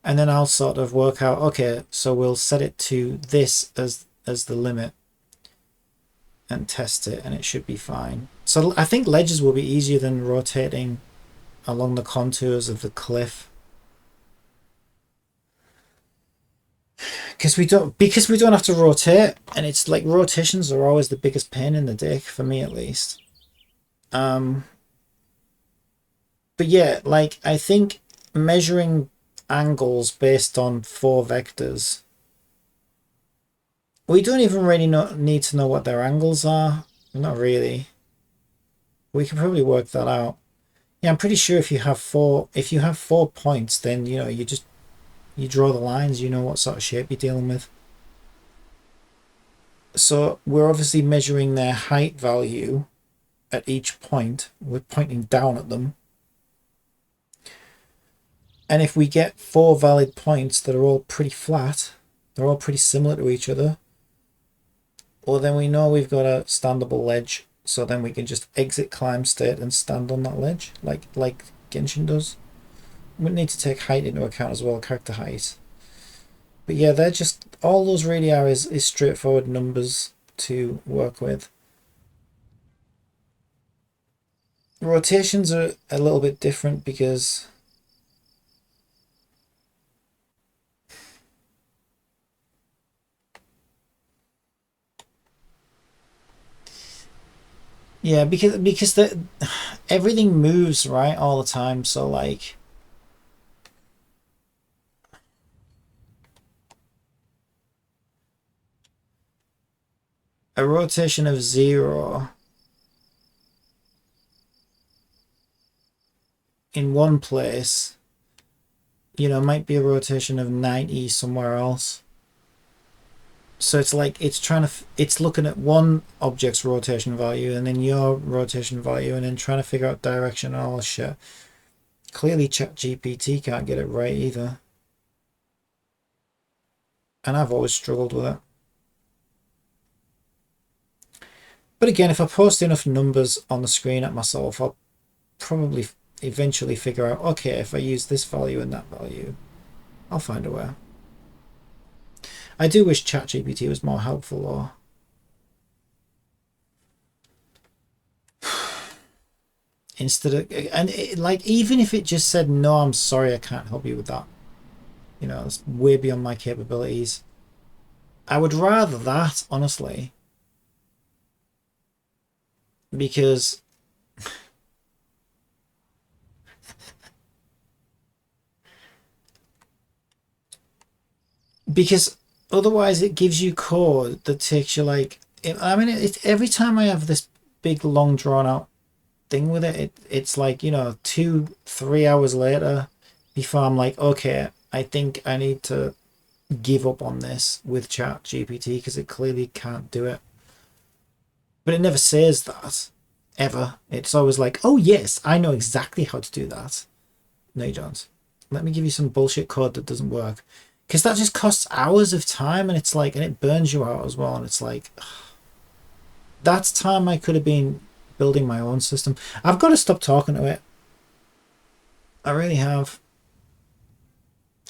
And then I'll sort of work out, okay, so we'll set it to this as the limit and test it, and it should be fine. So I think ledges will be easier than rotating along the contours of the cliff. Because we don't have to rotate, and it's like rotations are always the biggest pain in the dick, for me at least. But yeah, like I think measuring angles based on 4 vectors, we don't even really need to know what their angles are. Not really. We can probably work that out. Yeah, I'm pretty sure if you have 4 points, then you know you draw the lines, you know what sort of shape you're dealing with. So we're obviously measuring their height value at each point. We're pointing down at them. And if we get 4 valid points that are all pretty flat, they're all pretty similar to each other, well, then we know we've got a standable ledge. So then we can just exit climb state and stand on that ledge, like Genshin does. We need to take height into account as well, character height. But yeah, they're just, all those really are is straightforward numbers to work with. Rotations are a little bit different because yeah, because everything moves, right, all the time. So like a rotation of 0 in one place, you know, might be a rotation of 90 somewhere else. So it's like it's looking at one object's rotation value and then your rotation value and then trying to figure out direction and all this shit. Clearly ChatGPT can't get it right either. And I've always struggled with it. But again, if I post enough numbers on the screen at myself, I'll probably eventually figure out, okay, if I use this value and that value, I'll find a way. I do wish ChatGPT was more helpful, or instead of, and it, like, even if it just said, no, I'm sorry, I can't help you with that, you know, it's way beyond my capabilities. I would rather that, honestly, because otherwise it gives you code that takes you like, I mean, it's every time I have this big long drawn out thing with it, it's like, you know, 2-3 hours later before I'm like, okay, I think I need to give up on this with Chat GPT because it clearly can't do it. But it never says that ever. It's always like, oh yes, I know exactly how to do that. No, you don't. Let me give you some bullshit code that doesn't work, because that just costs hours of time, and it's like, and it burns you out as well, and it's like, ugh, that's time I could have been building my own system. I've got to stop talking to it. I really have.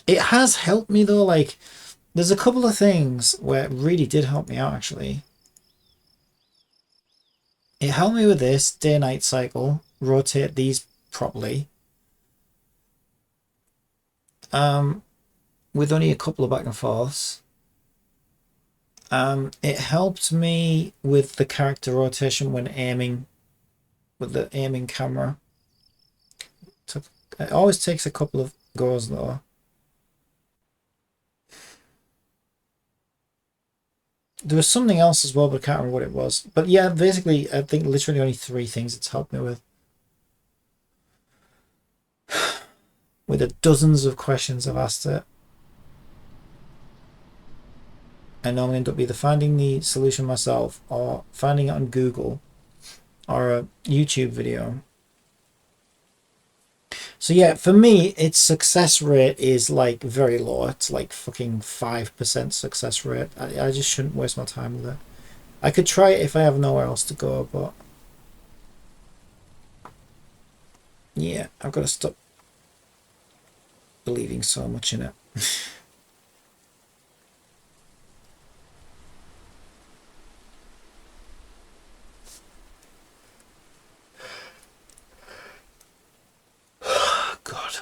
It has helped me though. Like, there's a couple of things where it really did help me out, actually. It helped me with this day-night cycle, rotate these properly. With only a couple of back and forths. It helped me with the character rotation when aiming with the aiming camera. It always takes a couple of goes though. There was something else as well, but I can't remember what it was. But yeah, basically, I think literally only 3 things it's helped me with. With the dozens of questions I've asked it, I normally end up either finding the solution myself or finding it on Google or a YouTube video. So yeah, for me, its success rate is like very low. It's like fucking 5% success rate. I just shouldn't waste my time with it. I could try it if I have nowhere else to go, but yeah, I've got to stop believing so much in it. God.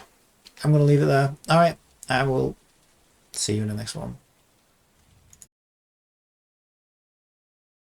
I'm going to leave it there. All right. I will see you in the next one.